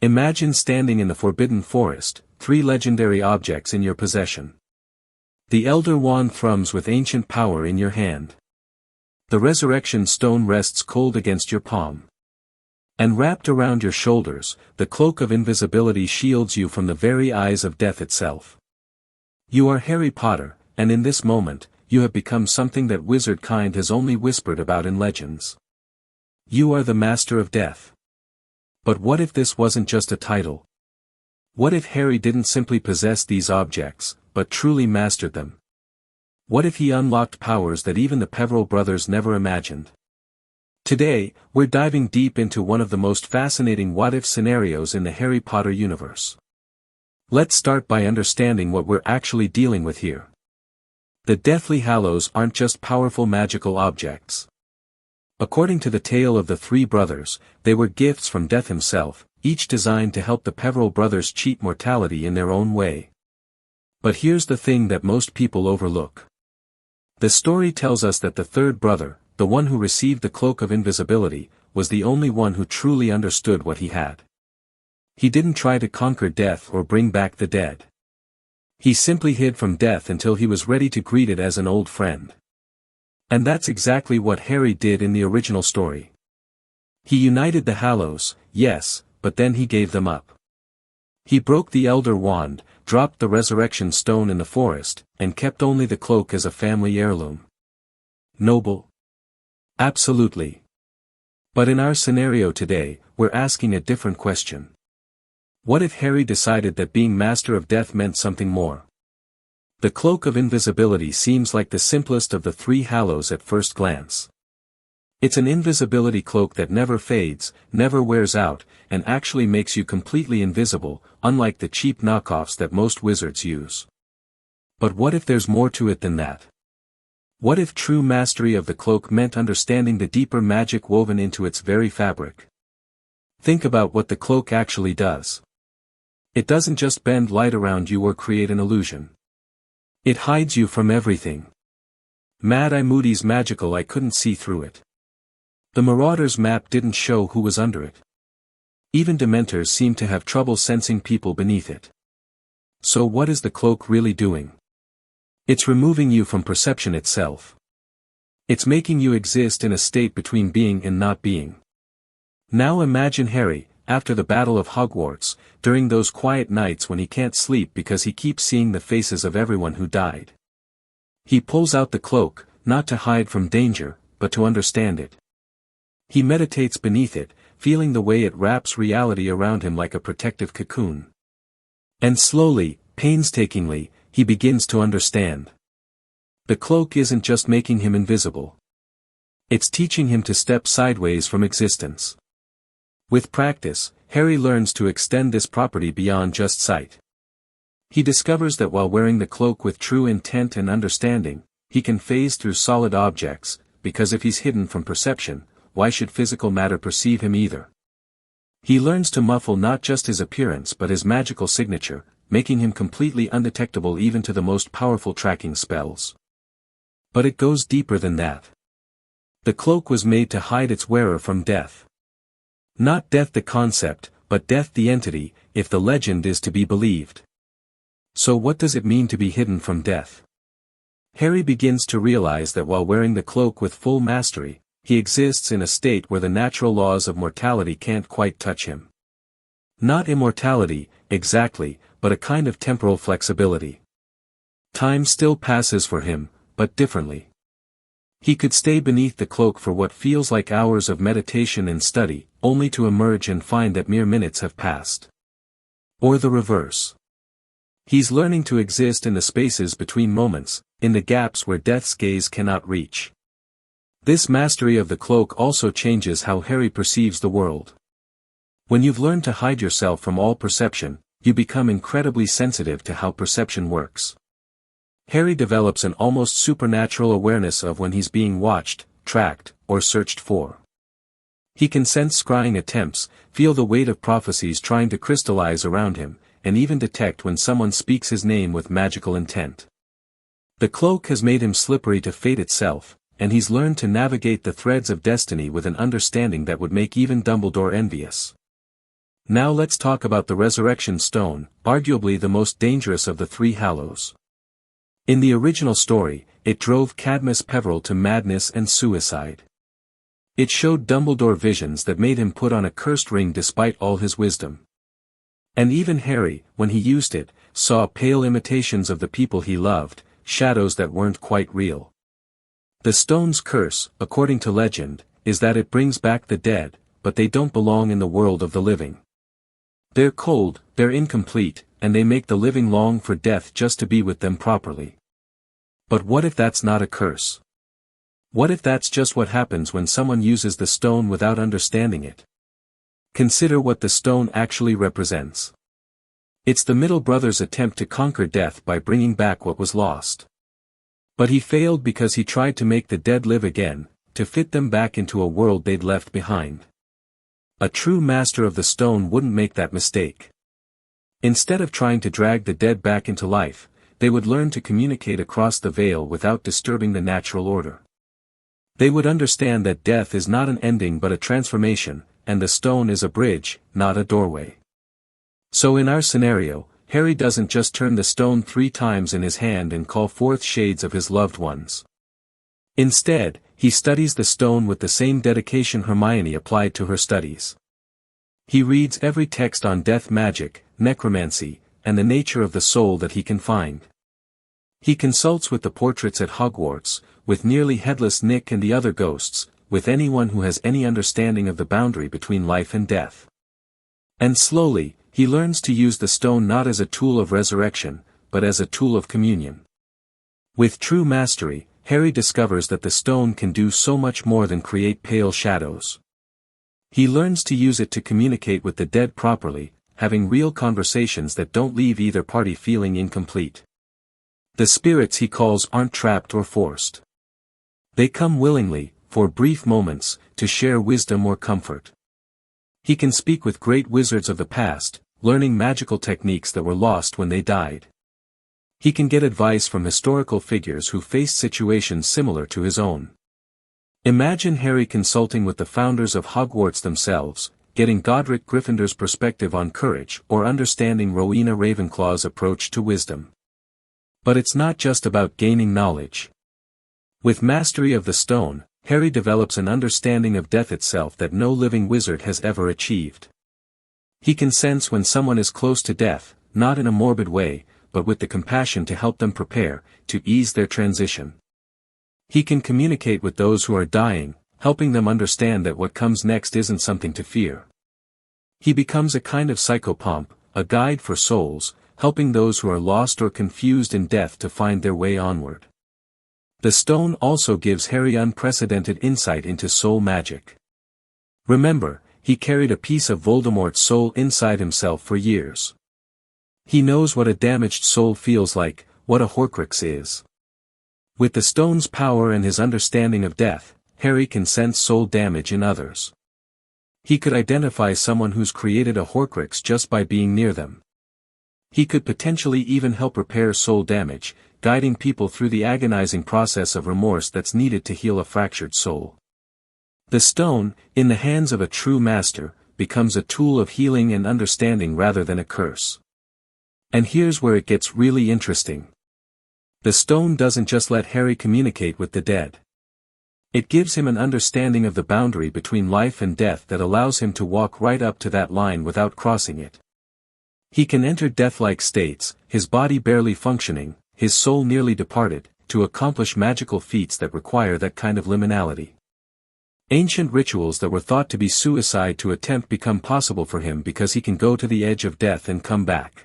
Imagine standing in the Forbidden Forest, 3 legendary objects in your possession. The Elder Wand thrums with ancient power in your hand. The Resurrection Stone rests cold against your palm. And wrapped around your shoulders, the Cloak of Invisibility shields you from the very eyes of death itself. You are Harry Potter, and in this moment, you have become something that wizard kind has only whispered about in legends. You are the Master of Death. But what if this wasn't just a title? What if Harry didn't simply possess these objects, but truly mastered them? What if he unlocked powers that even the Peverell brothers never imagined? Today, we're diving deep into one of the most fascinating what-if scenarios in the Harry Potter universe. Let's start by understanding what we're actually dealing with here. The Deathly Hallows aren't just powerful magical objects. According to the tale of the 3 brothers, they were gifts from Death himself, each designed to help the Peverell brothers cheat mortality in their own way. But here's the thing that most people overlook. The story tells us that the 3rd brother, the one who received the Cloak of Invisibility, was the only one who truly understood what he had. He didn't try to conquer death or bring back the dead. He simply hid from death until he was ready to greet it as an old friend. And that's exactly what Harry did in the original story. He united the Hallows, yes, but then he gave them up. He broke the Elder Wand, dropped the Resurrection Stone in the forest, and kept only the cloak as a family heirloom. Noble? Absolutely. But in our scenario today, we're asking a different question. What if Harry decided that being Master of Death meant something more? The Cloak of Invisibility seems like the simplest of the 3 Hallows at first glance. It's an invisibility cloak that never fades, never wears out, and actually makes you completely invisible, unlike the cheap knockoffs that most wizards use. But what if there's more to it than that? What if true mastery of the cloak meant understanding the deeper magic woven into its very fabric? Think about what the cloak actually does. It doesn't just bend light around you or create an illusion. It hides you from everything. Mad-Eye Moody's magical eye couldn't see through it. The Marauder's map didn't show who was under it. Even Dementors seem to have trouble sensing people beneath it. So what is the cloak really doing? It's removing you from perception itself. It's making you exist in a state between being and not being. Now imagine Harry, after the Battle of Hogwarts, during those quiet nights when he can't sleep because he keeps seeing the faces of everyone who died. He pulls out the cloak, not to hide from danger, but to understand it. He meditates beneath it, feeling the way it wraps reality around him like a protective cocoon. And slowly, painstakingly, he begins to understand. The cloak isn't just making him invisible. It's teaching him to step sideways from existence. With practice, Harry learns to extend this property beyond just sight. He discovers that while wearing the cloak with true intent and understanding, he can phase through solid objects, because if he's hidden from perception, why should physical matter perceive him either? He learns to muffle not just his appearance but his magical signature, making him completely undetectable even to the most powerful tracking spells. But it goes deeper than that. The cloak was made to hide its wearer from death. Not death the concept, but death the entity, if the legend is to be believed. So what does it mean to be hidden from death? Harry begins to realize that while wearing the cloak with full mastery, he exists in a state where the natural laws of mortality can't quite touch him. Not immortality, exactly, but a kind of temporal flexibility. Time still passes for him, but differently. He could stay beneath the cloak for what feels like hours of meditation and study, only to emerge and find that mere minutes have passed. Or the reverse. He's learning to exist in the spaces between moments, in the gaps where death's gaze cannot reach. This mastery of the cloak also changes how Harry perceives the world. When you've learned to hide yourself from all perception, you become incredibly sensitive to how perception works. Harry develops an almost supernatural awareness of when he's being watched, tracked, or searched for. He can sense scrying attempts, feel the weight of prophecies trying to crystallize around him, and even detect when someone speaks his name with magical intent. The cloak has made him slippery to fate itself, and he's learned to navigate the threads of destiny with an understanding that would make even Dumbledore envious. Now let's talk about the Resurrection Stone, arguably the most dangerous of the three Hallows. In the original story, it drove Cadmus Peverell to madness and suicide. It showed Dumbledore visions that made him put on a cursed ring despite all his wisdom. And even Harry, when he used it, saw pale imitations of the people he loved, shadows that weren't quite real. The stone's curse, according to legend, is that it brings back the dead, but they don't belong in the world of the living. They're cold, they're incomplete, and they make the living long for death just to be with them properly. But what if that's not a curse? What if that's just what happens when someone uses the stone without understanding it? Consider what the stone actually represents. It's the middle brother's attempt to conquer death by bringing back what was lost. But he failed because he tried to make the dead live again, to fit them back into a world they'd left behind. A true master of the stone wouldn't make that mistake. Instead of trying to drag the dead back into life, they would learn to communicate across the veil without disturbing the natural order. They would understand that death is not an ending but a transformation, and the stone is a bridge, not a doorway. So in our scenario, Harry doesn't just turn the stone 3 times in his hand and call forth shades of his loved ones. Instead, he studies the stone with the same dedication Hermione applied to her studies. He reads every text on death magic, necromancy, and the nature of the soul that he can find. He consults with the portraits at Hogwarts, with nearly headless Nick and the other ghosts, with anyone who has any understanding of the boundary between life and death. And slowly, he learns to use the stone not as a tool of resurrection, but as a tool of communion. With true mastery, Harry discovers that the stone can do so much more than create pale shadows. He learns to use it to communicate with the dead properly, having real conversations that don't leave either party feeling incomplete. The spirits he calls aren't trapped or forced. They come willingly, for brief moments, to share wisdom or comfort. He can speak with great wizards of the past, learning magical techniques that were lost when they died. He can get advice from historical figures who faced situations similar to his own. Imagine Harry consulting with the founders of Hogwarts themselves, getting Godric Gryffindor's perspective on courage or understanding Rowena Ravenclaw's approach to wisdom. But it's not just about gaining knowledge. With mastery of the stone, Harry develops an understanding of death itself that no living wizard has ever achieved. He can sense when someone is close to death, not in a morbid way, but with the compassion to help them prepare, to ease their transition. He can communicate with those who are dying, helping them understand that what comes next isn't something to fear. He becomes a kind of psychopomp, a guide for souls, helping those who are lost or confused in death to find their way onward. The stone also gives Harry unprecedented insight into soul magic. Remember, he carried a piece of Voldemort's soul inside himself for years. He knows what a damaged soul feels like, what a Horcrux is. With the stone's power and his understanding of death, Harry can sense soul damage in others. He could identify someone who's created a Horcrux just by being near them. He could potentially even help repair soul damage, guiding people through the agonizing process of remorse that's needed to heal a fractured soul. The stone, in the hands of a true master, becomes a tool of healing and understanding rather than a curse. And here's where it gets really interesting. The stone doesn't just let Harry communicate with the dead. It gives him an understanding of the boundary between life and death that allows him to walk right up to that line without crossing it. He can enter death-like states, his body barely functioning, his soul nearly departed, to accomplish magical feats that require that kind of liminality. Ancient rituals that were thought to be suicide to attempt become possible for him because he can go to the edge of death and come back.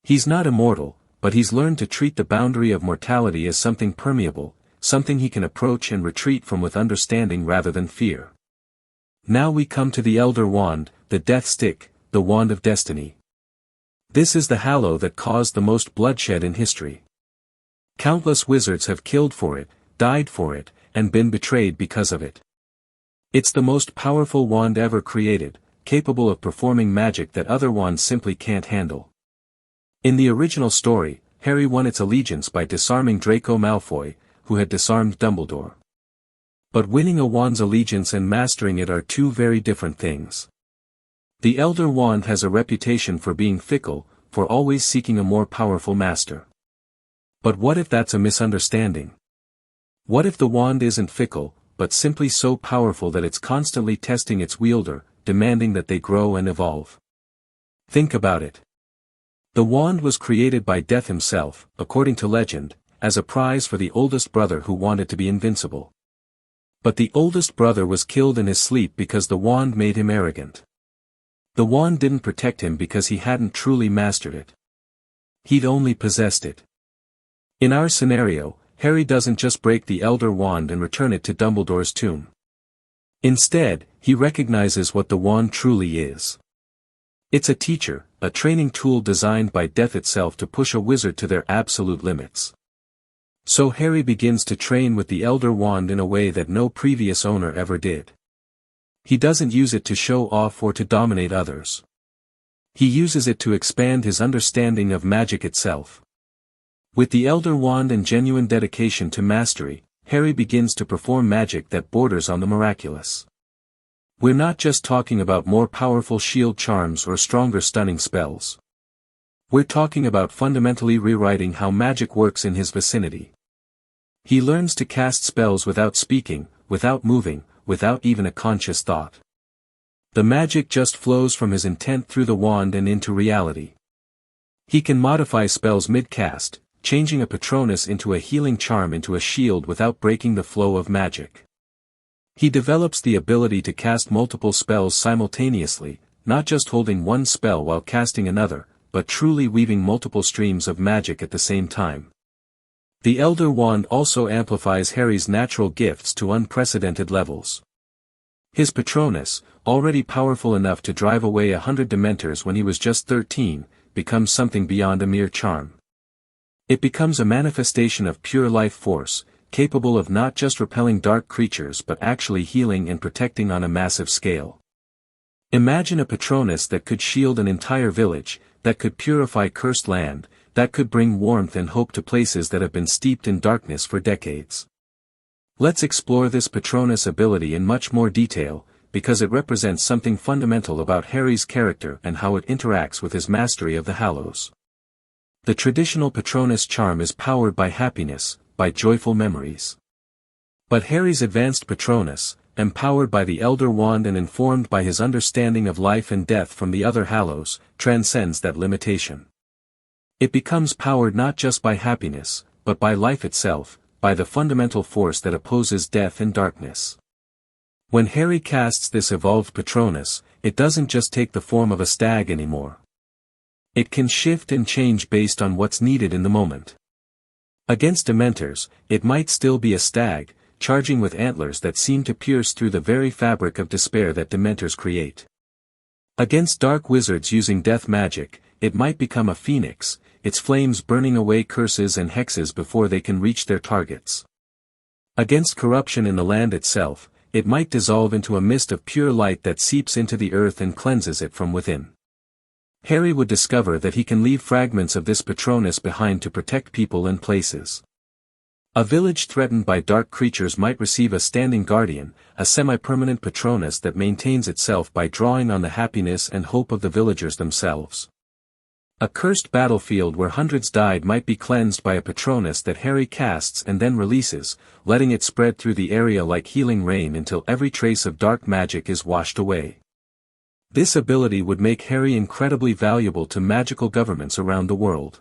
He's not immortal, but he's learned to treat the boundary of mortality as something permeable, something he can approach and retreat from with understanding rather than fear. Now we come to the Elder Wand, the Death Stick, the Wand of Destiny. This is the Hallow that caused the most bloodshed in history. Countless wizards have killed for it, died for it, and been betrayed because of it. It's the most powerful wand ever created, capable of performing magic that other wands simply can't handle. In the original story, Harry won its allegiance by disarming Draco Malfoy, who had disarmed Dumbledore. But winning a wand's allegiance and mastering it are two very different things. The Elder Wand has a reputation for being fickle, for always seeking a more powerful master. But what if that's a misunderstanding? What if the wand isn't fickle, but simply so powerful that it's constantly testing its wielder, demanding that they grow and evolve? Think about it. The wand was created by Death himself, according to legend, as a prize for the oldest brother who wanted to be invincible. But the oldest brother was killed in his sleep because the wand made him arrogant. The wand didn't protect him because he hadn't truly mastered it. He'd only possessed it. In our scenario, Harry doesn't just break the Elder Wand and return it to Dumbledore's tomb. Instead, he recognizes what the wand truly is. It's a teacher, a training tool designed by Death itself to push a wizard to their absolute limits. So Harry begins to train with the Elder Wand in a way that no previous owner ever did. He doesn't use it to show off or to dominate others. He uses it to expand his understanding of magic itself. With the Elder Wand and genuine dedication to mastery, Harry begins to perform magic that borders on the miraculous. We're not just talking about more powerful shield charms or stronger stunning spells. We're talking about fundamentally rewriting how magic works in his vicinity. He learns to cast spells without speaking, without moving, without even a conscious thought. The magic just flows from his intent through the wand and into reality. He can modify spells mid-cast, changing a Patronus into a healing charm into a shield without breaking the flow of magic. He develops the ability to cast multiple spells simultaneously, not just holding one spell while casting another, but truly weaving multiple streams of magic at the same time. The Elder Wand also amplifies Harry's natural gifts to unprecedented levels. His Patronus, already powerful enough to drive away 100 Dementors when he was just 13, becomes something beyond a mere charm. It becomes a manifestation of pure life force, capable of not just repelling dark creatures but actually healing and protecting on a massive scale. Imagine a Patronus that could shield an entire village, that could purify cursed land, that could bring warmth and hope to places that have been steeped in darkness for decades. Let's explore this Patronus ability in much more detail, because it represents something fundamental about Harry's character and how it interacts with his mastery of the Hallows. The traditional Patronus charm is powered by happiness, by joyful memories. But Harry's advanced Patronus, empowered by the Elder Wand and informed by his understanding of life and death from the other Hallows, transcends that limitation. It becomes powered not just by happiness, but by life itself, by the fundamental force that opposes death and darkness. When Harry casts this evolved Patronus, it doesn't just take the form of a stag anymore. It can shift and change based on what's needed in the moment. Against Dementors, it might still be a stag, charging with antlers that seem to pierce through the very fabric of despair that Dementors create. Against dark wizards using death magic, it might become a phoenix, its flames burning away curses and hexes before they can reach their targets. Against corruption in the land itself, it might dissolve into a mist of pure light that seeps into the earth and cleanses it from within. Harry would discover that he can leave fragments of this Patronus behind to protect people and places. A village threatened by dark creatures might receive a standing guardian, a semi-permanent Patronus that maintains itself by drawing on the happiness and hope of the villagers themselves. A cursed battlefield where hundreds died might be cleansed by a Patronus that Harry casts and then releases, letting it spread through the area like healing rain until every trace of dark magic is washed away. This ability would make Harry incredibly valuable to magical governments around the world.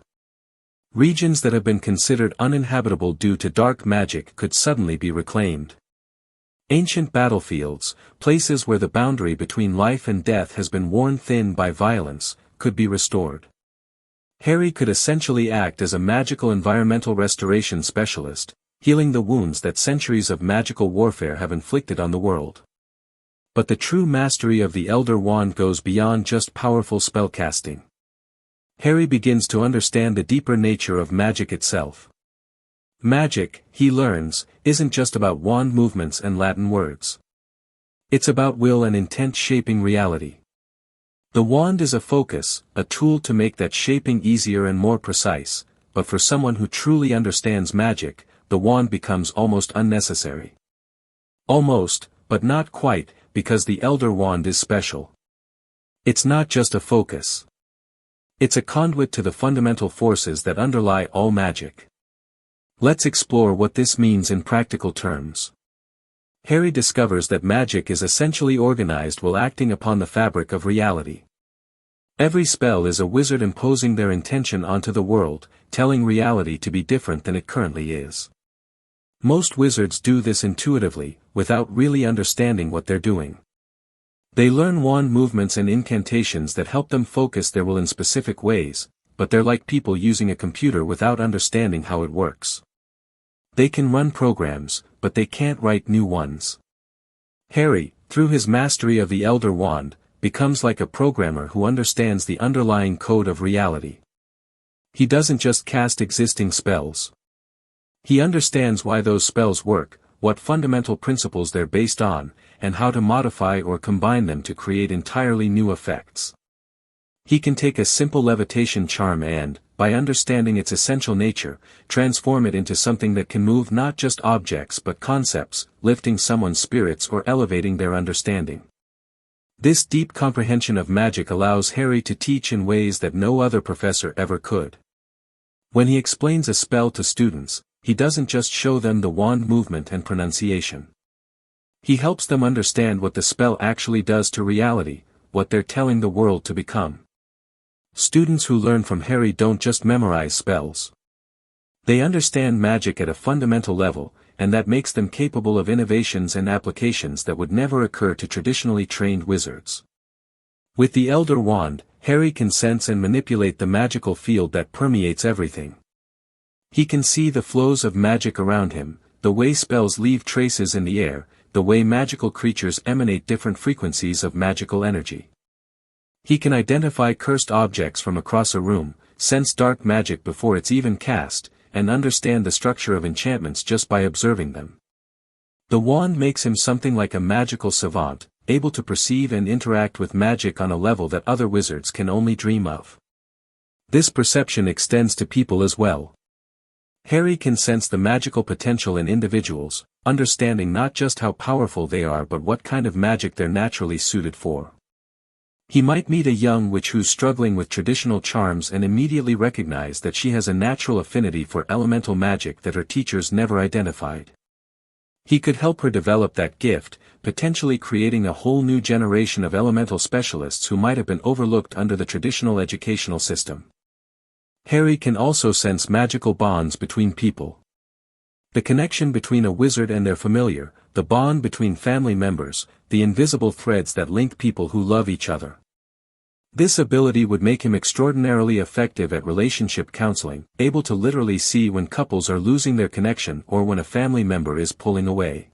Regions that have been considered uninhabitable due to dark magic could suddenly be reclaimed. Ancient battlefields, places where the boundary between life and death has been worn thin by violence, could be restored. Harry could essentially act as a magical environmental restoration specialist, healing the wounds that centuries of magical warfare have inflicted on the world. But the true mastery of the Elder Wand goes beyond just powerful spellcasting. Harry begins to understand the deeper nature of magic itself. Magic, he learns, isn't just about wand movements and Latin words. It's about will and intent shaping reality. The wand is a focus, a tool to make that shaping easier and more precise, but for someone who truly understands magic, the wand becomes almost unnecessary. Almost, but not quite, because the Elder Wand is special. It's not just a focus. It's a conduit to the fundamental forces that underlie all magic. Let's explore what this means in practical terms. Harry discovers that magic is essentially organized while acting upon the fabric of reality. Every spell is a wizard imposing their intention onto the world, telling reality to be different than it currently is. Most wizards do this intuitively, without really understanding what they're doing. They learn wand movements and incantations that help them focus their will in specific ways, but they're like people using a computer without understanding how it works. They can run programs, but they can't write new ones. Harry, through his mastery of the Elder Wand, becomes like a programmer who understands the underlying code of reality. He doesn't just cast existing spells. He understands why those spells work, what fundamental principles they're based on, and how to modify or combine them to create entirely new effects. He can take a simple levitation charm and, by understanding its essential nature, transform it into something that can move not just objects but concepts, lifting someone's spirits or elevating their understanding. This deep comprehension of magic allows Harry to teach in ways that no other professor ever could. When he explains a spell to students, he doesn't just show them the wand movement and pronunciation. He helps them understand what the spell actually does to reality, what they're telling the world to become. Students who learn from Harry don't just memorize spells. They understand magic at a fundamental level, and that makes them capable of innovations and applications that would never occur to traditionally trained wizards. With the Elder Wand, Harry can sense and manipulate the magical field that permeates everything. He can see the flows of magic around him, the way spells leave traces in the air, the way magical creatures emanate different frequencies of magical energy. He can identify cursed objects from across a room, sense dark magic before it's even cast, and understand the structure of enchantments just by observing them. The wand makes him something like a magical savant, able to perceive and interact with magic on a level that other wizards can only dream of. This perception extends to people as well. Harry can sense the magical potential in individuals, understanding not just how powerful they are but what kind of magic they're naturally suited for. He might meet a young witch who's struggling with traditional charms and immediately recognize that she has a natural affinity for elemental magic that her teachers never identified. He could help her develop that gift, potentially creating a whole new generation of elemental specialists who might have been overlooked under the traditional educational system. Harry can also sense magical bonds between people. The connection between a wizard and their familiar, the bond between family members, the invisible threads that link people who love each other. This ability would make him extraordinarily effective at relationship counseling, able to literally see when couples are losing their connection or when a family member is pulling away.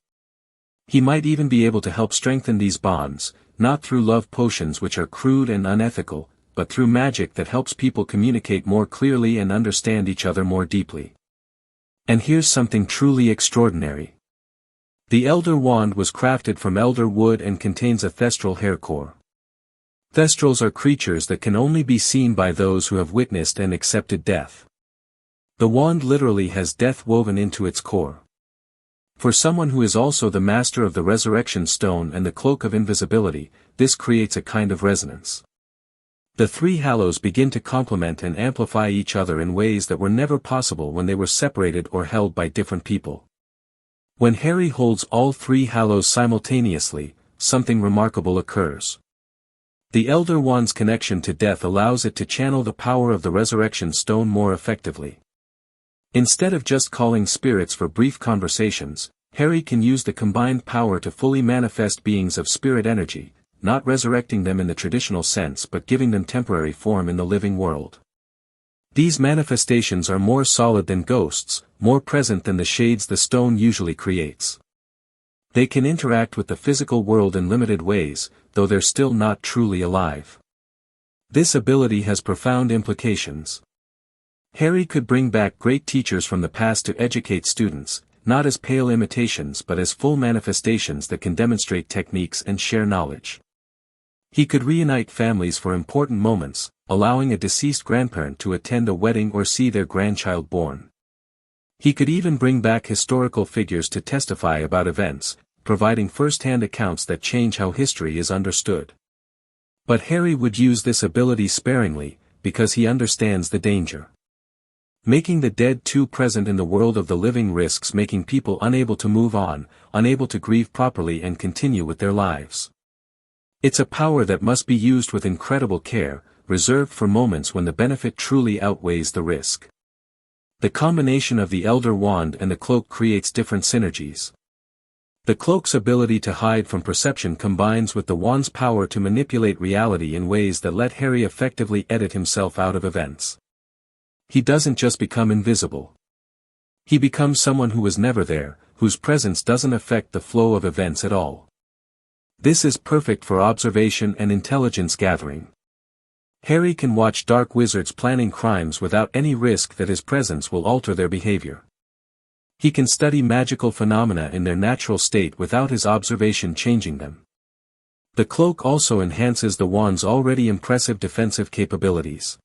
He might even be able to help strengthen these bonds, not through love potions which are crude and unethical, but through magic that helps people communicate more clearly and understand each other more deeply. And here's something truly extraordinary. The Elder Wand was crafted from elder wood and contains a thestral hair core. Thestrals are creatures that can only be seen by those who have witnessed and accepted death. The wand literally has death woven into its core. For someone who is also the master of the Resurrection Stone and the Cloak of Invisibility, this creates a kind of resonance. The three Hallows begin to complement and amplify each other in ways that were never possible when they were separated or held by different people. When Harry holds all three Hallows simultaneously, something remarkable occurs. The Elder Wand's connection to death allows it to channel the power of the Resurrection Stone more effectively. Instead of just calling spirits for brief conversations, Harry can use the combined power to fully manifest beings of spirit energy, not resurrecting them in the traditional sense but giving them temporary form in the living world. These manifestations are more solid than ghosts, more present than the shades the stone usually creates. They can interact with the physical world in limited ways, though they're still not truly alive. This ability has profound implications. Harry could bring back great teachers from the past to educate students, not as pale imitations but as full manifestations that can demonstrate techniques and share knowledge. He could reunite families for important moments, allowing a deceased grandparent to attend a wedding or see their grandchild born. He could even bring back historical figures to testify about events, providing first-hand accounts that change how history is understood. But Harry would use this ability sparingly, because he understands the danger. Making the dead too present in the world of the living risks making people unable to move on, unable to grieve properly and continue with their lives. It's a power that must be used with incredible care, reserved for moments when the benefit truly outweighs the risk. The combination of the Elder Wand and the cloak creates different synergies. The cloak's ability to hide from perception combines with the wand's power to manipulate reality in ways that let Harry effectively edit himself out of events. He doesn't just become invisible. He becomes someone who was never there, whose presence doesn't affect the flow of events at all. This is perfect for observation and intelligence gathering. Harry can watch dark wizards planning crimes without any risk that his presence will alter their behavior. He can study magical phenomena in their natural state without his observation changing them. The cloak also enhances the wand's already impressive defensive capabilities.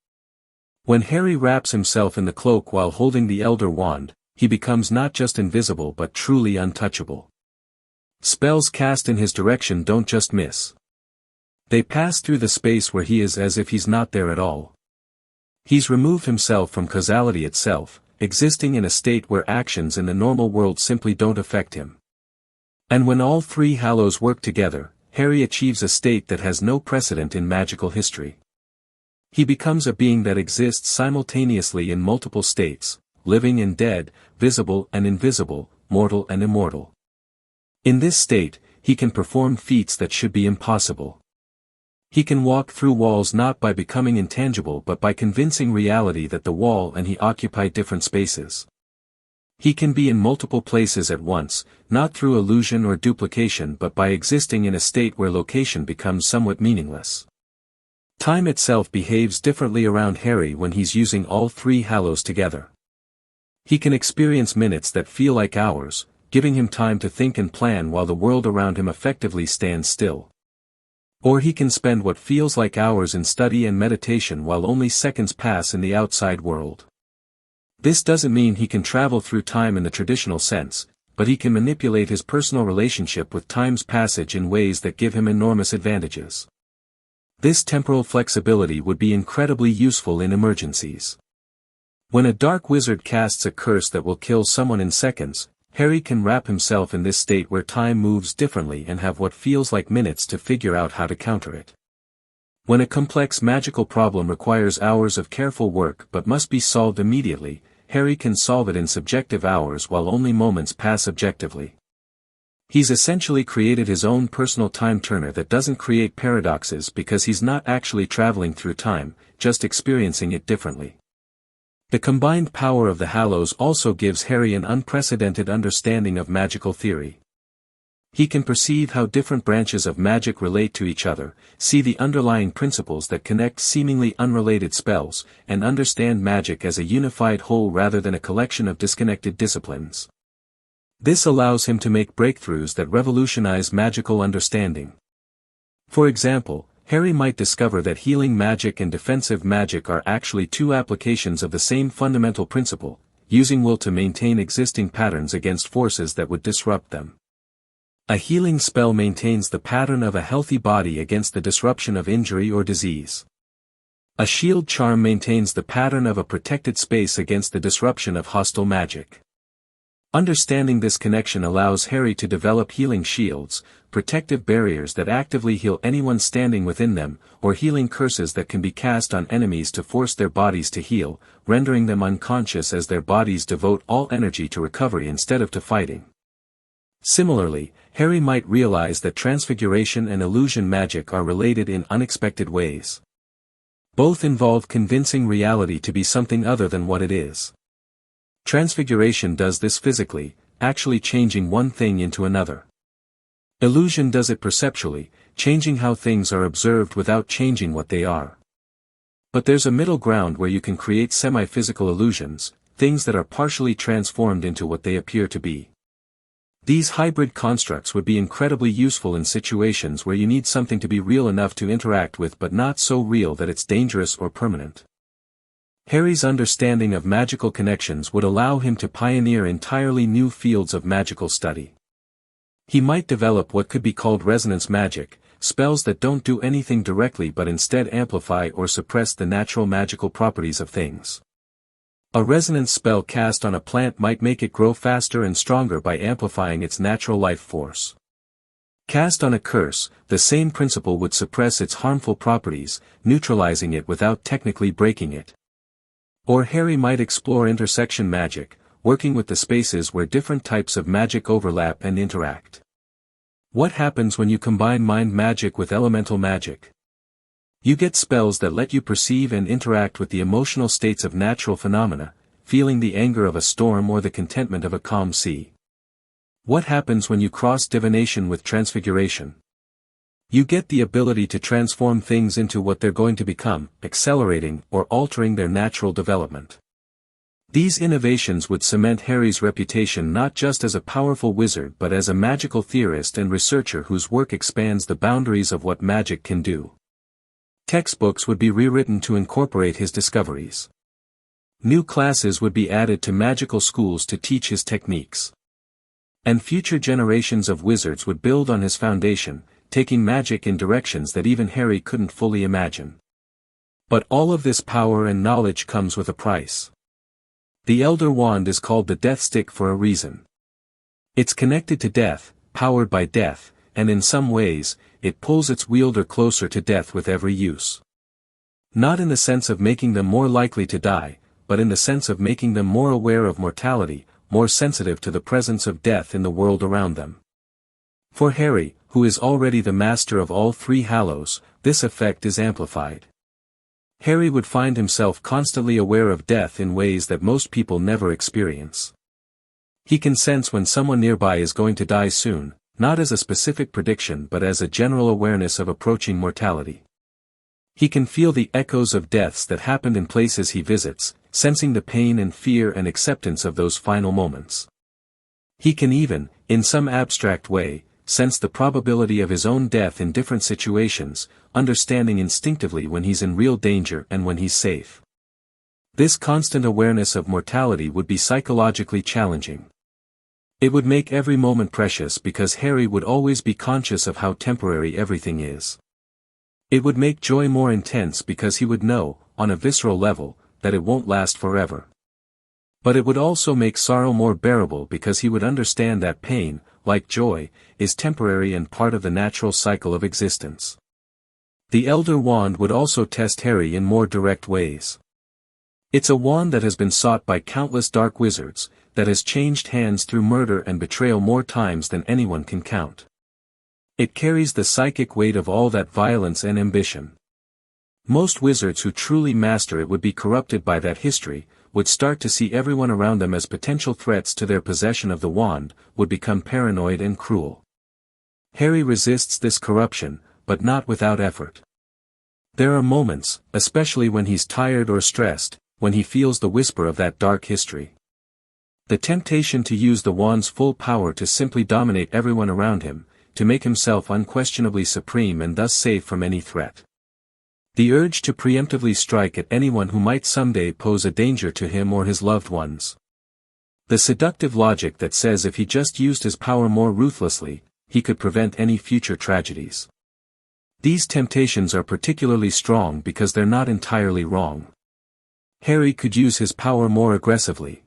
When Harry wraps himself in the cloak while holding the Elder Wand, he becomes not just invisible but truly untouchable. Spells cast in his direction don't just miss. They pass through the space where he is as if he's not there at all. He's removed himself from causality itself, existing in a state where actions in the normal world simply don't affect him. And when all three Hallows work together, Harry achieves a state that has no precedent in magical history. He becomes a being that exists simultaneously in multiple states, living and dead, visible and invisible, mortal and immortal. In this state, he can perform feats that should be impossible. He can walk through walls not by becoming intangible but by convincing reality that the wall and he occupy different spaces. He can be in multiple places at once, not through illusion or duplication but by existing in a state where location becomes somewhat meaningless. Time itself behaves differently around Harry when he's using all three Hallows together. He can experience minutes that feel like hours, giving him time to think and plan while the world around him effectively stands still. Or he can spend what feels like hours in study and meditation while only seconds pass in the outside world. This doesn't mean he can travel through time in the traditional sense, but he can manipulate his personal relationship with time's passage in ways that give him enormous advantages. This temporal flexibility would be incredibly useful in emergencies. When a dark wizard casts a curse that will kill someone in seconds, Harry can wrap himself in this state where time moves differently and have what feels like minutes to figure out how to counter it. When a complex magical problem requires hours of careful work but must be solved immediately, Harry can solve it in subjective hours while only moments pass objectively. He's essentially created his own personal time turner that doesn't create paradoxes because he's not actually traveling through time, just experiencing it differently. The combined power of the Hallows also gives Harry an unprecedented understanding of magical theory. He can perceive how different branches of magic relate to each other, see the underlying principles that connect seemingly unrelated spells, and understand magic as a unified whole rather than a collection of disconnected disciplines. This allows him to make breakthroughs that revolutionize magical understanding. For example, Harry might discover that healing magic and defensive magic are actually two applications of the same fundamental principle, using will to maintain existing patterns against forces that would disrupt them. A healing spell maintains the pattern of a healthy body against the disruption of injury or disease. A shield charm maintains the pattern of a protected space against the disruption of hostile magic. Understanding this connection allows Harry to develop healing shields, protective barriers that actively heal anyone standing within them, or healing curses that can be cast on enemies to force their bodies to heal, rendering them unconscious as their bodies devote all energy to recovery instead of to fighting. Similarly, Harry might realize that transfiguration and illusion magic are related in unexpected ways. Both involve convincing reality to be something other than what it is. Transfiguration does this physically, actually changing one thing into another. Illusion does it perceptually, changing how things are observed without changing what they are. But there's a middle ground where you can create semi-physical illusions, things that are partially transformed into what they appear to be. These hybrid constructs would be incredibly useful in situations where you need something to be real enough to interact with but not so real that it's dangerous or permanent. Harry's understanding of magical connections would allow him to pioneer entirely new fields of magical study. He might develop what could be called resonance magic, spells that don't do anything directly but instead amplify or suppress the natural magical properties of things. A resonance spell cast on a plant might make it grow faster and stronger by amplifying its natural life force. Cast on a curse, the same principle would suppress its harmful properties, neutralizing it without technically breaking it. Or Harry might explore intersection magic, working with the spaces where different types of magic overlap and interact. What happens when you combine mind magic with elemental magic? You get spells that let you perceive and interact with the emotional states of natural phenomena, feeling the anger of a storm or the contentment of a calm sea. What happens when you cross divination with transfiguration? You get the ability to transform things into what they're going to become, accelerating or altering their natural development. These innovations would cement Harry's reputation not just as a powerful wizard but as a magical theorist and researcher whose work expands the boundaries of what magic can do. Textbooks would be rewritten to incorporate his discoveries. New classes would be added to magical schools to teach his techniques. And future generations of wizards would build on his foundation, taking magic in directions that even Harry couldn't fully imagine. But all of this power and knowledge comes with a price. The Elder Wand is called the Death Stick for a reason. It's connected to death, powered by death, and in some ways, it pulls its wielder closer to death with every use. Not in the sense of making them more likely to die, but in the sense of making them more aware of mortality, more sensitive to the presence of death in the world around them. For Harry, who is already the master of all three Hallows, this effect is amplified. Harry would find himself constantly aware of death in ways that most people never experience. He can sense when someone nearby is going to die soon, not as a specific prediction but as a general awareness of approaching mortality. He can feel the echoes of deaths that happened in places he visits, sensing the pain and fear and acceptance of those final moments. He can even, in some abstract way, sense the probability of his own death in different situations, understanding instinctively when he's in real danger and when he's safe. This constant awareness of mortality would be psychologically challenging. It would make every moment precious because Harry would always be conscious of how temporary everything is. It would make joy more intense because he would know, on a visceral level, that it won't last forever. But it would also make sorrow more bearable because he would understand that pain, like joy, is temporary and part of the natural cycle of existence. The Elder Wand would also test Harry in more direct ways. It's a wand that has been sought by countless dark wizards, that has changed hands through murder and betrayal more times than anyone can count. It carries the psychic weight of all that violence and ambition. Most wizards who truly master it would be corrupted by that history, would start to see everyone around them as potential threats to their possession of the wand, would become paranoid and cruel. Harry resists this corruption, but not without effort. There are moments, especially when he's tired or stressed, when he feels the whisper of that dark history. The temptation to use the wand's full power to simply dominate everyone around him, to make himself unquestionably supreme and thus safe from any threat. The urge to preemptively strike at anyone who might someday pose a danger to him or his loved ones. The seductive logic that says if he just used his power more ruthlessly, he could prevent any future tragedies. These temptations are particularly strong because they're not entirely wrong. Harry could use his power more aggressively.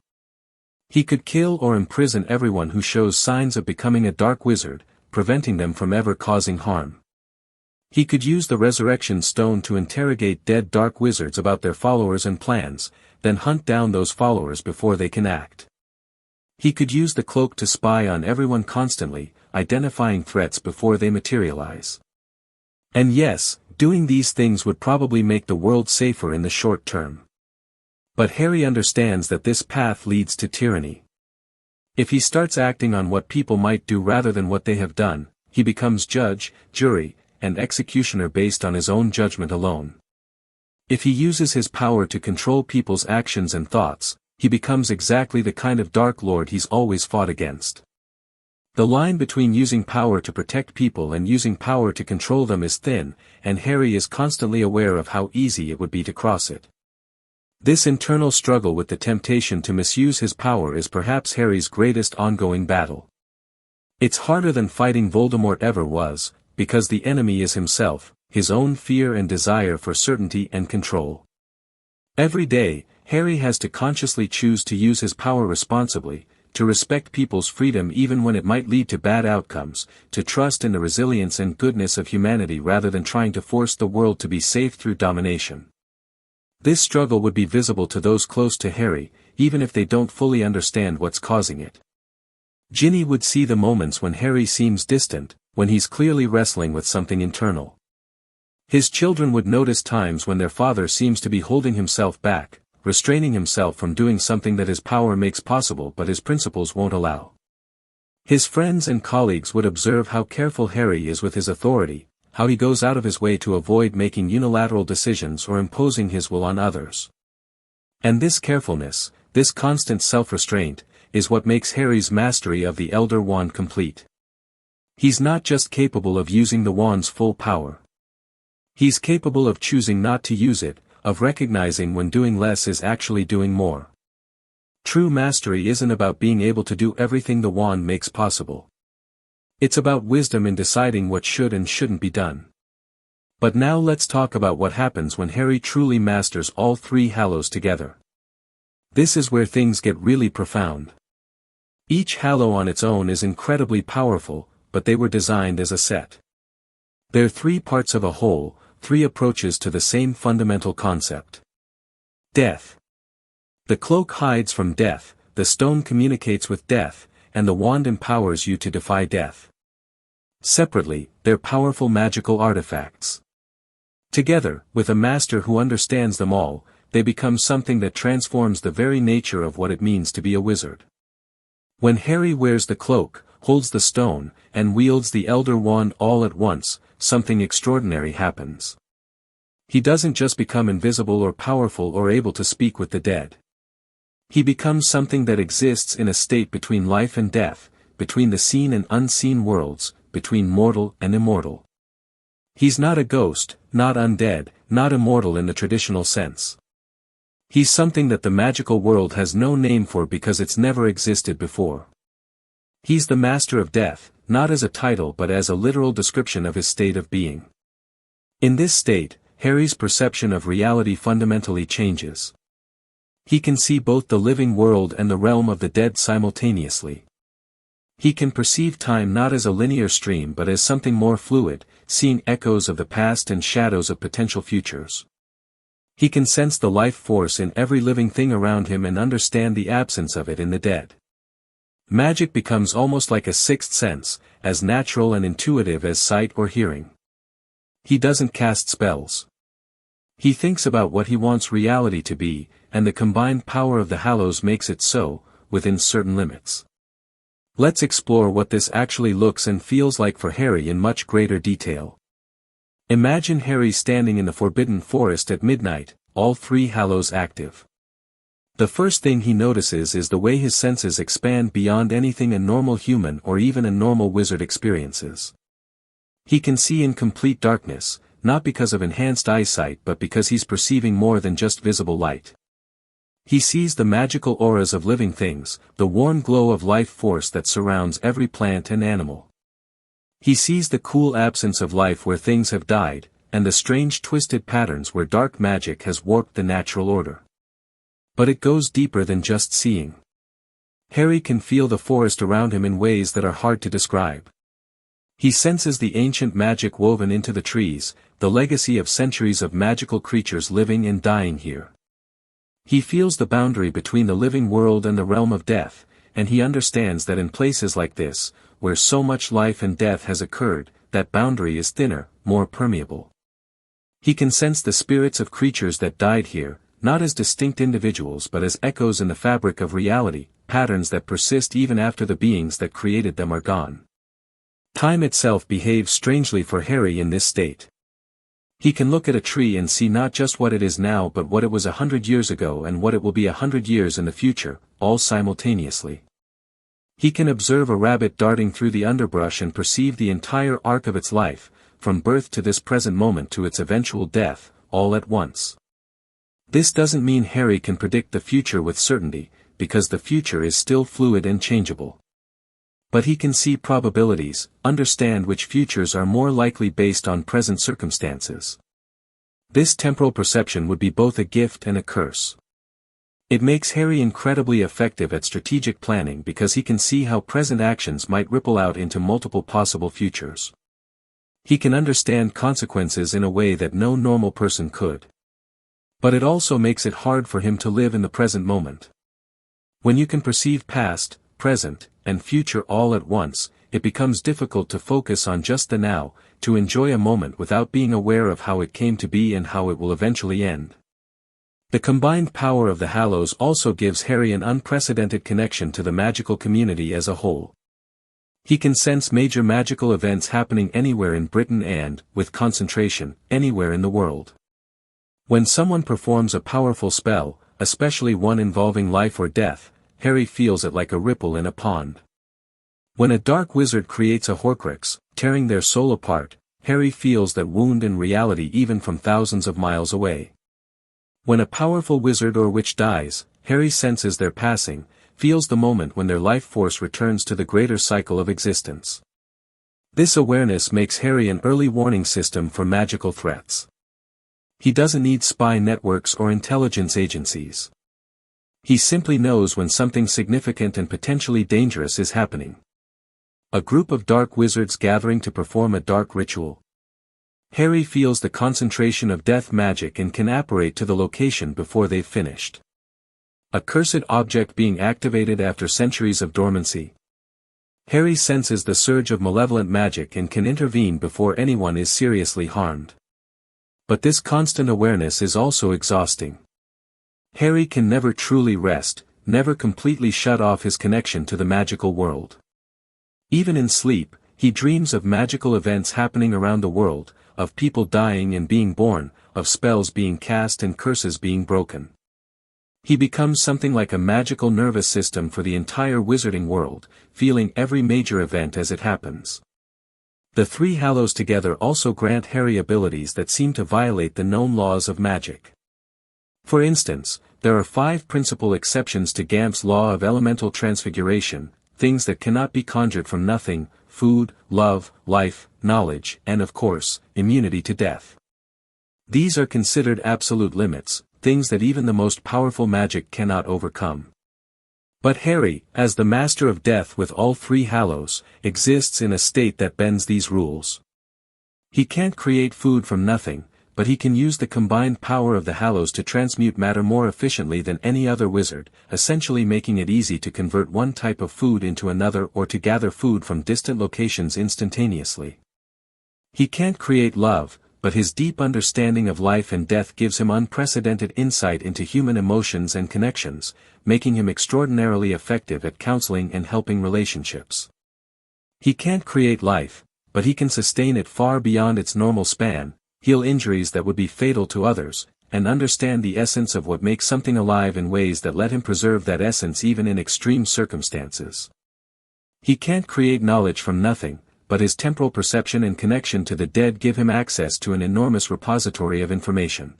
He could kill or imprison everyone who shows signs of becoming a dark wizard, preventing them from ever causing harm. He could use the resurrection stone to interrogate dead dark wizards about their followers and plans, then hunt down those followers before they can act. He could use the cloak to spy on everyone constantly, identifying threats before they materialize. And yes, doing these things would probably make the world safer in the short term. But Harry understands that this path leads to tyranny. If he starts acting on what people might do rather than what they have done, he becomes judge, jury, and executioner based on his own judgment alone. If he uses his power to control people's actions and thoughts, he becomes exactly the kind of Dark Lord he's always fought against. The line between using power to protect people and using power to control them is thin, and Harry is constantly aware of how easy it would be to cross it. This internal struggle with the temptation to misuse his power is perhaps Harry's greatest ongoing battle. It's harder than fighting Voldemort ever was, because the enemy is himself, his own fear and desire for certainty and control. Every day, Harry has to consciously choose to use his power responsibly, to respect people's freedom even when it might lead to bad outcomes, to trust in the resilience and goodness of humanity rather than trying to force the world to be safe through domination. This struggle would be visible to those close to Harry, even if they don't fully understand what's causing it. Ginny would see the moments when Harry seems distant, when he's clearly wrestling with something internal. His children would notice times when their father seems to be holding himself back, restraining himself from doing something that his power makes possible but his principles won't allow. His friends and colleagues would observe how careful Harry is with his authority, how he goes out of his way to avoid making unilateral decisions or imposing his will on others. And this carefulness, this constant self-restraint, is what makes Harry's mastery of the Elder Wand complete. He's not just capable of using the wand's full power. He's capable of choosing not to use it, of recognizing when doing less is actually doing more. True mastery isn't about being able to do everything the wand makes possible. It's about wisdom in deciding what should and shouldn't be done. But now let's talk about what happens when Harry truly masters all three Hallows together. This is where things get really profound. Each Hallow on its own is incredibly powerful, but they were designed as a set. They're three parts of a whole, three approaches to the same fundamental concept. Death. The cloak hides from death, the stone communicates with death, and the wand empowers you to defy death. Separately, they're powerful magical artifacts. Together, with a master who understands them all, they become something that transforms the very nature of what it means to be a wizard. When Harry wears the cloak, holds the stone, and wields the Elder Wand all at once, something extraordinary happens. He doesn't just become invisible or powerful or able to speak with the dead. He becomes something that exists in a state between life and death, between the seen and unseen worlds, between mortal and immortal. He's not a ghost, not undead, not immortal in the traditional sense. He's something that the magical world has no name for because it's never existed before. He's the master of death, not as a title but as a literal description of his state of being. In this state, Harry's perception of reality fundamentally changes. He can see both the living world and the realm of the dead simultaneously. He can perceive time not as a linear stream but as something more fluid, seeing echoes of the past and shadows of potential futures. He can sense the life force in every living thing around him and understand the absence of it in the dead. Magic becomes almost like a sixth sense, as natural and intuitive as sight or hearing. He doesn't cast spells. He thinks about what he wants reality to be, and the combined power of the Hallows makes it so, within certain limits. Let's explore what this actually looks and feels like for Harry in much greater detail. Imagine Harry standing in the Forbidden Forest at midnight, all three Hallows active. The first thing he notices is the way his senses expand beyond anything a normal human or even a normal wizard experiences. He can see in complete darkness, not because of enhanced eyesight but because he's perceiving more than just visible light. He sees the magical auras of living things, the warm glow of life force that surrounds every plant and animal. He sees the cool absence of life where things have died, and the strange twisted patterns where dark magic has warped the natural order. But it goes deeper than just seeing. Harry can feel the forest around him in ways that are hard to describe. He senses the ancient magic woven into the trees, the legacy of centuries of magical creatures living and dying here. He feels the boundary between the living world and the realm of death, and he understands that in places like this, where so much life and death has occurred, that boundary is thinner, more permeable. He can sense the spirits of creatures that died here, not as distinct individuals but as echoes in the fabric of reality, patterns that persist even after the beings that created them are gone. Time itself behaves strangely for Harry in this state. He can look at a tree and see not just what it is now but what it was 100 years ago and what it will be 100 years in the future, all simultaneously. He can observe a rabbit darting through the underbrush and perceive the entire arc of its life, from birth to this present moment to its eventual death, all at once. This doesn't mean Harry can predict the future with certainty, because the future is still fluid and changeable. But he can see probabilities, understand which futures are more likely based on present circumstances. This temporal perception would be both a gift and a curse. It makes Harry incredibly effective at strategic planning because he can see how present actions might ripple out into multiple possible futures. He can understand consequences in a way that no normal person could. But it also makes it hard for him to live in the present moment. When you can perceive past, present, and future all at once, it becomes difficult to focus on just the now, to enjoy a moment without being aware of how it came to be and how it will eventually end. The combined power of the Hallows also gives Harry an unprecedented connection to the magical community as a whole. He can sense major magical events happening anywhere in Britain and, with concentration, anywhere in the world. When someone performs a powerful spell, especially one involving life or death, Harry feels it like a ripple in a pond. When a dark wizard creates a Horcrux, tearing their soul apart, Harry feels that wound in reality even from thousands of miles away. When a powerful wizard or witch dies, Harry senses their passing, feels the moment when their life force returns to the greater cycle of existence. This awareness makes Harry an early warning system for magical threats. He doesn't need spy networks or intelligence agencies. He simply knows when something significant and potentially dangerous is happening. A group of dark wizards gathering to perform a dark ritual. Harry feels the concentration of death magic and can apparate to the location before they've finished. A cursed object being activated after centuries of dormancy. Harry senses the surge of malevolent magic and can intervene before anyone is seriously harmed. But this constant awareness is also exhausting. Harry can never truly rest, never completely shut off his connection to the magical world. Even in sleep, he dreams of magical events happening around the world, of people dying and being born, of spells being cast and curses being broken. He becomes something like a magical nervous system for the entire wizarding world, feeling every major event as it happens. The three Hallows together also grant Harry abilities that seem to violate the known laws of magic. For instance, there are 5 principal exceptions to Gamp's law of elemental transfiguration, things that cannot be conjured from nothing: food, love, life, knowledge, and of course, immunity to death. These are considered absolute limits, things that even the most powerful magic cannot overcome. But Harry, as the master of death with all 3 Hallows, exists in a state that bends these rules. He can't create food from nothing, but he can use the combined power of the Hallows to transmute matter more efficiently than any other wizard, essentially making it easy to convert one type of food into another or to gather food from distant locations instantaneously. He can't create love, but his deep understanding of life and death gives him unprecedented insight into human emotions and connections, making him extraordinarily effective at counseling and helping relationships. He can't create life, but he can sustain it far beyond its normal span, heal injuries that would be fatal to others, and understand the essence of what makes something alive in ways that let him preserve that essence even in extreme circumstances. He can't create knowledge from nothing, but his temporal perception and connection to the dead give him access to an enormous repository of information.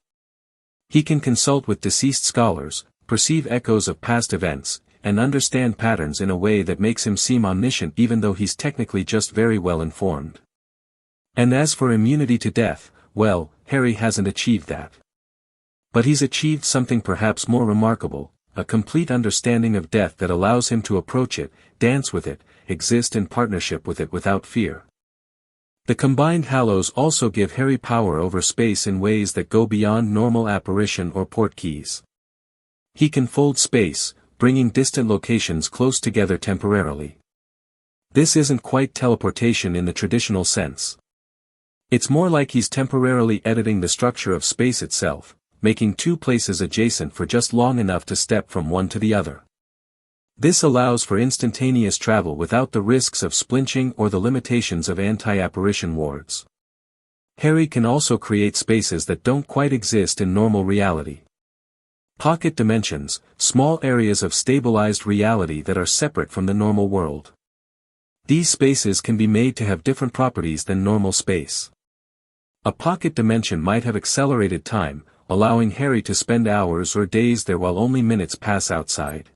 He can consult with deceased scholars, perceive echoes of past events, and understand patterns in a way that makes him seem omniscient even though he's technically just very well informed. And as for immunity to death, well, Harry hasn't achieved that. But he's achieved something perhaps more remarkable, a complete understanding of death that allows him to approach it, dance with it, exist in partnership with it without fear. The combined Hallows also give Harry power over space in ways that go beyond normal apparition or portkeys. He can fold space, bringing distant locations close together temporarily. This isn't quite teleportation in the traditional sense. It's more like he's temporarily editing the structure of space itself, making 2 places adjacent for just long enough to step from one to the other. This allows for instantaneous travel without the risks of splinching or the limitations of anti-apparition wards. Harry can also create spaces that don't quite exist in normal reality. Pocket dimensions, small areas of stabilized reality that are separate from the normal world. These spaces can be made to have different properties than normal space. A pocket dimension might have accelerated time, allowing Harry to spend hours or days there while only minutes pass outside.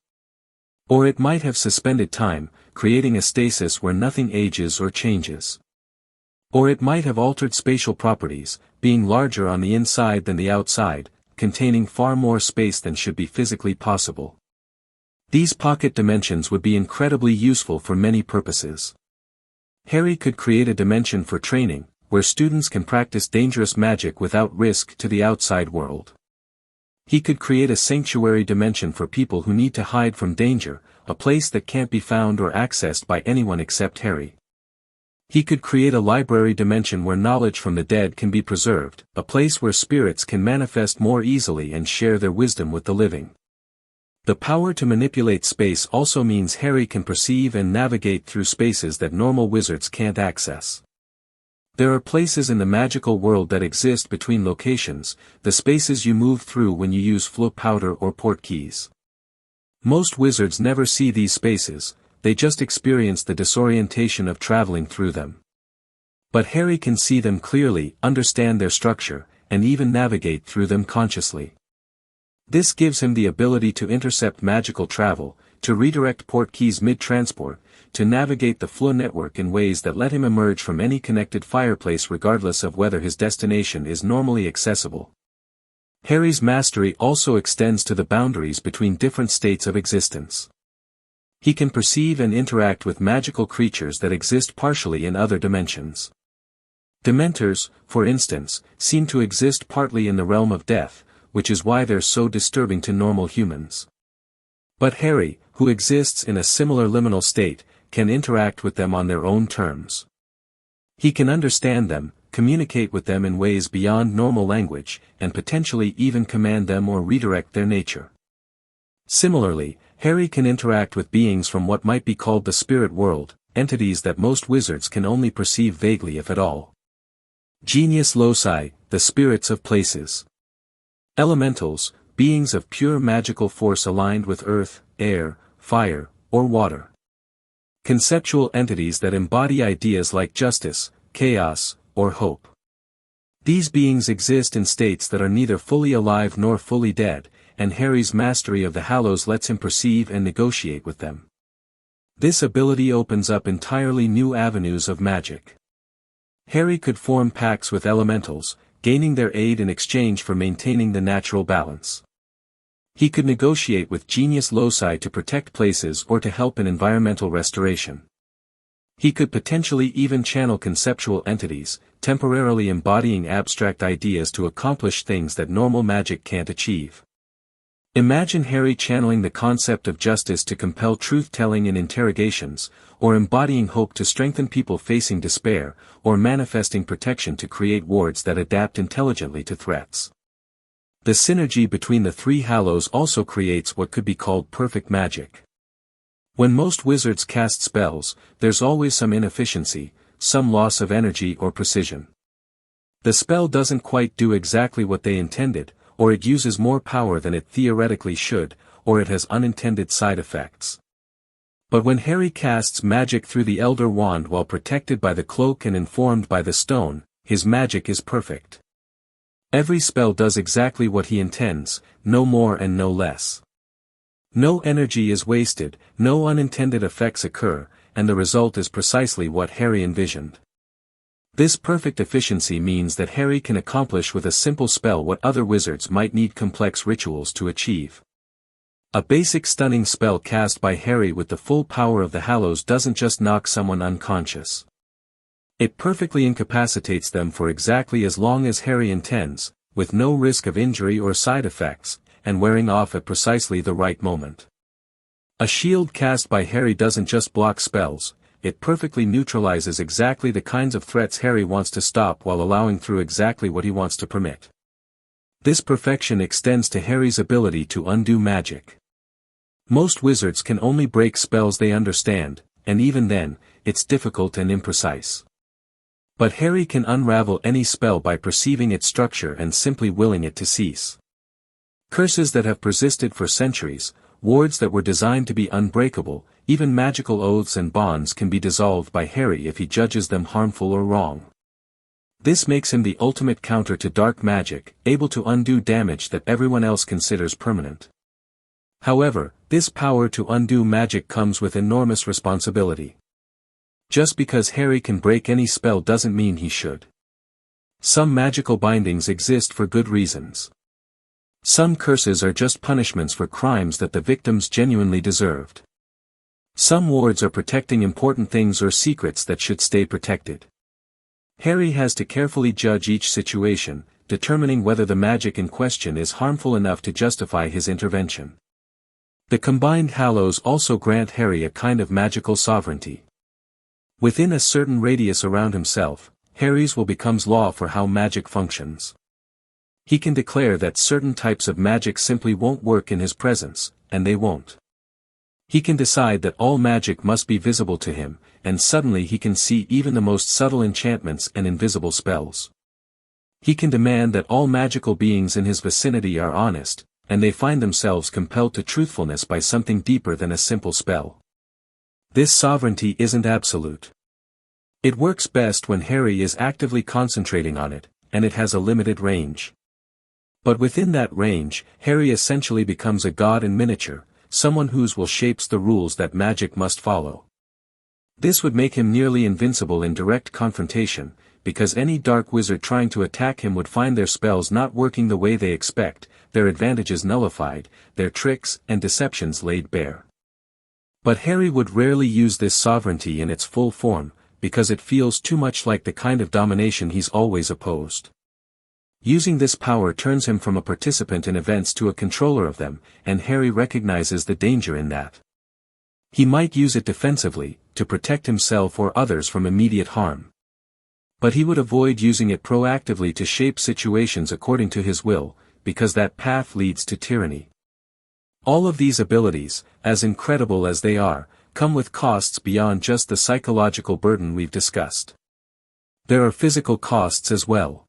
Or it might have suspended time, creating a stasis where nothing ages or changes. Or it might have altered spatial properties, being larger on the inside than the outside, containing far more space than should be physically possible. These pocket dimensions would be incredibly useful for many purposes. Harry could create a dimension for training, where students can practice dangerous magic without risk to the outside world. He could create a sanctuary dimension for people who need to hide from danger, a place that can't be found or accessed by anyone except Harry. He could create a library dimension where knowledge from the dead can be preserved, a place where spirits can manifest more easily and share their wisdom with the living. The power to manipulate space also means Harry can perceive and navigate through spaces that normal wizards can't access. There are places in the magical world that exist between locations, the spaces you move through when you use flow powder or portkeys. Most wizards never see these spaces, they just experience the disorientation of traveling through them. But Harry can see them clearly, understand their structure, and even navigate through them consciously. This gives him the ability to intercept magical travel, to redirect portkeys mid-transport, to navigate the flow network in ways that let him emerge from any connected fireplace regardless of whether his destination is normally accessible. Harry's mastery also extends to the boundaries between different states of existence. He can perceive and interact with magical creatures that exist partially in other dimensions. Dementors, for instance, seem to exist partly in the realm of death, which is why they're so disturbing to normal humans. But Harry, who exists in a similar liminal state, can interact with them on their own terms. He can understand them, communicate with them in ways beyond normal language, and potentially even command them or redirect their nature. Similarly, Harry can interact with beings from what might be called the spirit world, entities that most wizards can only perceive vaguely if at all. Genius loci, the spirits of places. Elementals, beings of pure magical force aligned with earth, air, fire, or water. Conceptual entities that embody ideas like justice, chaos, or hope. These beings exist in states that are neither fully alive nor fully dead, and Harry's mastery of the Hallows lets him perceive and negotiate with them. This ability opens up entirely new avenues of magic. Harry could form pacts with elementals, gaining their aid in exchange for maintaining the natural balance. He could negotiate with genius loci to protect places or to help in environmental restoration. He could potentially even channel conceptual entities, temporarily embodying abstract ideas to accomplish things that normal magic can't achieve. Imagine Harry channeling the concept of justice to compel truth-telling in interrogations, or embodying hope to strengthen people facing despair, or manifesting protection to create wards that adapt intelligently to threats. The synergy between the three Hallows also creates what could be called perfect magic. When most wizards cast spells, there's always some inefficiency, some loss of energy or precision. The spell doesn't quite do exactly what they intended, or it uses more power than it theoretically should, or it has unintended side effects. But when Harry casts magic through the Elder Wand while protected by the cloak and informed by the stone, his magic is perfect. Every spell does exactly what he intends, no more and no less. No energy is wasted, no unintended effects occur, and the result is precisely what Harry envisioned. This perfect efficiency means that Harry can accomplish with a simple spell what other wizards might need complex rituals to achieve. A basic stunning spell cast by Harry with the full power of the Hallows doesn't just knock someone unconscious. It perfectly incapacitates them for exactly as long as Harry intends, with no risk of injury or side effects, and wearing off at precisely the right moment. A shield cast by Harry doesn't just block spells, it perfectly neutralizes exactly the kinds of threats Harry wants to stop while allowing through exactly what he wants to permit. This perfection extends to Harry's ability to undo magic. Most wizards can only break spells they understand, and even then, it's difficult and imprecise. But Harry can unravel any spell by perceiving its structure and simply willing it to cease. Curses that have persisted for centuries, wards that were designed to be unbreakable, even magical oaths and bonds can be dissolved by Harry if he judges them harmful or wrong. This makes him the ultimate counter to dark magic, able to undo damage that everyone else considers permanent. However, this power to undo magic comes with enormous responsibility. Just because Harry can break any spell doesn't mean he should. Some magical bindings exist for good reasons. Some curses are just punishments for crimes that the victims genuinely deserved. Some wards are protecting important things or secrets that should stay protected. Harry has to carefully judge each situation, determining whether the magic in question is harmful enough to justify his intervention. The combined Hallows also grant Harry a kind of magical sovereignty. Within a certain radius around himself, Harry's will becomes law for how magic functions. He can declare that certain types of magic simply won't work in his presence, and they won't. He can decide that all magic must be visible to him, and suddenly he can see even the most subtle enchantments and invisible spells. He can demand that all magical beings in his vicinity are honest, and they find themselves compelled to truthfulness by something deeper than a simple spell. This sovereignty isn't absolute. It works best when Harry is actively concentrating on it, and it has a limited range. But within that range, Harry essentially becomes a god in miniature, someone whose will shapes the rules that magic must follow. This would make him nearly invincible in direct confrontation, because any dark wizard trying to attack him would find their spells not working the way they expect, their advantages nullified, their tricks and deceptions laid bare. But Harry would rarely use this sovereignty in its full form, because it feels too much like the kind of domination he's always opposed. Using this power turns him from a participant in events to a controller of them, and Harry recognizes the danger in that. He might use it defensively, to protect himself or others from immediate harm. But he would avoid using it proactively to shape situations according to his will, because that path leads to tyranny. All of these abilities, as incredible as they are, come with costs beyond just the psychological burden we've discussed. There are physical costs as well.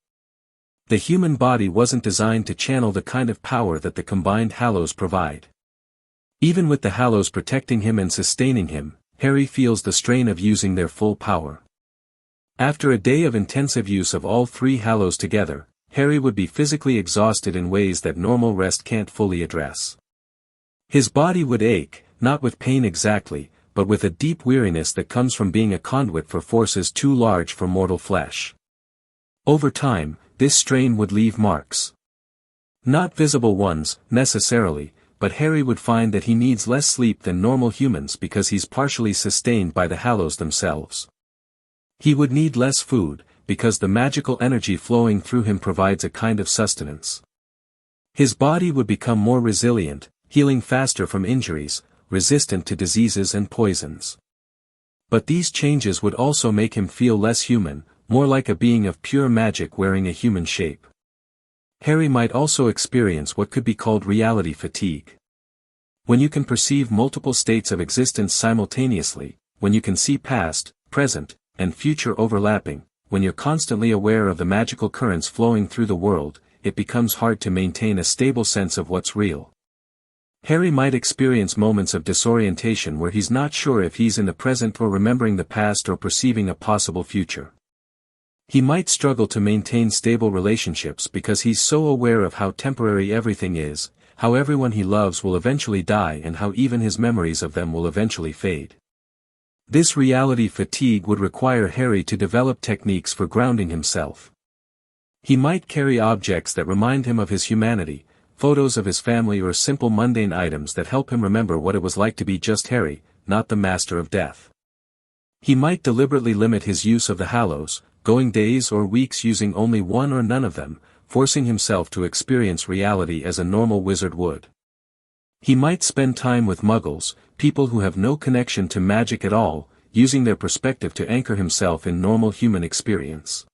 The human body wasn't designed to channel the kind of power that the combined Hallows provide. Even with the Hallows protecting him and sustaining him, Harry feels the strain of using their full power. After a day of intensive use of all three Hallows together, Harry would be physically exhausted in ways that normal rest can't fully address. His body would ache, not with pain exactly, but with a deep weariness that comes from being a conduit for forces too large for mortal flesh. Over time, this strain would leave marks. Not visible ones, necessarily, but Harry would find that he needs less sleep than normal humans because he's partially sustained by the Hallows themselves. He would need less food, because the magical energy flowing through him provides a kind of sustenance. His body would become more resilient, healing faster from injuries, resistant to diseases and poisons. But these changes would also make him feel less human, more like a being of pure magic wearing a human shape. Harry might also experience what could be called reality fatigue. When you can perceive multiple states of existence simultaneously, when you can see past, present, and future overlapping, when you're constantly aware of the magical currents flowing through the world, it becomes hard to maintain a stable sense of what's real. Harry might experience moments of disorientation where he's not sure if he's in the present or remembering the past or perceiving a possible future. He might struggle to maintain stable relationships because he's so aware of how temporary everything is, how everyone he loves will eventually die and how even his memories of them will eventually fade. This reality fatigue would require Harry to develop techniques for grounding himself. He might carry objects that remind him of his humanity, photos of his family or simple mundane items that help him remember what it was like to be just Harry, not the master of death. He might deliberately limit his use of the Hallows, going days or weeks using only one or none of them, forcing himself to experience reality as a normal wizard would. He might spend time with muggles, people who have no connection to magic at all, using their perspective to anchor himself in normal human experience.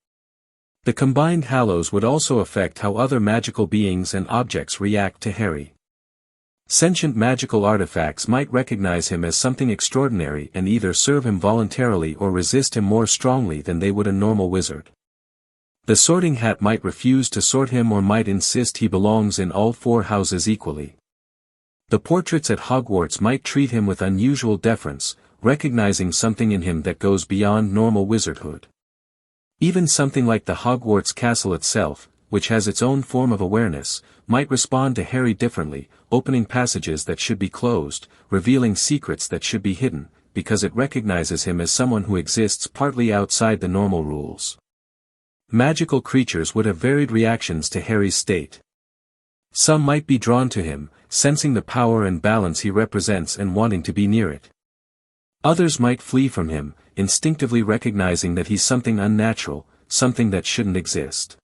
The combined Hallows would also affect how other magical beings and objects react to Harry. Sentient magical artifacts might recognize him as something extraordinary and either serve him voluntarily or resist him more strongly than they would a normal wizard. The Sorting Hat might refuse to sort him or might insist he belongs in all four houses equally. The portraits at Hogwarts might treat him with unusual deference, recognizing something in him that goes beyond normal wizardhood. Even something like the Hogwarts castle itself, which has its own form of awareness, might respond to Harry differently, opening passages that should be closed, revealing secrets that should be hidden, because it recognizes him as someone who exists partly outside the normal rules. Magical creatures would have varied reactions to Harry's state. Some might be drawn to him, sensing the power and balance he represents and wanting to be near it. Others might flee from him, instinctively recognizing that he's something unnatural, something that shouldn't exist.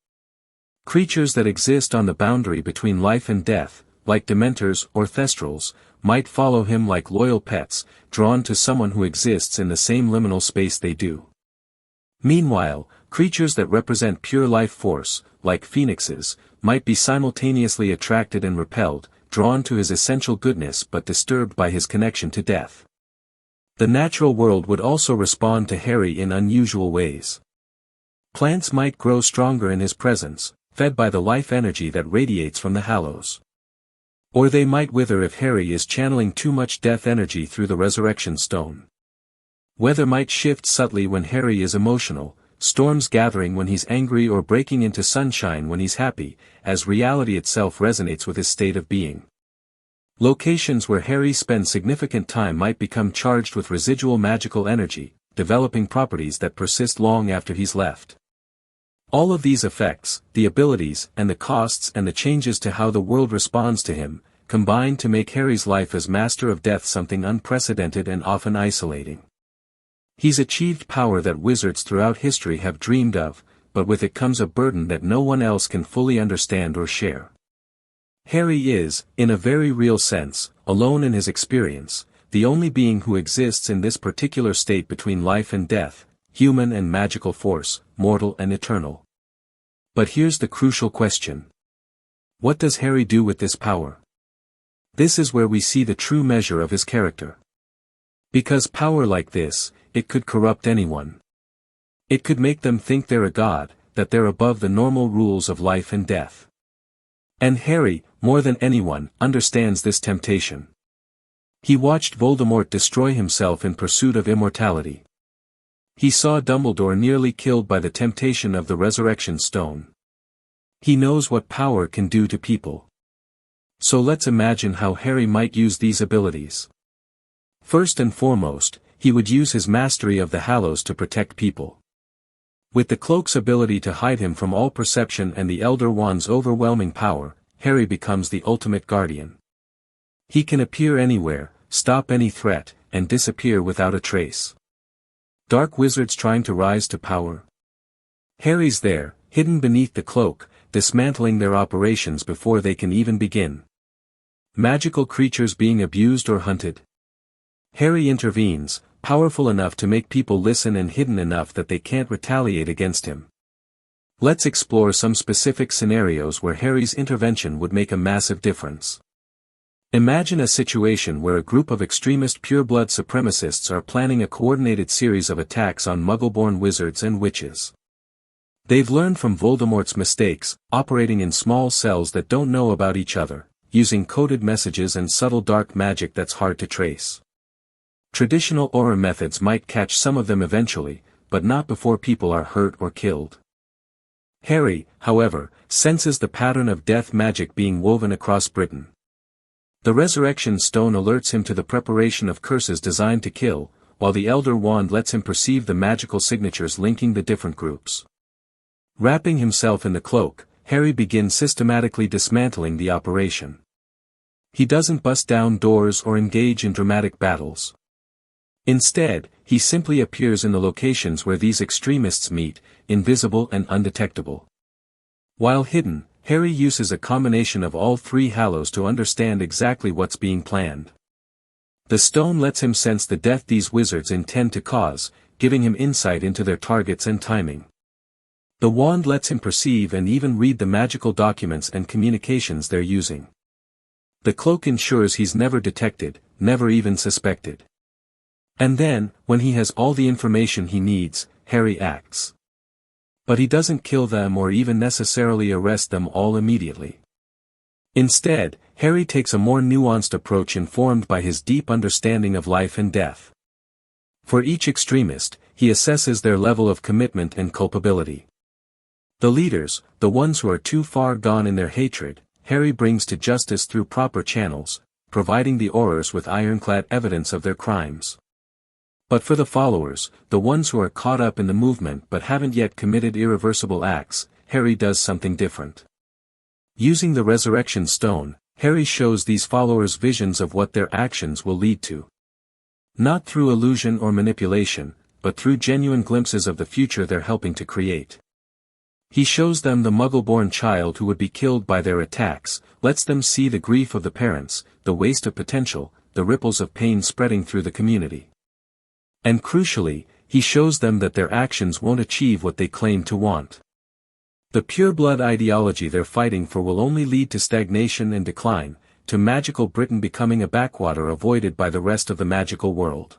Creatures that exist on the boundary between life and death, like Dementors or Thestrals, might follow him like loyal pets, drawn to someone who exists in the same liminal space they do. Meanwhile, creatures that represent pure life force, like phoenixes, might be simultaneously attracted and repelled, drawn to his essential goodness but disturbed by his connection to death. The natural world would also respond to Harry in unusual ways. Plants might grow stronger in his presence, fed by the life energy that radiates from the Hallows. Or they might wither if Harry is channeling too much death energy through the Resurrection Stone. Weather might shift subtly when Harry is emotional, storms gathering when he's angry or breaking into sunshine when he's happy, as reality itself resonates with his state of being. Locations where Harry spends significant time might become charged with residual magical energy, developing properties that persist long after he's left. All of these effects, the abilities and the costs and the changes to how the world responds to him, combine to make Harry's life as Master of Death something unprecedented and often isolating. He's achieved power that wizards throughout history have dreamed of, but with it comes a burden that no one else can fully understand or share. Harry is, in a very real sense, alone in his experience, the only being who exists in this particular state between life and death, human and magical force, mortal and eternal. But here's the crucial question. What does Harry do with this power? This is where we see the true measure of his character. Because power like this, it could corrupt anyone. It could make them think they're a god, that they're above the normal rules of life and death. And Harry, more than anyone, understands this temptation. He watched Voldemort destroy himself in pursuit of immortality. He saw Dumbledore nearly killed by the temptation of the Resurrection Stone. He knows what power can do to people. So let's imagine how Harry might use these abilities. First and foremost, he would use his mastery of the Hallows to protect people. With the cloak's ability to hide him from all perception and the Elder Wand's overwhelming power, Harry becomes the ultimate guardian. He can appear anywhere, stop any threat, and disappear without a trace. Dark wizards trying to rise to power? Harry's there, hidden beneath the cloak, dismantling their operations before they can even begin. Magical creatures being abused or hunted? Harry intervenes, powerful enough to make people listen and hidden enough that they can't retaliate against him. Let's explore some specific scenarios where Harry's intervention would make a massive difference. Imagine a situation where a group of extremist pureblood supremacists are planning a coordinated series of attacks on Muggle-born wizards and witches. They've learned from Voldemort's mistakes, operating in small cells that don't know about each other, using coded messages and subtle dark magic that's hard to trace. Traditional aura methods might catch some of them eventually, but not before people are hurt or killed. Harry, however, senses the pattern of death magic being woven across Britain. The Resurrection Stone alerts him to the preparation of curses designed to kill, while the Elder Wand lets him perceive the magical signatures linking the different groups. Wrapping himself in the cloak, Harry begins systematically dismantling the operation. He doesn't bust down doors or engage in dramatic battles. Instead, he simply appears in the locations where these extremists meet, invisible and undetectable. While hidden, Harry uses a combination of all three Hallows to understand exactly what's being planned. The stone lets him sense the death these wizards intend to cause, giving him insight into their targets and timing. The wand lets him perceive and even read the magical documents and communications they're using. The cloak ensures he's never detected, never even suspected. And then, when he has all the information he needs, Harry acts. But he doesn't kill them or even necessarily arrest them all immediately. Instead, Harry takes a more nuanced approach informed by his deep understanding of life and death. For each extremist, he assesses their level of commitment and culpability. The leaders, the ones who are too far gone in their hatred, Harry brings to justice through proper channels, providing the Aurors with ironclad evidence of their crimes. But for the followers, the ones who are caught up in the movement but haven't yet committed irreversible acts, Harry does something different. Using the Resurrection Stone, Harry shows these followers visions of what their actions will lead to. Not through illusion or manipulation, but through genuine glimpses of the future they're helping to create. He shows them the Muggle-born child who would be killed by their attacks, lets them see the grief of the parents, the waste of potential, the ripples of pain spreading through the community. And crucially, he shows them that their actions won't achieve what they claim to want. The pure-blood ideology they're fighting for will only lead to stagnation and decline, to magical Britain becoming a backwater avoided by the rest of the magical world.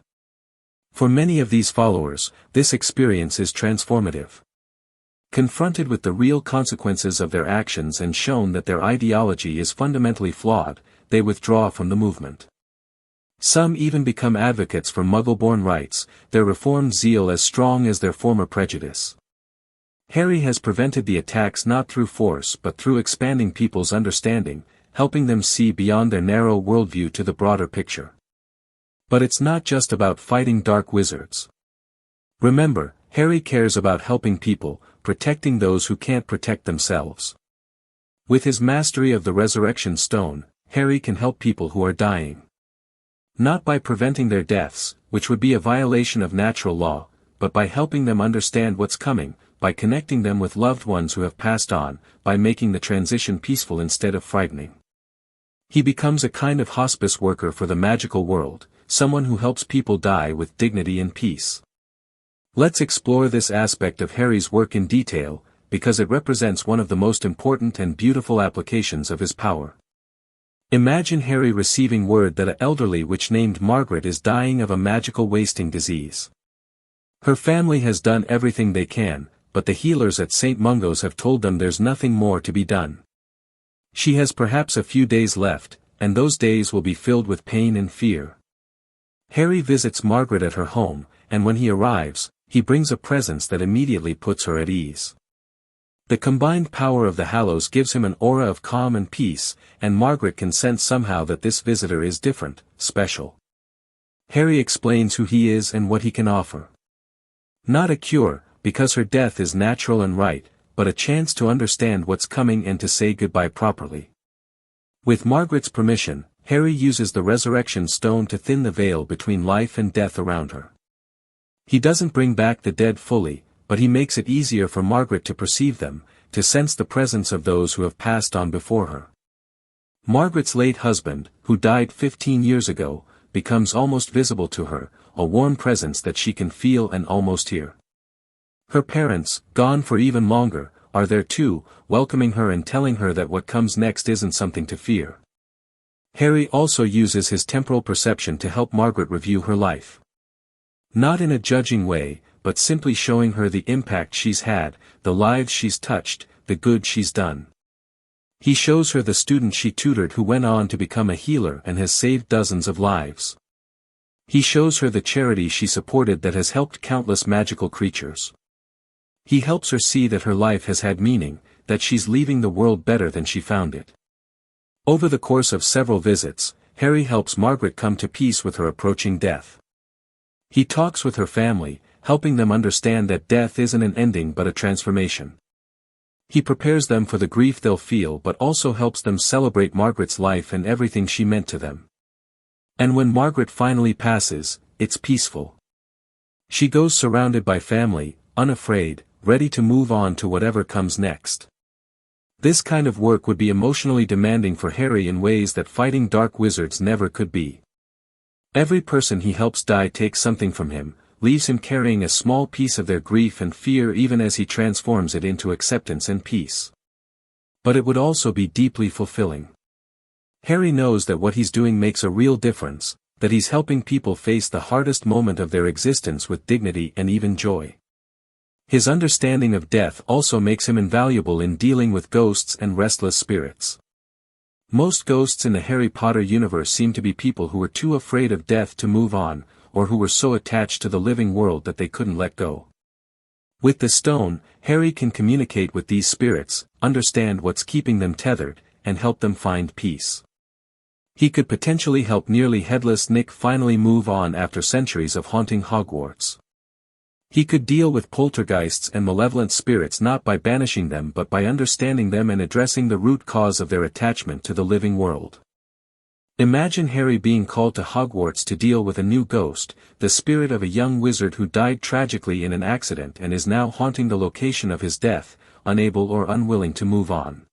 For many of these followers, this experience is transformative. Confronted with the real consequences of their actions and shown that their ideology is fundamentally flawed, they withdraw from the movement. Some even become advocates for Muggle-born rights, their reformed zeal as strong as their former prejudice. Harry has prevented the attacks not through force but through expanding people's understanding, helping them see beyond their narrow worldview to the broader picture. But it's not just about fighting dark wizards. Remember, Harry cares about helping people, protecting those who can't protect themselves. With his mastery of the Resurrection Stone, Harry can help people who are dying. Not by preventing their deaths, which would be a violation of natural law, but by helping them understand what's coming, by connecting them with loved ones who have passed on, by making the transition peaceful instead of frightening. He becomes a kind of hospice worker for the magical world, someone who helps people die with dignity and peace. Let's explore this aspect of Harry's work in detail, because it represents one of the most important and beautiful applications of his power. Imagine Harry receiving word that an elderly witch named Margaret is dying of a magical wasting disease. Her family has done everything they can, but the healers at St. Mungo's have told them there's nothing more to be done. She has perhaps a few days left, and those days will be filled with pain and fear. Harry visits Margaret at her home, and when he arrives, he brings a presence that immediately puts her at ease. The combined power of the Hallows gives him an aura of calm and peace, and Margaret can sense somehow that this visitor is different, special. Harry explains who he is and what he can offer. Not a cure, because her death is natural and right, but a chance to understand what's coming and to say goodbye properly. With Margaret's permission, Harry uses the Resurrection Stone to thin the veil between life and death around her. He doesn't bring back the dead fully, but he makes it easier for Margaret to perceive them, to sense the presence of those who have passed on before her. Margaret's late husband, who died 15 years ago, becomes almost visible to her, a warm presence that she can feel and almost hear. Her parents, gone for even longer, are there too, welcoming her and telling her that what comes next isn't something to fear. Harry also uses his temporal perception to help Margaret review her life. Not in a judging way, but simply showing her the impact she's had, the lives she's touched, the good she's done. He shows her the student she tutored who went on to become a healer and has saved dozens of lives. He shows her the charity she supported that has helped countless magical creatures. He helps her see that her life has had meaning, that she's leaving the world better than she found it. Over the course of several visits, Harry helps Margaret come to peace with her approaching death. He talks with her family, helping them understand that death isn't an ending but a transformation. He prepares them for the grief they'll feel but also helps them celebrate Margaret's life and everything she meant to them. And when Margaret finally passes, it's peaceful. She goes surrounded by family, unafraid, ready to move on to whatever comes next. This kind of work would be emotionally demanding for Harry in ways that fighting dark wizards never could be. Every person he helps die takes something from him, leaves him carrying a small piece of their grief and fear even as he transforms it into acceptance and peace. But it would also be deeply fulfilling. Harry knows that what he's doing makes a real difference, that he's helping people face the hardest moment of their existence with dignity and even joy. His understanding of death also makes him invaluable in dealing with ghosts and restless spirits. Most ghosts in the Harry Potter universe seem to be people who were too afraid of death to move on, or who were so attached to the living world that they couldn't let go. With the stone, Harry can communicate with these spirits, understand what's keeping them tethered, and help them find peace. He could potentially help nearly headless Nick finally move on after centuries of haunting Hogwarts. He could deal with poltergeists and malevolent spirits not by banishing them but by understanding them and addressing the root cause of their attachment to the living world. Imagine Harry being called to Hogwarts to deal with a new ghost, the spirit of a young wizard who died tragically in an accident and is now haunting the location of his death, unable or unwilling to move on.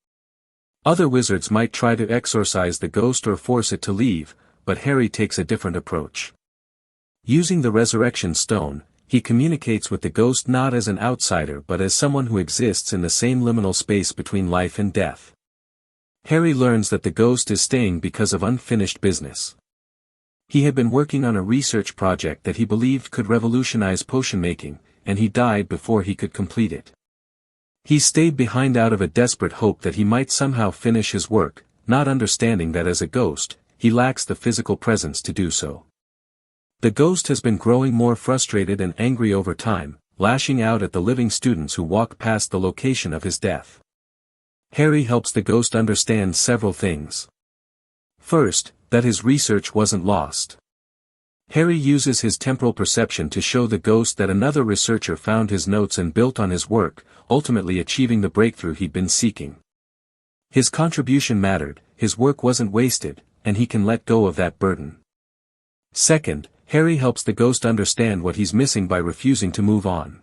Other wizards might try to exorcise the ghost or force it to leave, but Harry takes a different approach. Using the resurrection stone, he communicates with the ghost not as an outsider but as someone who exists in the same liminal space between life and death. Harry learns that the ghost is staying because of unfinished business. He had been working on a research project that he believed could revolutionize potion making, and he died before he could complete it. He stayed behind out of a desperate hope that he might somehow finish his work, not understanding that as a ghost, he lacks the physical presence to do so. The ghost has been growing more frustrated and angry over time, lashing out at the living students who walk past the location of his death. Harry helps the ghost understand several things. First, that his research wasn't lost. Harry uses his temporal perception to show the ghost that another researcher found his notes and built on his work, ultimately achieving the breakthrough he'd been seeking. His contribution mattered, his work wasn't wasted, and he can let go of that burden. Second, Harry helps the ghost understand what he's missing by refusing to move on.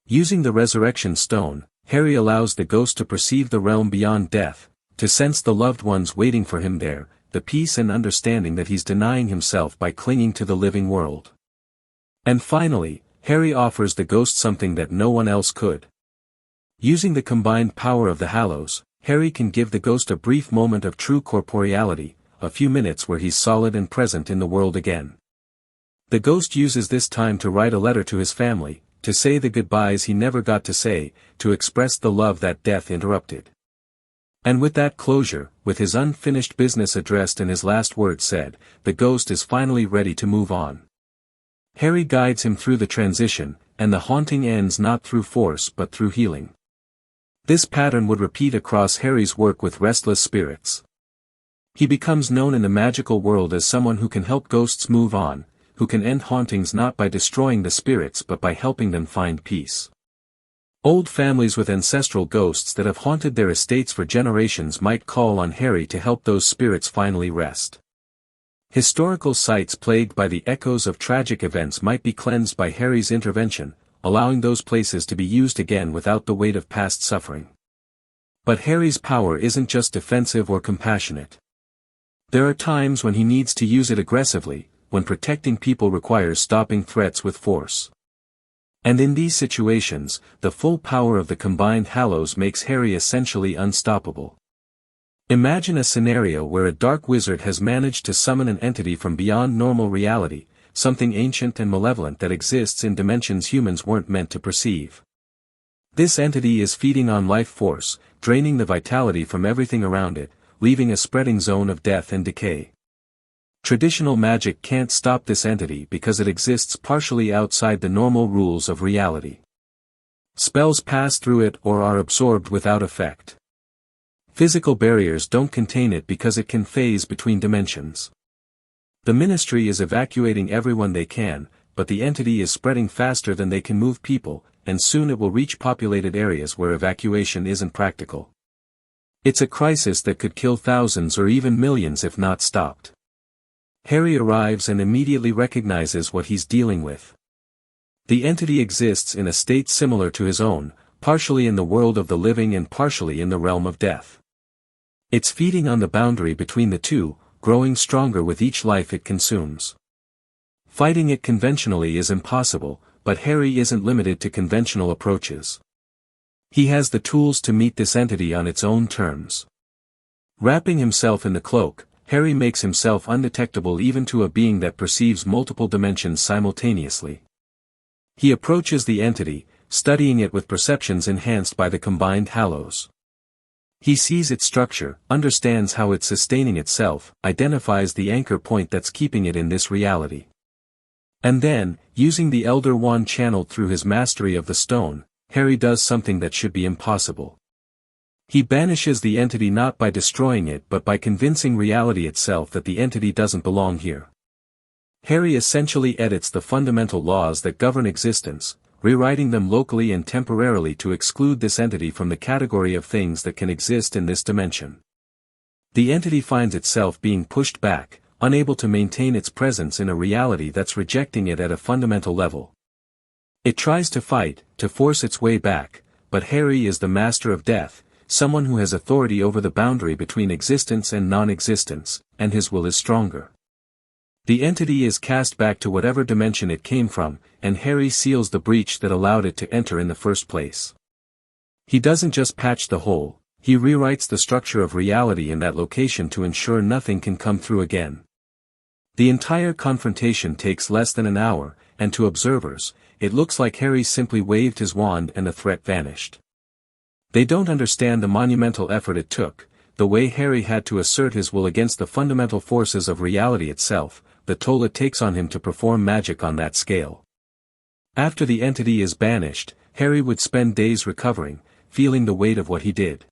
Using the resurrection stone, Harry allows the ghost to perceive the realm beyond death, to sense the loved ones waiting for him there, the peace and understanding that he's denying himself by clinging to the living world. And finally, Harry offers the ghost something that no one else could. Using the combined power of the Hallows, Harry can give the ghost a brief moment of true corporeality, a few minutes where he's solid and present in the world again. The ghost uses this time to write a letter to his family, to say the goodbyes he never got to say, to express the love that death interrupted. And with that closure, with his unfinished business addressed and his last words said, the ghost is finally ready to move on. Harry guides him through the transition, and the haunting ends not through force but through healing. This pattern would repeat across Harry's work with restless spirits. He becomes known in the magical world as someone who can help ghosts move on, who can end hauntings not by destroying the spirits but by helping them find peace. Old families with ancestral ghosts that have haunted their estates for generations might call on Harry to help those spirits finally rest. Historical sites plagued by the echoes of tragic events might be cleansed by Harry's intervention, allowing those places to be used again without the weight of past suffering. But Harry's power isn't just defensive or compassionate. There are times when he needs to use it aggressively, when protecting people requires stopping threats with force. And in these situations, the full power of the combined Hallows makes Harry essentially unstoppable. Imagine a scenario where a dark wizard has managed to summon an entity from beyond normal reality, something ancient and malevolent that exists in dimensions humans weren't meant to perceive. This entity is feeding on life force, draining the vitality from everything around it, leaving a spreading zone of death and decay. Traditional magic can't stop this entity because it exists partially outside the normal rules of reality. Spells pass through it or are absorbed without effect. Physical barriers don't contain it because it can phase between dimensions. The ministry is evacuating everyone they can, but the entity is spreading faster than they can move people, and soon it will reach populated areas where evacuation isn't practical. It's a crisis that could kill thousands or even millions if not stopped. Harry arrives and immediately recognizes what he's dealing with. The entity exists in a state similar to his own, partially in the world of the living and partially in the realm of death. It's feeding on the boundary between the two, growing stronger with each life it consumes. Fighting it conventionally is impossible, but Harry isn't limited to conventional approaches. He has the tools to meet this entity on its own terms. Wrapping himself in the cloak, Harry makes himself undetectable even to a being that perceives multiple dimensions simultaneously. He approaches the entity, studying it with perceptions enhanced by the combined Hallows. He sees its structure, understands how it's sustaining itself, identifies the anchor point that's keeping it in this reality. And then, using the Elder Wand channeled through his mastery of the stone, Harry does something that should be impossible. He banishes the entity not by destroying it but by convincing reality itself that the entity doesn't belong here. Harry essentially edits the fundamental laws that govern existence, rewriting them locally and temporarily to exclude this entity from the category of things that can exist in this dimension. The entity finds itself being pushed back, unable to maintain its presence in a reality that's rejecting it at a fundamental level. It tries to fight, to force its way back, but Harry is the master of death, someone who has authority over the boundary between existence and non-existence, and his will is stronger. The entity is cast back to whatever dimension it came from, and Harry seals the breach that allowed it to enter in the first place. He doesn't just patch the hole, he rewrites the structure of reality in that location to ensure nothing can come through again. The entire confrontation takes less than an hour, and to observers, it looks like Harry simply waved his wand and the threat vanished. They don't understand the monumental effort it took, the way Harry had to assert his will against the fundamental forces of reality itself, the toll it takes on him to perform magic on that scale. After the entity is banished, Harry would spend days recovering, feeling the weight of what he did.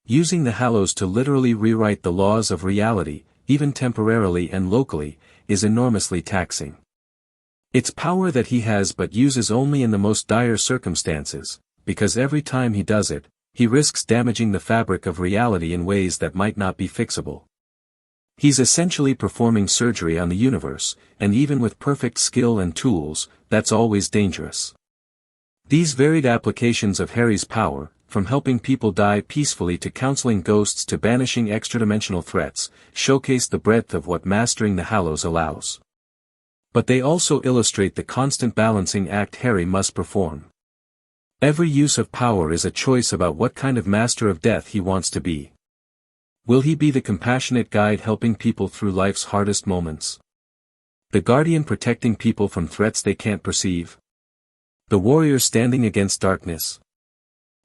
Using the Hallows to literally rewrite the laws of reality, even temporarily and locally, is enormously taxing. It's power that he has but uses only in the most dire circumstances, because every time he does it, he risks damaging the fabric of reality in ways that might not be fixable. He's essentially performing surgery on the universe, and even with perfect skill and tools, that's always dangerous. These varied applications of Harry's power, from helping people die peacefully to counseling ghosts to banishing extradimensional threats, showcase the breadth of what mastering the Hallows allows. But they also illustrate the constant balancing act Harry must perform. Every use of power is a choice about what kind of master of death he wants to be. Will he be the compassionate guide helping people through life's hardest moments? The guardian protecting people from threats they can't perceive? The warrior standing against darkness?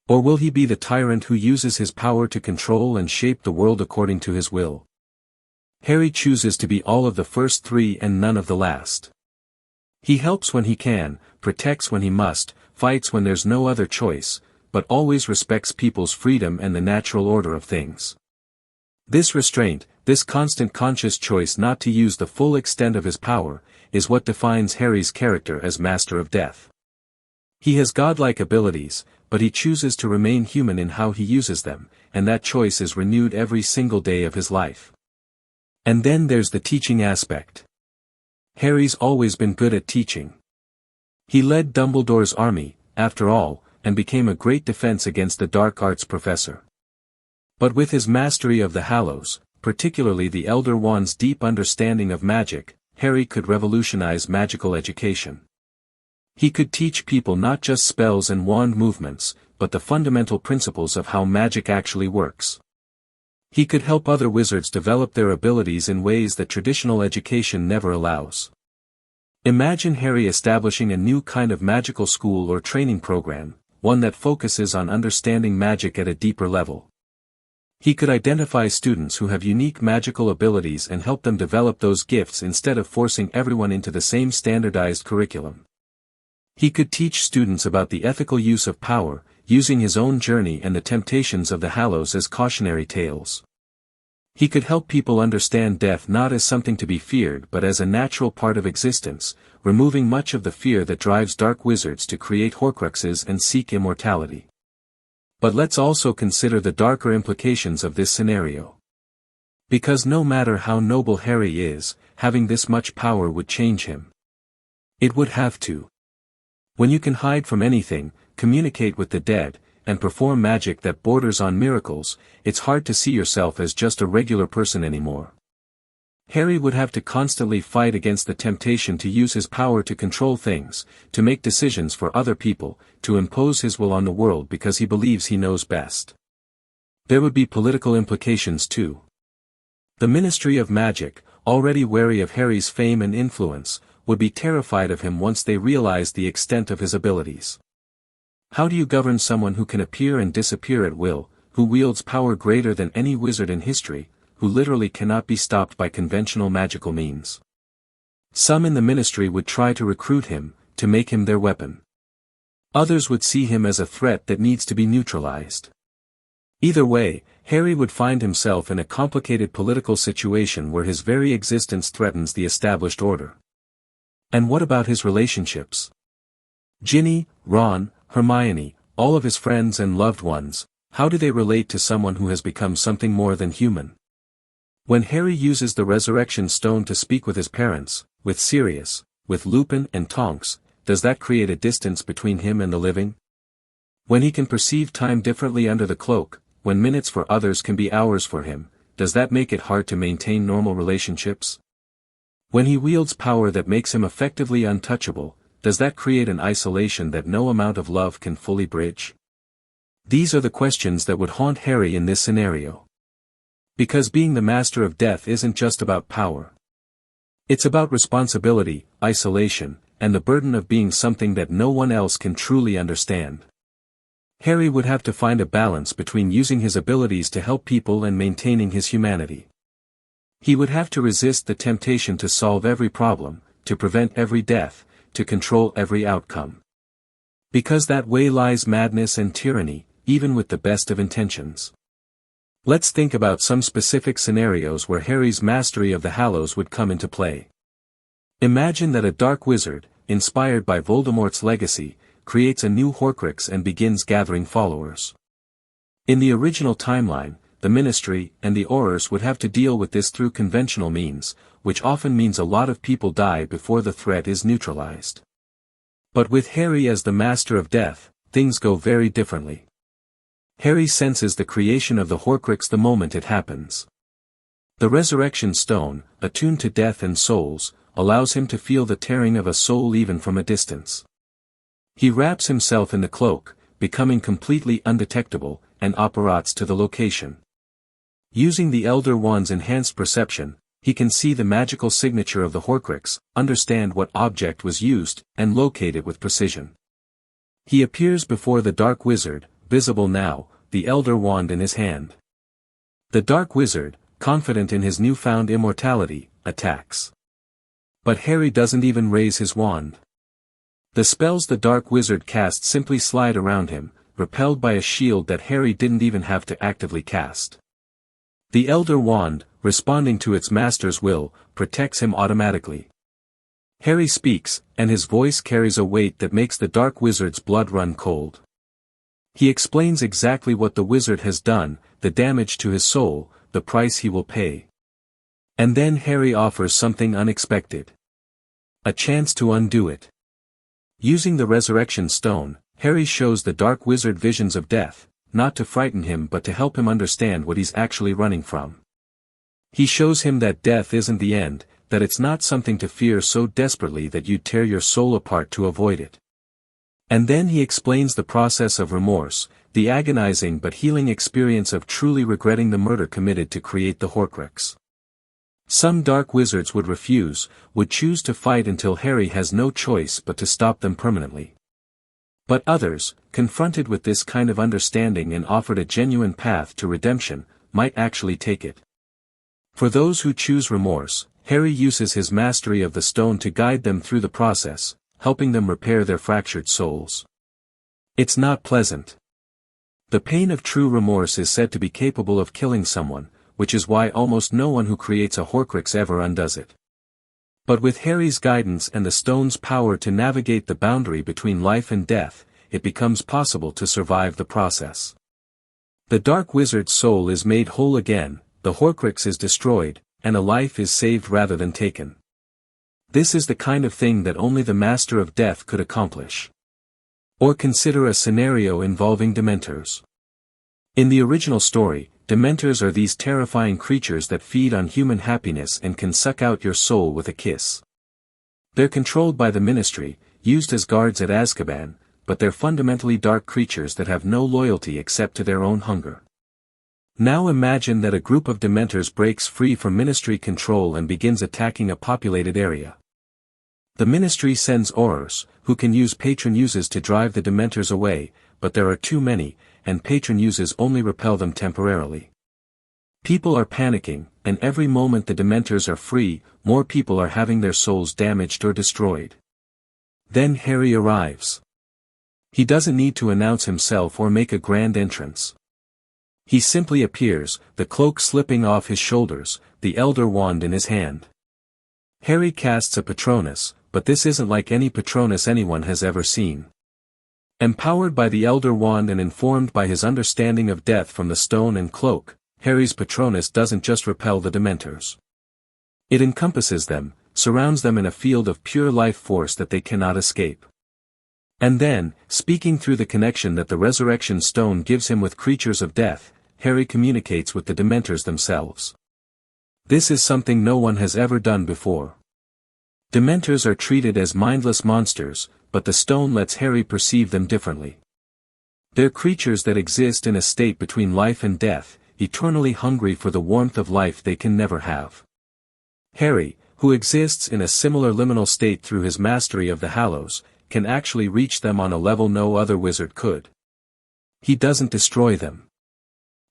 Or will he be the tyrant who uses his power to control and shape the world according to his will? Harry chooses to be all of the first three and none of the last. He helps when he can, protects when he must, fights when there's no other choice, but always respects people's freedom and the natural order of things. This restraint, this constant conscious choice not to use the full extent of his power, is what defines Harry's character as Master of Death. He has godlike abilities, but he chooses to remain human in how he uses them, and that choice is renewed every single day of his life. And then there's the teaching aspect. Harry's always been good at teaching. He led Dumbledore's army, after all, and became a great defense against the dark arts professor. But with his mastery of the Hallows, particularly the Elder Wand's deep understanding of magic, Harry could revolutionize magical education. He could teach people not just spells and wand movements, but the fundamental principles of how magic actually works. He could help other wizards develop their abilities in ways that traditional education never allows. Imagine Harry establishing a new kind of magical school or training program, one that focuses on understanding magic at a deeper level. He could identify students who have unique magical abilities and help them develop those gifts instead of forcing everyone into the same standardized curriculum. He could teach students about the ethical use of power, using his own journey and the temptations of the Hallows as cautionary tales. He could help people understand death not as something to be feared but as a natural part of existence, removing much of the fear that drives dark wizards to create Horcruxes and seek immortality. But let's also consider the darker implications of this scenario. Because no matter how noble Harry is, having this much power would change him. It would have to. When you can hide from anything, communicate with the dead, and perform magic that borders on miracles, it's hard to see yourself as just a regular person anymore. Harry would have to constantly fight against the temptation to use his power to control things, to make decisions for other people, to impose his will on the world because he believes he knows best. There would be political implications too. The Ministry of Magic, already wary of Harry's fame and influence, would be terrified of him once they realized the extent of his abilities. How do you govern someone who can appear and disappear at will, who wields power greater than any wizard in history, who literally cannot be stopped by conventional magical means? Some in the ministry would try to recruit him, to make him their weapon. Others would see him as a threat that needs to be neutralized. Either way, Harry would find himself in a complicated political situation where his very existence threatens the established order. And what about his relationships? Ginny, Ron, Hermione, all of his friends and loved ones, how do they relate to someone who has become something more than human? When Harry uses the resurrection stone to speak with his parents, with Sirius, with Lupin and Tonks, does that create a distance between him and the living? When he can perceive time differently under the cloak, when minutes for others can be hours for him, does that make it hard to maintain normal relationships? When he wields power that makes him effectively untouchable, does that create an isolation that no amount of love can fully bridge? These are the questions that would haunt Harry in this scenario. Because being the master of death isn't just about power. It's about responsibility, isolation, and the burden of being something that no one else can truly understand. Harry would have to find a balance between using his abilities to help people and maintaining his humanity. He would have to resist the temptation to solve every problem, to prevent every death, to control every outcome. Because that way lies madness and tyranny, even with the best of intentions. Let's think about some specific scenarios where Harry's mastery of the Hallows would come into play. Imagine that a dark wizard, inspired by Voldemort's legacy, creates a new Horcrux and begins gathering followers. In the original timeline, the Ministry and the Aurors would have to deal with this through conventional means, which often means a lot of people die before the threat is neutralized. But with Harry as the Master of Death, things go very differently. Harry senses the creation of the Horcrux the moment it happens. The Resurrection Stone, attuned to death and souls, allows him to feel the tearing of a soul even from a distance. He wraps himself in the cloak, becoming completely undetectable, and apparates to the location. Using the Elder Wand's enhanced perception, he can see the magical signature of the Horcrux, understand what object was used, and locate it with precision. He appears before the Dark Wizard, visible now, the Elder Wand in his hand. The Dark Wizard, confident in his newfound immortality, attacks. But Harry doesn't even raise his wand. The spells the Dark Wizard casts simply slide around him, repelled by a shield that Harry didn't even have to actively cast. The Elder Wand, responding to its master's will, protects him automatically. Harry speaks, and his voice carries a weight that makes the Dark Wizard's blood run cold. He explains exactly what the wizard has done, the damage to his soul, the price he will pay. And then Harry offers something unexpected. A chance to undo it. Using the Resurrection Stone, Harry shows the Dark Wizard visions of death, not to frighten him but to help him understand what he's actually running from. He shows him that death isn't the end, that it's not something to fear so desperately that you'd tear your soul apart to avoid it. And then he explains the process of remorse, the agonizing but healing experience of truly regretting the murder committed to create the Horcrux. Some dark wizards would refuse, would choose to fight until Harry has no choice but to stop them permanently. But others, confronted with this kind of understanding and offered a genuine path to redemption, might actually take it. For those who choose remorse, Harry uses his mastery of the stone to guide them through the process, helping them repair their fractured souls. It's not pleasant. The pain of true remorse is said to be capable of killing someone, which is why almost no one who creates a Horcrux ever undoes it. But with Harry's guidance and the stone's power to navigate the boundary between life and death, it becomes possible to survive the process. The Dark Wizard's soul is made whole again, the Horcrux is destroyed, and a life is saved rather than taken. This is the kind of thing that only the Master of Death could accomplish. Or consider a scenario involving Dementors. In the original story, Dementors are these terrifying creatures that feed on human happiness and can suck out your soul with a kiss. They're controlled by the Ministry, used as guards at Azkaban, but they're fundamentally dark creatures that have no loyalty except to their own hunger. Now imagine that a group of Dementors breaks free from Ministry control and begins attacking a populated area. The Ministry sends Aurors, who can use patron uses to drive the Dementors away, but there are too many, and patron uses only repel them temporarily. People are panicking, and every moment the Dementors are free, more people are having their souls damaged or destroyed. Then Harry arrives. He doesn't need to announce himself or make a grand entrance. He simply appears, the cloak slipping off his shoulders, the Elder Wand in his hand. Harry casts a Patronus, but this isn't like any Patronus anyone has ever seen. Empowered by the Elder Wand and informed by his understanding of death from the stone and cloak, Harry's Patronus doesn't just repel the Dementors. It encompasses them, surrounds them in a field of pure life force that they cannot escape. And then, speaking through the connection that the resurrection stone gives him with creatures of death, Harry communicates with the Dementors themselves. This is something no one has ever done before. Dementors are treated as mindless monsters, but the stone lets Harry perceive them differently. They're creatures that exist in a state between life and death, eternally hungry for the warmth of life they can never have. Harry, who exists in a similar liminal state through his mastery of the Hallows, can actually reach them on a level no other wizard could. He doesn't destroy them.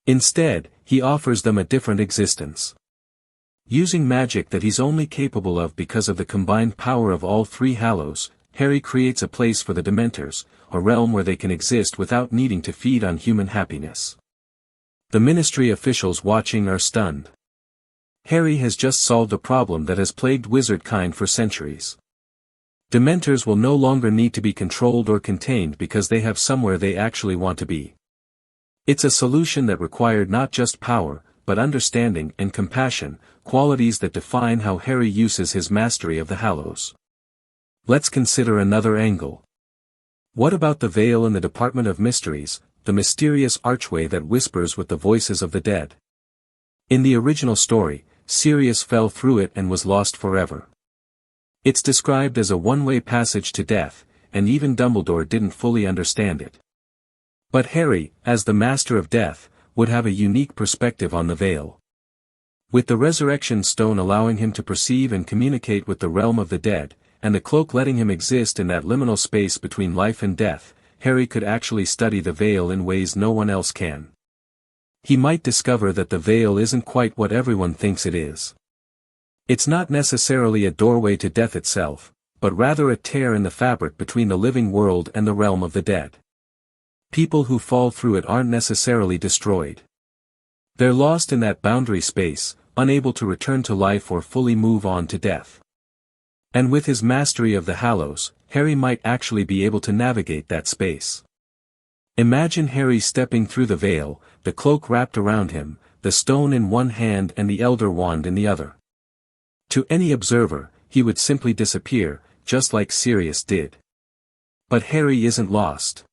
Instead, he offers them a different existence. Using magic that he's only capable of because of the combined power of all three Hallows, Harry creates a place for the Dementors, a realm where they can exist without needing to feed on human happiness. The Ministry officials watching are stunned. Harry has just solved a problem that has plagued wizardkind for centuries. Dementors will no longer need to be controlled or contained because they have somewhere they actually want to be. It's a solution that required not just power, but understanding and compassion, qualities that define how Harry uses his mastery of the Hallows. Let's consider another angle. What about the veil in the Department of Mysteries, the mysterious archway that whispers with the voices of the dead? In the original story, Sirius fell through it and was lost forever. It's described as a one-way passage to death, and even Dumbledore didn't fully understand it. But Harry, as the Master of Death, would have a unique perspective on the veil. With the resurrection stone allowing him to perceive and communicate with the realm of the dead, and the cloak letting him exist in that liminal space between life and death, Harry could actually study the veil in ways no one else can. He might discover that the veil isn't quite what everyone thinks it is. It's not necessarily a doorway to death itself, but rather a tear in the fabric between the living world and the realm of the dead. People who fall through it aren't necessarily destroyed. They're lost in that boundary space, unable to return to life or fully move on to death. And with his mastery of the Hallows, Harry might actually be able to navigate that space. Imagine Harry stepping through the veil, the cloak wrapped around him, the stone in one hand and the Elder Wand in the other. To any observer, he would simply disappear, just like Sirius did. But Harry isn't lost.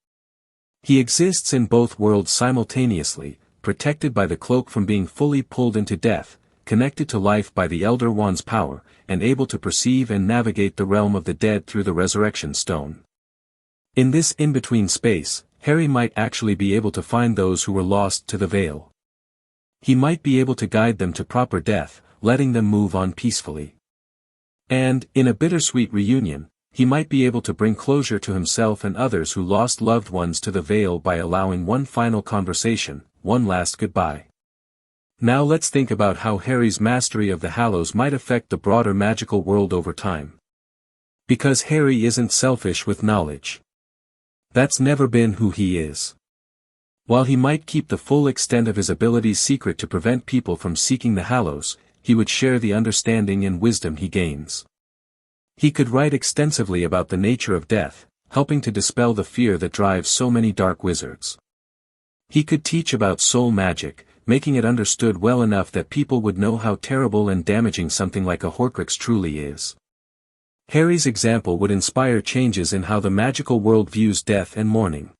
He exists in both worlds simultaneously, protected by the cloak from being fully pulled into death, connected to life by the Elder Wand's power, and able to perceive and navigate the realm of the dead through the resurrection stone. In this in-between space, Harry might actually be able to find those who were lost to the veil. He might be able to guide them to proper death, letting them move on peacefully. And, in a bittersweet reunion, he might be able to bring closure to himself and others who lost loved ones to the veil by allowing one final conversation, one last goodbye. Now let's think about how Harry's mastery of the Hallows might affect the broader magical world over time. Because Harry isn't selfish with knowledge. That's never been who he is. While he might keep the full extent of his abilities secret to prevent people from seeking the Hallows, he would share the understanding and wisdom he gains. He could write extensively about the nature of death, helping to dispel the fear that drives so many dark wizards. He could teach about soul magic, making it understood well enough that people would know how terrible and damaging something like a Horcrux truly is. Harry's example would inspire changes in how the magical world views death and mourning.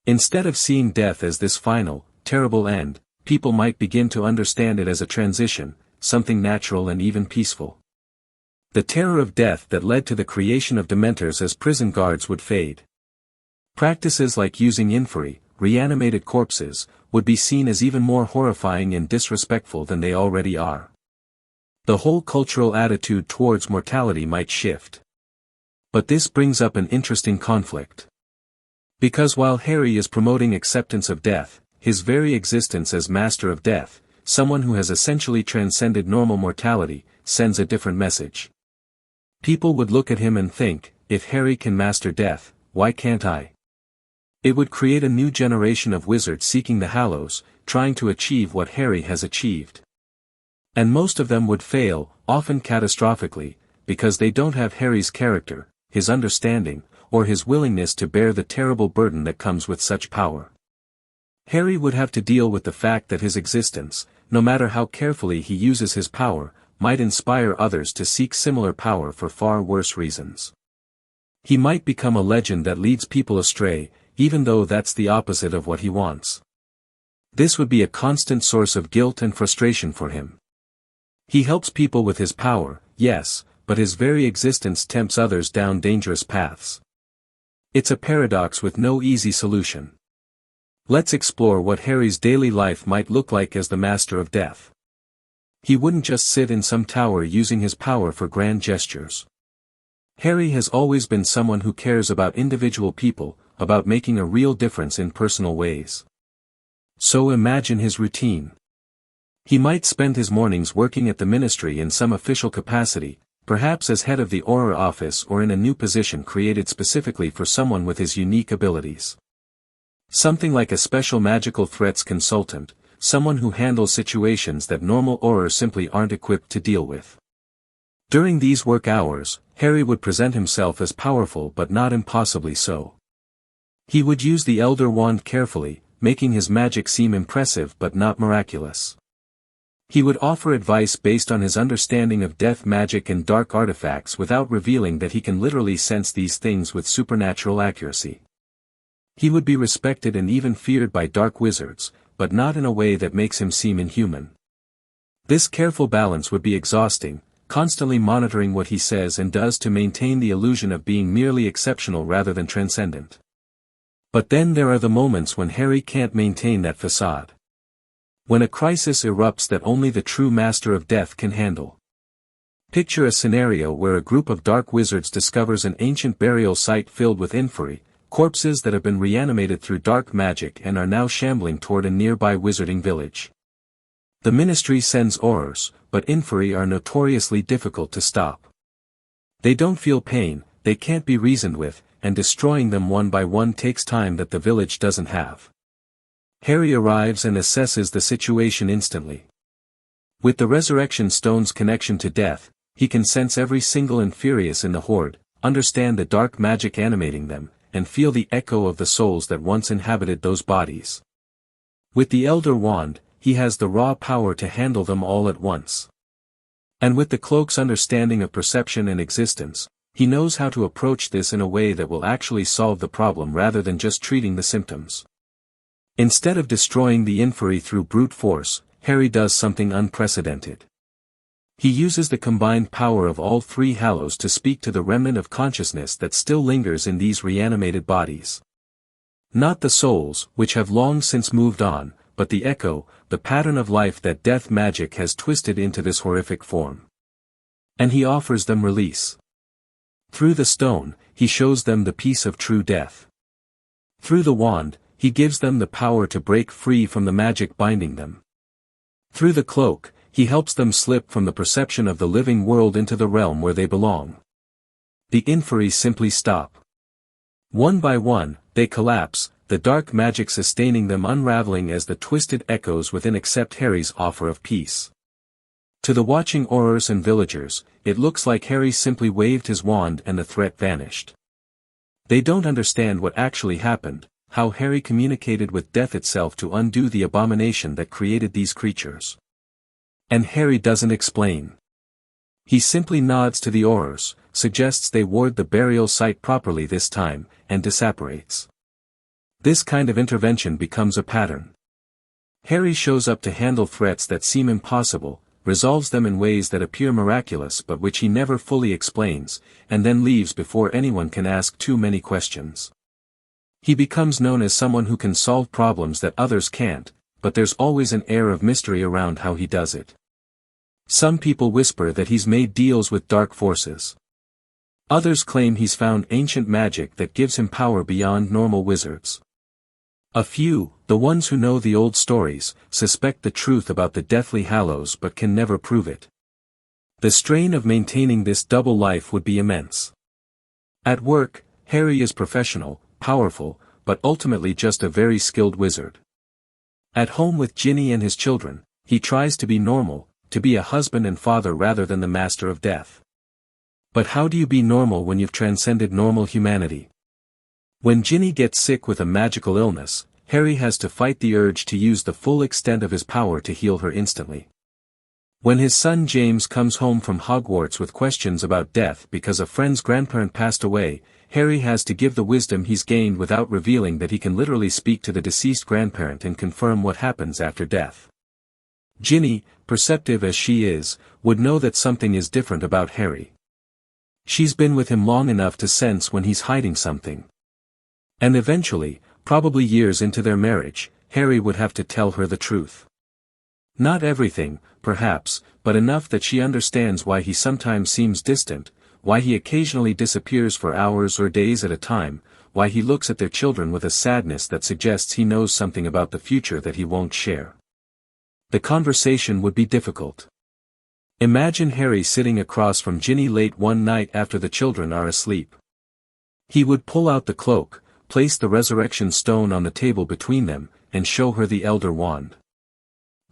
Instead of seeing death as this final, terrible end, people might begin to understand it as a transition, something natural and even peaceful. The terror of death that led to the creation of Dementors as prison guards would fade. Practices like using inferi, reanimated corpses, would be seen as even more horrifying and disrespectful than they already are. The whole cultural attitude towards mortality might shift. But this brings up an interesting conflict. Because while Harry is promoting acceptance of death, his very existence as Master of Death, someone who has essentially transcended normal mortality, sends a different message. People would look at him and think, if Harry can master death, why can't I? It would create a new generation of wizards seeking the Hallows, trying to achieve what Harry has achieved. And most of them would fail, often catastrophically, because they don't have Harry's character, his understanding, or his willingness to bear the terrible burden that comes with such power. Harry would have to deal with the fact that his existence, no matter how carefully he uses his power, might inspire others to seek similar power for far worse reasons. He might become a legend that leads people astray, even though that's the opposite of what he wants. This would be a constant source of guilt and frustration for him. He helps people with his power, yes, but his very existence tempts others down dangerous paths. It's a paradox with no easy solution. Let's explore what Harry's daily life might look like as the Master of Death. He wouldn't just sit in some tower using his power for grand gestures. Harry has always been someone who cares about individual people, about making a real difference in personal ways. So imagine his routine. He might spend his mornings working at the ministry in some official capacity, perhaps as head of the Auror office or in a new position created specifically for someone with his unique abilities. Something like a special magical threats consultant, someone who handles situations that normal Aurors simply aren't equipped to deal with. During these work hours, Harry would present himself as powerful but not impossibly so. He would use the Elder Wand carefully, making his magic seem impressive but not miraculous. He would offer advice based on his understanding of death magic and dark artifacts without revealing that he can literally sense these things with supernatural accuracy. He would be respected and even feared by dark wizards, but not in a way that makes him seem inhuman. This careful balance would be exhausting, constantly monitoring what he says and does to maintain the illusion of being merely exceptional rather than transcendent. But then there are the moments when Harry can't maintain that facade. When a crisis erupts that only the true Master of Death can handle. Picture a scenario where a group of dark wizards discovers an ancient burial site filled with inferi, corpses that have been reanimated through dark magic and are now shambling toward a nearby wizarding village. The ministry sends Aurors, but inferi are notoriously difficult to stop. They don't feel pain, they can't be reasoned with, and destroying them one by one takes time that the village doesn't have. Harry arrives and assesses the situation instantly. With the Resurrection Stone's connection to death, he can sense every single inferius in the horde, understand the dark magic animating them, and feel the echo of the souls that once inhabited those bodies. With the Elder Wand, he has the raw power to handle them all at once. And with the cloak's understanding of perception and existence, he knows how to approach this in a way that will actually solve the problem rather than just treating the symptoms. Instead of destroying the inferi through brute force, Harry does something unprecedented. He uses the combined power of all three Hallows to speak to the remnant of consciousness that still lingers in these reanimated bodies. Not the souls, which have long since moved on, but the echo, the pattern of life that death magic has twisted into this horrific form. And he offers them release. Through the stone, he shows them the peace of true death. Through the wand, he gives them the power to break free from the magic binding them. Through the cloak, he helps them slip from the perception of the living world into the realm where they belong. The inferi simply stop. One by one, they collapse, the dark magic sustaining them unraveling as the twisted echoes within accept Harry's offer of peace. To the watching Aurors and villagers, it looks like Harry simply waved his wand and the threat vanished. They don't understand what actually happened, how Harry communicated with death itself to undo the abomination that created these creatures. And Harry doesn't explain. He simply nods to the Aurors, suggests they ward the burial site properly this time, and disapparates. This kind of intervention becomes a pattern. Harry shows up to handle threats that seem impossible, resolves them in ways that appear miraculous but which he never fully explains, and then leaves before anyone can ask too many questions. He becomes known as someone who can solve problems that others can't, but there's always an air of mystery around how he does it. Some people whisper that he's made deals with dark forces. Others claim he's found ancient magic that gives him power beyond normal wizards. A few, the ones who know the old stories, suspect the truth about the Deathly Hallows but can never prove it. The strain of maintaining this double life would be immense. At work, Harry is professional, powerful, but ultimately just a very skilled wizard. At home with Ginny and his children, he tries to be normal, to be a husband and father rather than the master of death. But how do you be normal when you've transcended normal humanity? When Ginny gets sick with a magical illness, Harry has to fight the urge to use the full extent of his power to heal her instantly. When his son James comes home from Hogwarts with questions about death because a friend's grandparent passed away, Harry has to give the wisdom he's gained without revealing that he can literally speak to the deceased grandparent and confirm what happens after death. Ginny, perceptive as she is, would know that something is different about Harry. She's been with him long enough to sense when he's hiding something. And eventually, probably years into their marriage, Harry would have to tell her the truth. Not everything, perhaps, but enough that she understands why he sometimes seems distant, why he occasionally disappears for hours or days at a time, why he looks at their children with a sadness that suggests he knows something about the future that he won't share. The conversation would be difficult. Imagine Harry sitting across from Ginny late one night after the children are asleep. He would pull out the cloak, place the resurrection stone on the table between them, and show her the Elder Wand.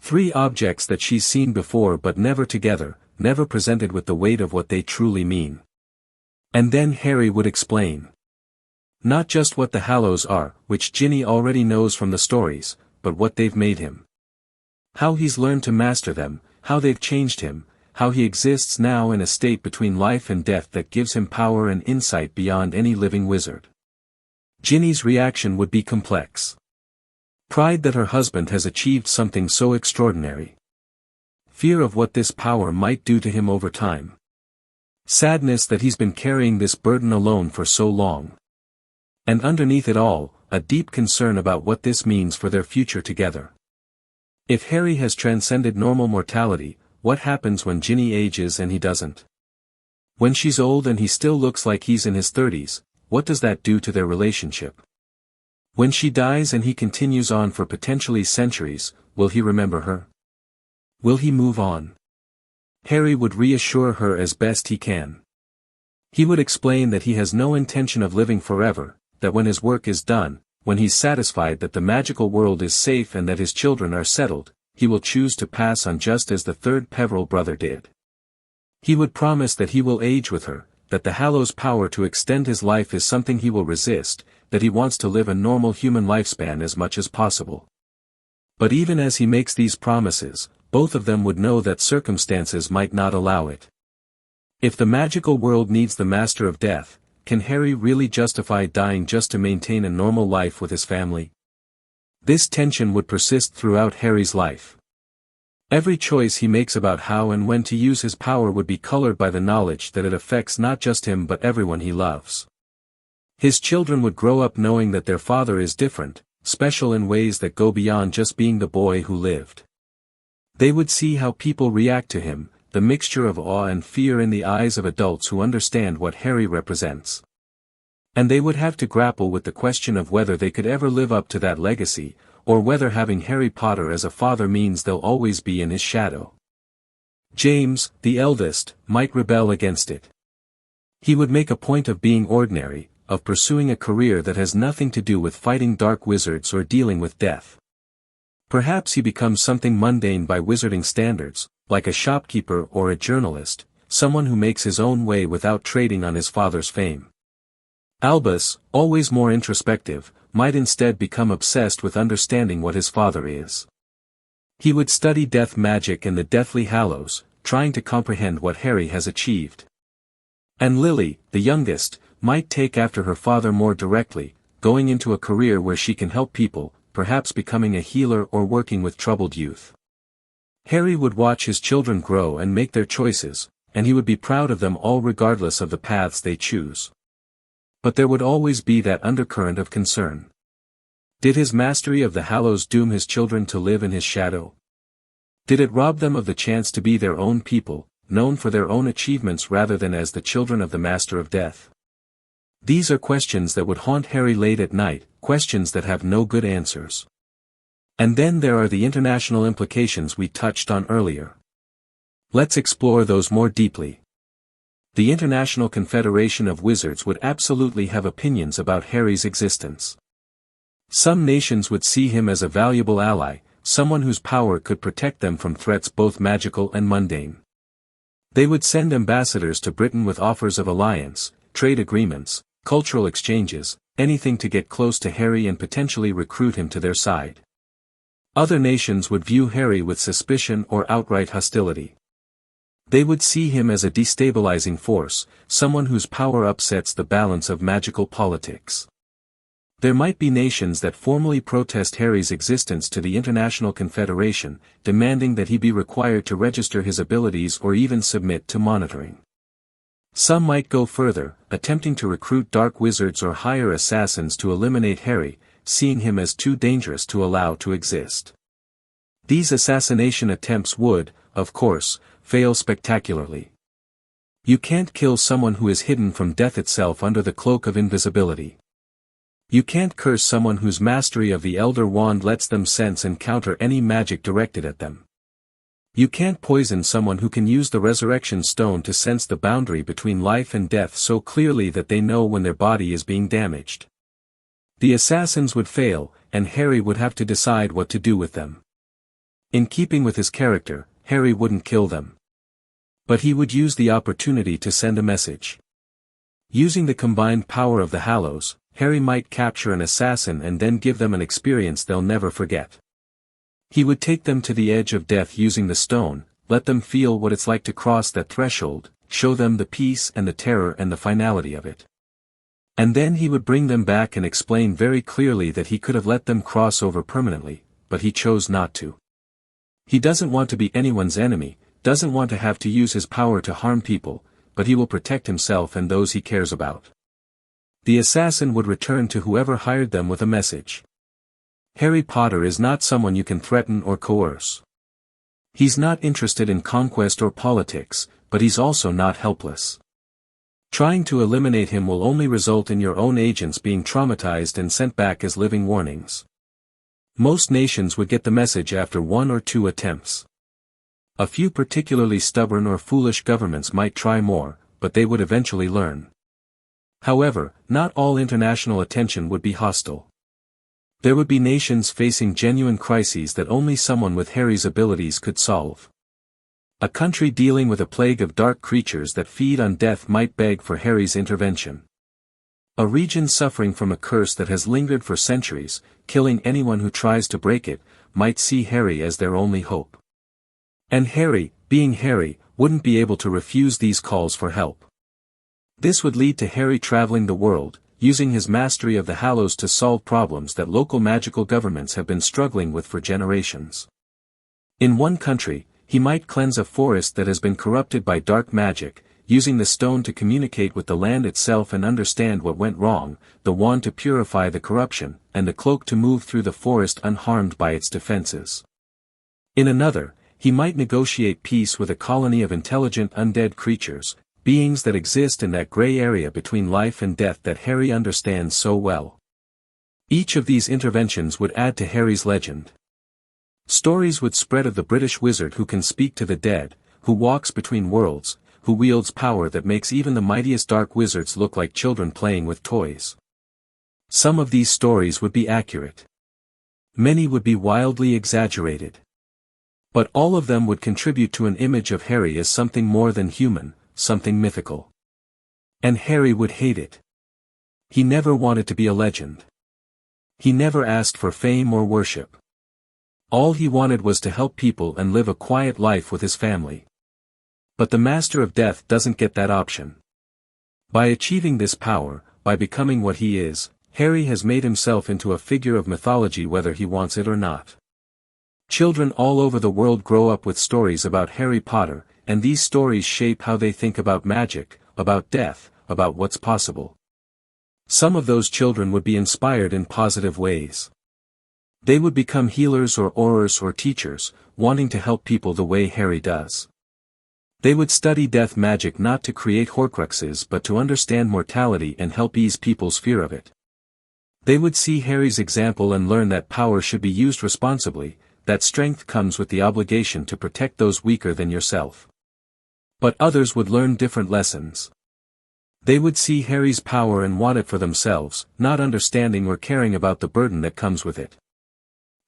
3 objects that she's seen before but never together, never presented with the weight of what they truly mean. And then Harry would explain. Not just what the Hallows are, which Ginny already knows from the stories, but what they've made him. How he's learned to master them, how they've changed him, how he exists now in a state between life and death that gives him power and insight beyond any living wizard. Ginny's reaction would be complex. Pride that her husband has achieved something so extraordinary. Fear of what this power might do to him over time. Sadness that he's been carrying this burden alone for so long. And underneath it all, a deep concern about what this means for their future together. If Harry has transcended normal mortality, what happens when Ginny ages and he doesn't? When she's old and he still looks like he's in his 30s, what does that do to their relationship? When she dies and he continues on for potentially centuries, will he remember her? Will he move on? Harry would reassure her as best he can. He would explain that he has no intention of living forever, that when his work is done, when he's satisfied that the magical world is safe and that his children are settled, he will choose to pass on just as the third Peveril brother did. He would promise that he will age with her, that the Hallows' power to extend his life is something he will resist, that he wants to live a normal human lifespan as much as possible. But even as he makes these promises, both of them would know that circumstances might not allow it. If the magical world needs the Master of Death, can Harry really justify dying just to maintain a normal life with his family? This tension would persist throughout Harry's life. Every choice he makes about how and when to use his power would be colored by the knowledge that it affects not just him but everyone he loves. His children would grow up knowing that their father is different, special in ways that go beyond just being the boy who lived. They would see how people react to him, the mixture of awe and fear in the eyes of adults who understand what Harry represents. And they would have to grapple with the question of whether they could ever live up to that legacy, or whether having Harry Potter as a father means they'll always be in his shadow. James, the eldest, might rebel against it. He would make a point of being ordinary, of pursuing a career that has nothing to do with fighting dark wizards or dealing with death. Perhaps he becomes something mundane by wizarding standards, like a shopkeeper or a journalist, someone who makes his own way without trading on his father's fame. Albus, always more introspective, might instead become obsessed with understanding what his father is. He would study death magic and the Deathly Hallows, trying to comprehend what Harry has achieved. And Lily, the youngest, might take after her father more directly, going into a career where she can help people, perhaps becoming a healer or working with troubled youth. Harry would watch his children grow and make their choices, and he would be proud of them all regardless of the paths they choose. But there would always be that undercurrent of concern. Did his mastery of the Hallows doom his children to live in his shadow? Did it rob them of the chance to be their own people, known for their own achievements rather than as the children of the Master of Death? These are questions that would haunt Harry late at night, questions that have no good answers. And then there are the international implications we touched on earlier. Let's explore those more deeply. The International Confederation of Wizards would absolutely have opinions about Harry's existence. Some nations would see him as a valuable ally, someone whose power could protect them from threats both magical and mundane. They would send ambassadors to Britain with offers of alliance, trade agreements, cultural exchanges, anything to get close to Harry and potentially recruit him to their side. Other nations would view Harry with suspicion or outright hostility. They would see him as a destabilizing force, someone whose power upsets the balance of magical politics. There might be nations that formally protest Harry's existence to the International Confederation, demanding that he be required to register his abilities or even submit to monitoring. Some might go further, attempting to recruit dark wizards or hire assassins to eliminate Harry, seeing him as too dangerous to allow to exist. These assassination attempts would, of course, fail spectacularly. You can't kill someone who is hidden from death itself under the cloak of invisibility. You can't curse someone whose mastery of the Elder Wand lets them sense and counter any magic directed at them. You can't poison someone who can use the Resurrection Stone to sense the boundary between life and death so clearly that they know when their body is being damaged. The assassins would fail, and Harry would have to decide what to do with them. In keeping with his character, Harry wouldn't kill them. But he would use the opportunity to send a message. Using the combined power of the Hallows, Harry might capture an assassin and then give them an experience they'll never forget. He would take them to the edge of death using the stone, let them feel what it's like to cross that threshold, show them the peace and the terror and the finality of it. And then he would bring them back and explain very clearly that he could have let them cross over permanently, but he chose not to. He doesn't want to be anyone's enemy, doesn't want to have to use his power to harm people, but he will protect himself and those he cares about. The assassin would return to whoever hired them with a message. Harry Potter is not someone you can threaten or coerce. He's not interested in conquest or politics, but he's also not helpless. Trying to eliminate him will only result in your own agents being traumatized and sent back as living warnings. Most nations would get the message after 1 or 2 attempts. A few particularly stubborn or foolish governments might try more, but they would eventually learn. However, not all international attention would be hostile. There would be nations facing genuine crises that only someone with Harry's abilities could solve. A country dealing with a plague of dark creatures that feed on death might beg for Harry's intervention. A region suffering from a curse that has lingered for centuries, killing anyone who tries to break it, might see Harry as their only hope. And Harry, being Harry, wouldn't be able to refuse these calls for help. This would lead to Harry traveling the world, using his mastery of the Hallows to solve problems that local magical governments have been struggling with for generations. In one country, he might cleanse a forest that has been corrupted by dark magic, using the stone to communicate with the land itself and understand what went wrong, the wand to purify the corruption, and the cloak to move through the forest unharmed by its defenses. In another, he might negotiate peace with a colony of intelligent undead creatures, beings that exist in that gray area between life and death that Harry understands so well. Each of these interventions would add to Harry's legend. Stories would spread of the British wizard who can speak to the dead, who walks between worlds, who wields power that makes even the mightiest dark wizards look like children playing with toys. Some of these stories would be accurate. Many would be wildly exaggerated. But all of them would contribute to an image of Harry as something more than human, something mythical. And Harry would hate it. He never wanted to be a legend. He never asked for fame or worship. All he wanted was to help people and live a quiet life with his family. But the Master of Death doesn't get that option. By achieving this power, by becoming what he is, Harry has made himself into a figure of mythology whether he wants it or not. Children all over the world grow up with stories about Harry Potter, and these stories shape how they think about magic, about death, about what's possible. Some of those children would be inspired in positive ways. They would become healers or aurors or teachers, wanting to help people the way Harry does. They would study death magic not to create Horcruxes but to understand mortality and help ease people's fear of it. They would see Harry's example and learn that power should be used responsibly, that strength comes with the obligation to protect those weaker than yourself. But others would learn different lessons. They would see Harry's power and want it for themselves, not understanding or caring about the burden that comes with it.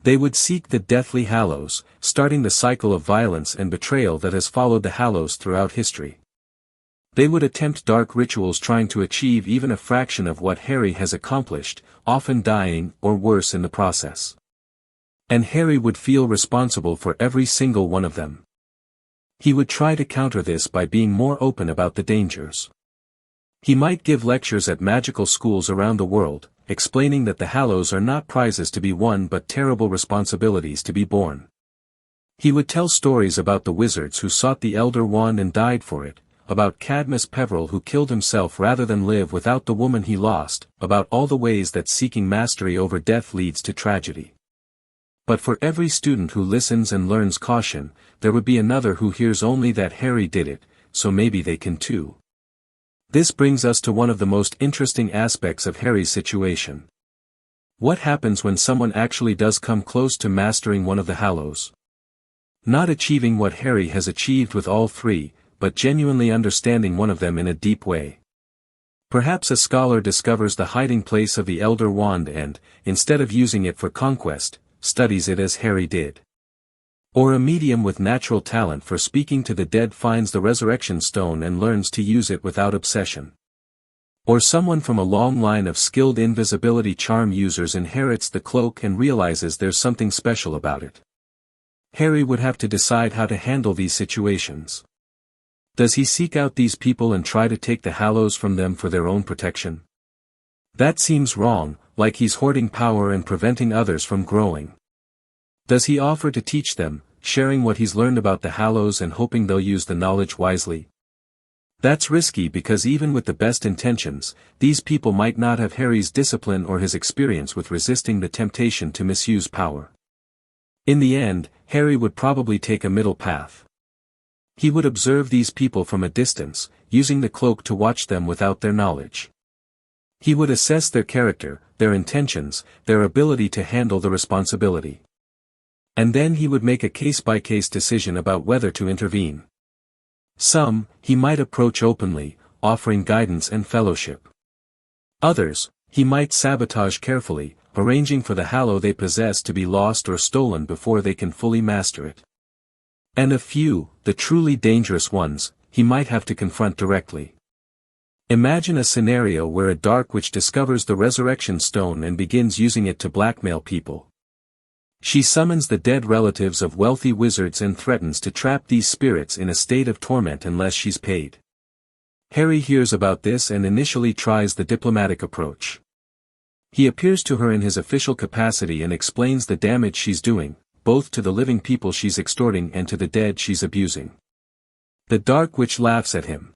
They would seek the Deathly Hallows, starting the cycle of violence and betrayal that has followed the Hallows throughout history. They would attempt dark rituals trying to achieve even a fraction of what Harry has accomplished, often dying or worse in the process. And Harry would feel responsible for every single one of them. He would try to counter this by being more open about the dangers. He might give lectures at magical schools around the world, explaining that the Hallows are not prizes to be won but terrible responsibilities to be borne. He would tell stories about the wizards who sought the Elder Wand and died for it, about Cadmus Peverell who killed himself rather than live without the woman he lost, about all the ways that seeking mastery over death leads to tragedy. But for every student who listens and learns caution, there would be another who hears only that Harry did it, so maybe they can too. This brings us to one of the most interesting aspects of Harry's situation. What happens when someone actually does come close to mastering one of the Hallows? Not achieving what Harry has achieved with all three, but genuinely understanding one of them in a deep way. Perhaps a scholar discovers the hiding place of the Elder Wand and, instead of using it for conquest, studies it as Harry did. Or a medium with natural talent for speaking to the dead finds the resurrection stone and learns to use it without obsession. Or someone from a long line of skilled invisibility charm users inherits the cloak and realizes there's something special about it. Harry would have to decide how to handle these situations. Does he seek out these people and try to take the Hallows from them for their own protection? That seems wrong, like he's hoarding power and preventing others from growing. Does he offer to teach them, sharing what he's learned about the Hallows and hoping they'll use the knowledge wisely? That's risky because even with the best intentions, these people might not have Harry's discipline or his experience with resisting the temptation to misuse power. In the end, Harry would probably take a middle path. He would observe these people from a distance, using the cloak to watch them without their knowledge. He would assess their character, their intentions, their ability to handle the responsibility. And then he would make a case-by-case decision about whether to intervene. Some, he might approach openly, offering guidance and fellowship. Others, he might sabotage carefully, arranging for the Hallow they possess to be lost or stolen before they can fully master it. And a few, the truly dangerous ones, he might have to confront directly. Imagine a scenario where a dark witch discovers the resurrection stone and begins using it to blackmail people. She summons the dead relatives of wealthy wizards and threatens to trap these spirits in a state of torment unless she's paid. Harry hears about this and initially tries the diplomatic approach. He appears to her in his official capacity and explains the damage she's doing, both to the living people she's extorting and to the dead she's abusing. The dark witch laughs at him.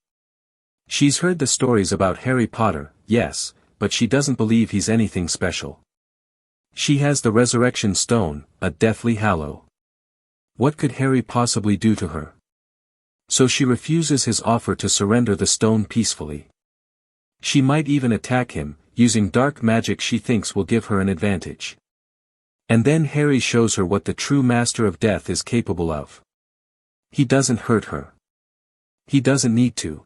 She's heard the stories about Harry Potter, yes, but she doesn't believe he's anything special. She has the resurrection stone, a Deathly Hallow. What could Harry possibly do to her? So she refuses his offer to surrender the stone peacefully. She might even attack him, using dark magic she thinks will give her an advantage. And then Harry shows her what the true master of death is capable of. He doesn't hurt her. He doesn't need to.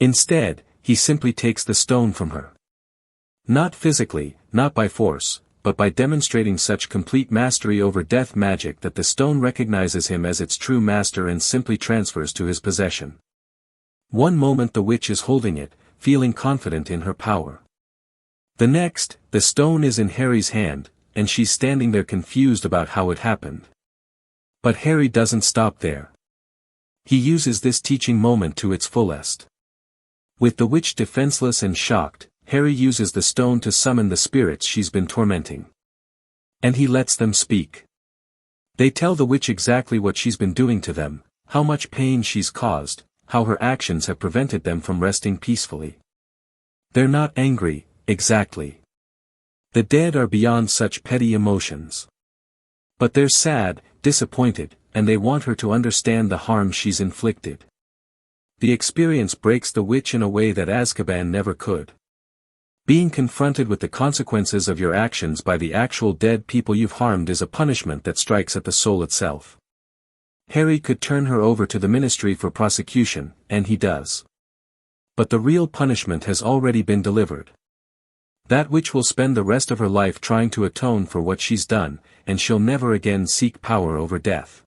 Instead, he simply takes the stone from her. Not physically, not by force, but by demonstrating such complete mastery over death magic that the stone recognizes him as its true master and simply transfers to his possession. One moment the witch is holding it, feeling confident in her power. The next, the stone is in Harry's hand, and she's standing there confused about how it happened. But Harry doesn't stop there. He uses this teaching moment to its fullest. With the witch defenseless and shocked, Harry uses the stone to summon the spirits she's been tormenting. And he lets them speak. They tell the witch exactly what she's been doing to them, how much pain she's caused, how her actions have prevented them from resting peacefully. They're not angry, exactly. The dead are beyond such petty emotions. But they're sad, disappointed, and they want her to understand the harm she's inflicted. The experience breaks the witch in a way that Azkaban never could. Being confronted with the consequences of your actions by the actual dead people you've harmed is a punishment that strikes at the soul itself. Harry could turn her over to the Ministry for prosecution, and he does. But the real punishment has already been delivered. That witch will spend the rest of her life trying to atone for what she's done, and she'll never again seek power over death.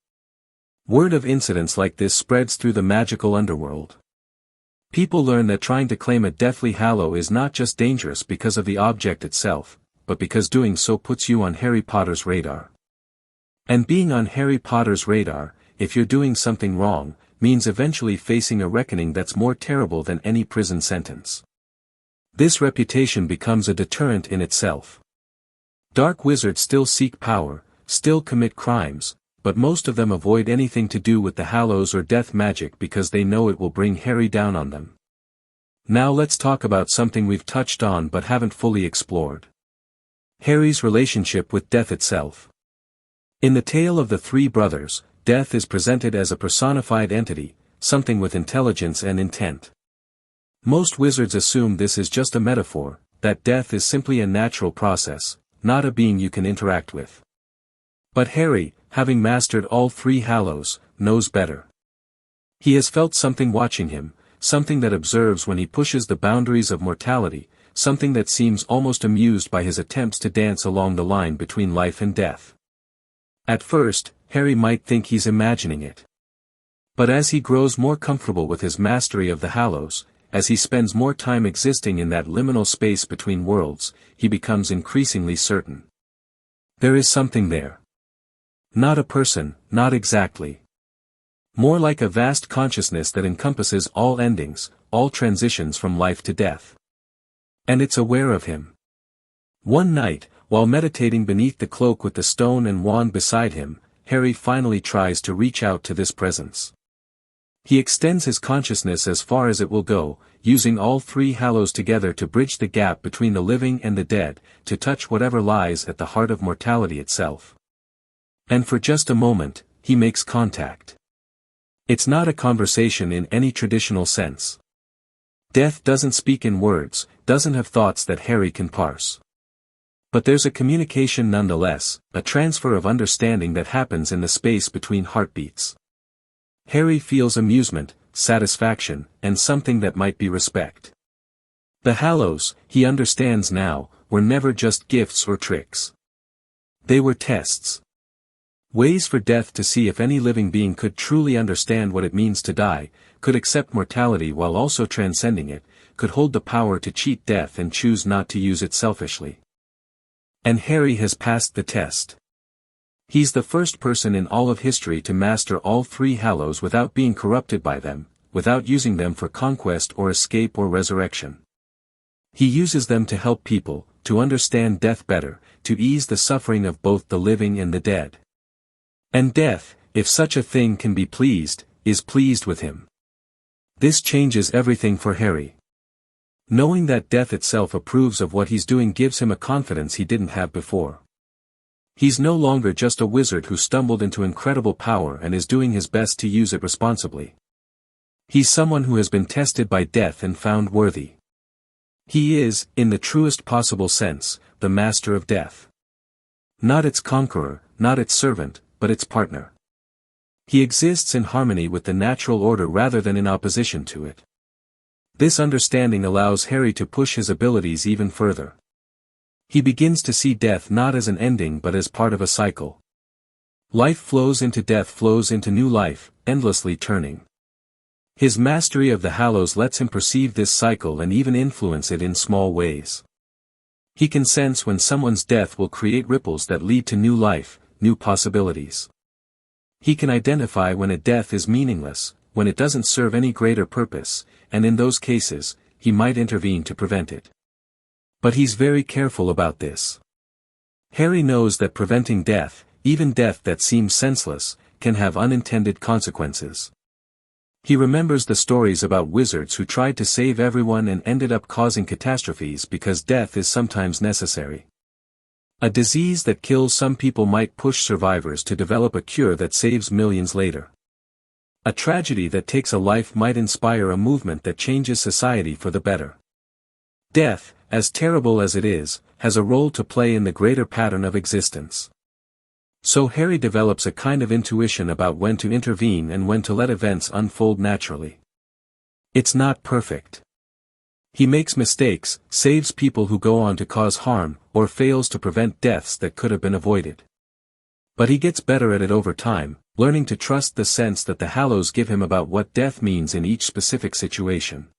Word of incidents like this spreads through the magical underworld. People learn that trying to claim a Deathly Hallow is not just dangerous because of the object itself, but because doing so puts you on Harry Potter's radar. And being on Harry Potter's radar, if you're doing something wrong, means eventually facing a reckoning that's more terrible than any prison sentence. This reputation becomes a deterrent in itself. Dark wizards still seek power, still commit crimes, but most of them avoid anything to do with the Hallows or death magic because they know it will bring Harry down on them. Now let's talk about something we've touched on but haven't fully explored. Harry's relationship with death itself. In the tale of the three brothers, death is presented as a personified entity, something with intelligence and intent. Most wizards assume this is just a metaphor, that death is simply a natural process, not a being you can interact with. But Harry, having mastered all three Hallows, knows better. He has felt something watching him, something that observes when he pushes the boundaries of mortality, something that seems almost amused by his attempts to dance along the line between life and death. At first, Harry might think he's imagining it. But as he grows more comfortable with his mastery of the Hallows, as he spends more time existing in that liminal space between worlds, he becomes increasingly certain. There is something there. Not a person, not exactly. More like a vast consciousness that encompasses all endings, all transitions from life to death. And it's aware of him. One night, while meditating beneath the cloak with the stone and wand beside him, Harry finally tries to reach out to this presence. He extends his consciousness as far as it will go, using all three Hallows together to bridge the gap between the living and the dead, to touch whatever lies at the heart of mortality itself. And for just a moment, he makes contact. It's not a conversation in any traditional sense. Death doesn't speak in words, doesn't have thoughts that Harry can parse. But there's a communication nonetheless, a transfer of understanding that happens in the space between heartbeats. Harry feels amusement, satisfaction, and something that might be respect. The Hallows, he understands now, were never just gifts or tricks. They were tests. Ways for death to see if any living being could truly understand what it means to die, could accept mortality while also transcending it, could hold the power to cheat death and choose not to use it selfishly. And Harry has passed the test. He's the first person in all of history to master all three Hallows without being corrupted by them, without using them for conquest or escape or resurrection. He uses them to help people, to understand death better, to ease the suffering of both the living and the dead. And death, if such a thing can be pleased, is pleased with him. This changes everything for Harry. Knowing that death itself approves of what he's doing gives him a confidence he didn't have before. He's no longer just a wizard who stumbled into incredible power and is doing his best to use it responsibly. He's someone who has been tested by death and found worthy. He is, in the truest possible sense, the master of death. Not its conqueror, not its servant, but its partner. He exists in harmony with the natural order rather than in opposition to it. This understanding allows Harry to push his abilities even further. He begins to see death not as an ending but as part of a cycle. Life flows into death, flows into new life, endlessly turning. His mastery of the Hallows lets him perceive this cycle and even influence it in small ways. He can sense when someone's death will create ripples that lead to new life, new possibilities. He can identify when a death is meaningless, when it doesn't serve any greater purpose, and in those cases, he might intervene to prevent it. But he's very careful about this. Harry knows that preventing death, even death that seems senseless, can have unintended consequences. He remembers the stories about wizards who tried to save everyone and ended up causing catastrophes because death is sometimes necessary. A disease that kills some people might push survivors to develop a cure that saves millions later. A tragedy that takes a life might inspire a movement that changes society for the better. Death, as terrible as it is, has a role to play in the greater pattern of existence. So Harry develops a kind of intuition about when to intervene and when to let events unfold naturally. It's not perfect. He makes mistakes, saves people who go on to cause harm, or fails to prevent deaths that could have been avoided. But he gets better at it over time, learning to trust the sense that the Hallows give him about what death means in each specific situation.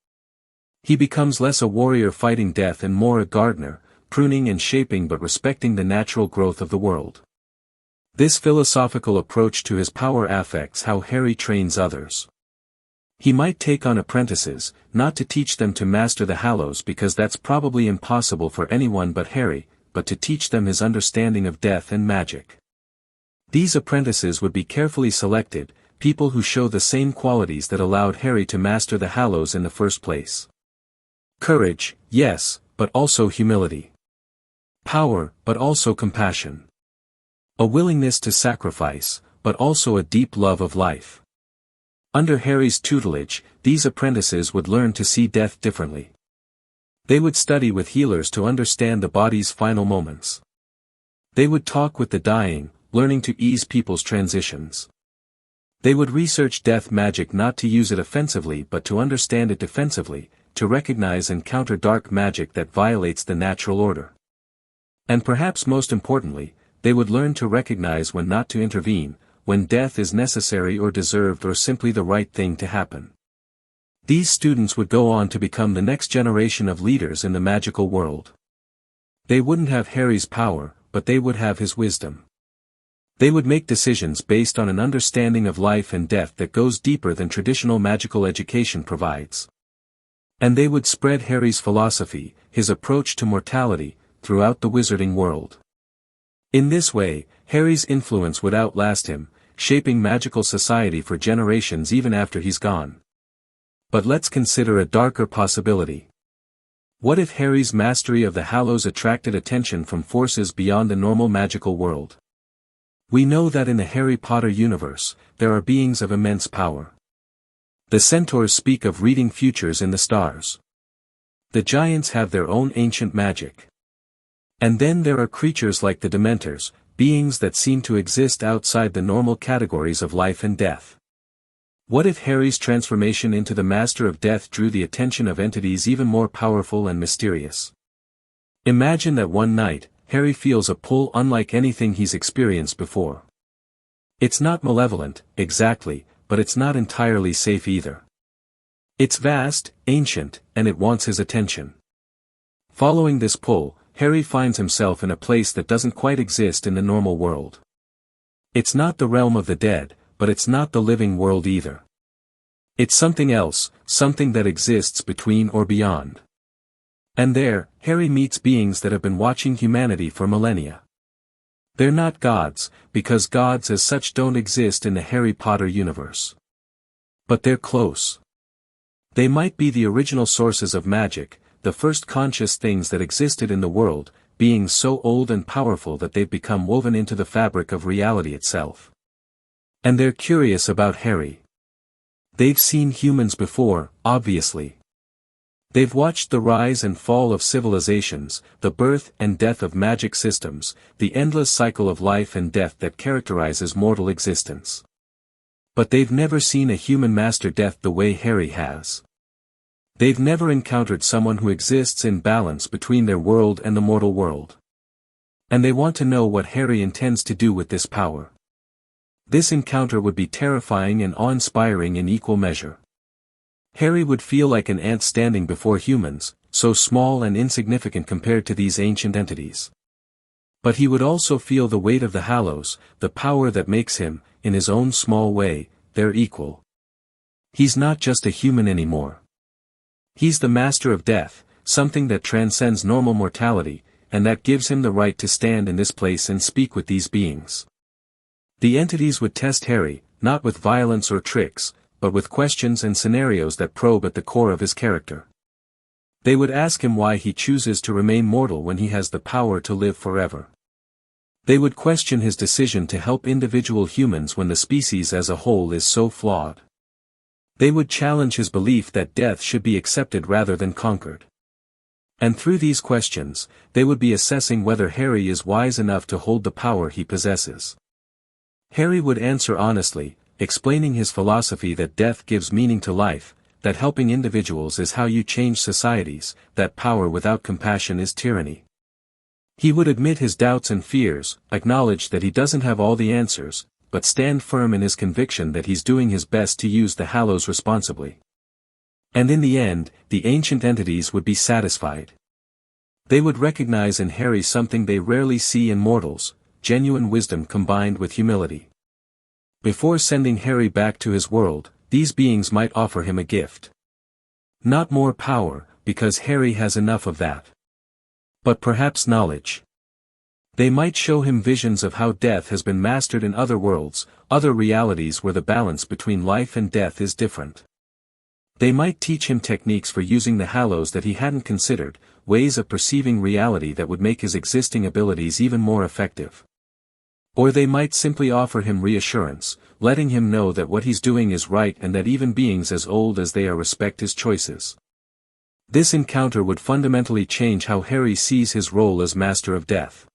He becomes less a warrior fighting death and more a gardener, pruning and shaping but respecting the natural growth of the world. This philosophical approach to his power affects how Harry trains others. He might take on apprentices, not to teach them to master the Hallows because that's probably impossible for anyone but Harry, but to teach them his understanding of death and magic. These apprentices would be carefully selected, people who show the same qualities that allowed Harry to master the Hallows in the first place. Courage, yes, but also humility. Power, but also compassion. A willingness to sacrifice, but also a deep love of life. Under Harry's tutelage, these apprentices would learn to see death differently. They would study with healers to understand the body's final moments. They would talk with the dying, learning to ease people's transitions. They would research death magic not to use it offensively but to understand it defensively, to recognize and counter dark magic that violates the natural order. And perhaps most importantly, they would learn to recognize when not to intervene, when death is necessary or deserved or simply the right thing to happen. These students would go on to become the next generation of leaders in the magical world. They wouldn't have Harry's power, but they would have his wisdom. They would make decisions based on an understanding of life and death that goes deeper than traditional magical education provides. And they would spread Harry's philosophy, his approach to mortality, throughout the wizarding world. In this way, Harry's influence would outlast him, shaping magical society for generations even after he's gone. But let's consider a darker possibility. What if Harry's mastery of the Hallows attracted attention from forces beyond the normal magical world? We know that in the Harry Potter universe, there are beings of immense power. The centaurs speak of reading futures in the stars. The giants have their own ancient magic. And then there are creatures like the Dementors, beings that seem to exist outside the normal categories of life and death. What if Harry's transformation into the Master of Death drew the attention of entities even more powerful and mysterious? Imagine that one night, Harry feels a pull unlike anything he's experienced before. It's not malevolent, exactly, but it's not entirely safe either. It's vast, ancient, and it wants his attention. Following this pull, Harry finds himself in a place that doesn't quite exist in the normal world. It's not the realm of the dead, but it's not the living world either. It's something else, something that exists between or beyond. And there, Harry meets beings that have been watching humanity for millennia. They're not gods, because gods as such don't exist in the Harry Potter universe. But they're close. They might be the original sources of magic, the first conscious things that existed in the world, beings so old and powerful that they've become woven into the fabric of reality itself. And they're curious about Harry. They've seen humans before, obviously. They've watched the rise and fall of civilizations, the birth and death of magic systems, the endless cycle of life and death that characterizes mortal existence. But they've never seen a human master death the way Harry has. They've never encountered someone who exists in balance between their world and the mortal world. And they want to know what Harry intends to do with this power. This encounter would be terrifying and awe-inspiring in equal measure. Harry would feel like an ant standing before humans, so small and insignificant compared to these ancient entities. But he would also feel the weight of the Hallows, the power that makes him, in his own small way, their equal. He's not just a human anymore. He's the Master of Death, something that transcends normal mortality, and that gives him the right to stand in this place and speak with these beings. The entities would test Harry, not with violence or tricks, but with questions and scenarios that probe at the core of his character. They would ask him why he chooses to remain mortal when he has the power to live forever. They would question his decision to help individual humans when the species as a whole is so flawed. They would challenge his belief that death should be accepted rather than conquered. And through these questions, they would be assessing whether Harry is wise enough to hold the power he possesses. Harry would answer honestly, explaining his philosophy that death gives meaning to life, that helping individuals is how you change societies, that power without compassion is tyranny. He would admit his doubts and fears, acknowledge that he doesn't have all the answers, but stand firm in his conviction that he's doing his best to use the Hallows responsibly. And in the end, the ancient entities would be satisfied. They would recognize in Harry something they rarely see in mortals, genuine wisdom combined with humility. Before sending Harry back to his world, these beings might offer him a gift. Not more power, because Harry has enough of that. But perhaps knowledge. They might show him visions of how death has been mastered in other worlds, other realities where the balance between life and death is different. They might teach him techniques for using the Hallows that he hadn't considered, ways of perceiving reality that would make his existing abilities even more effective. Or they might simply offer him reassurance, letting him know that what he's doing is right and that even beings as old as they are respect his choices. This encounter would fundamentally change how Harry sees his role as Master of Death.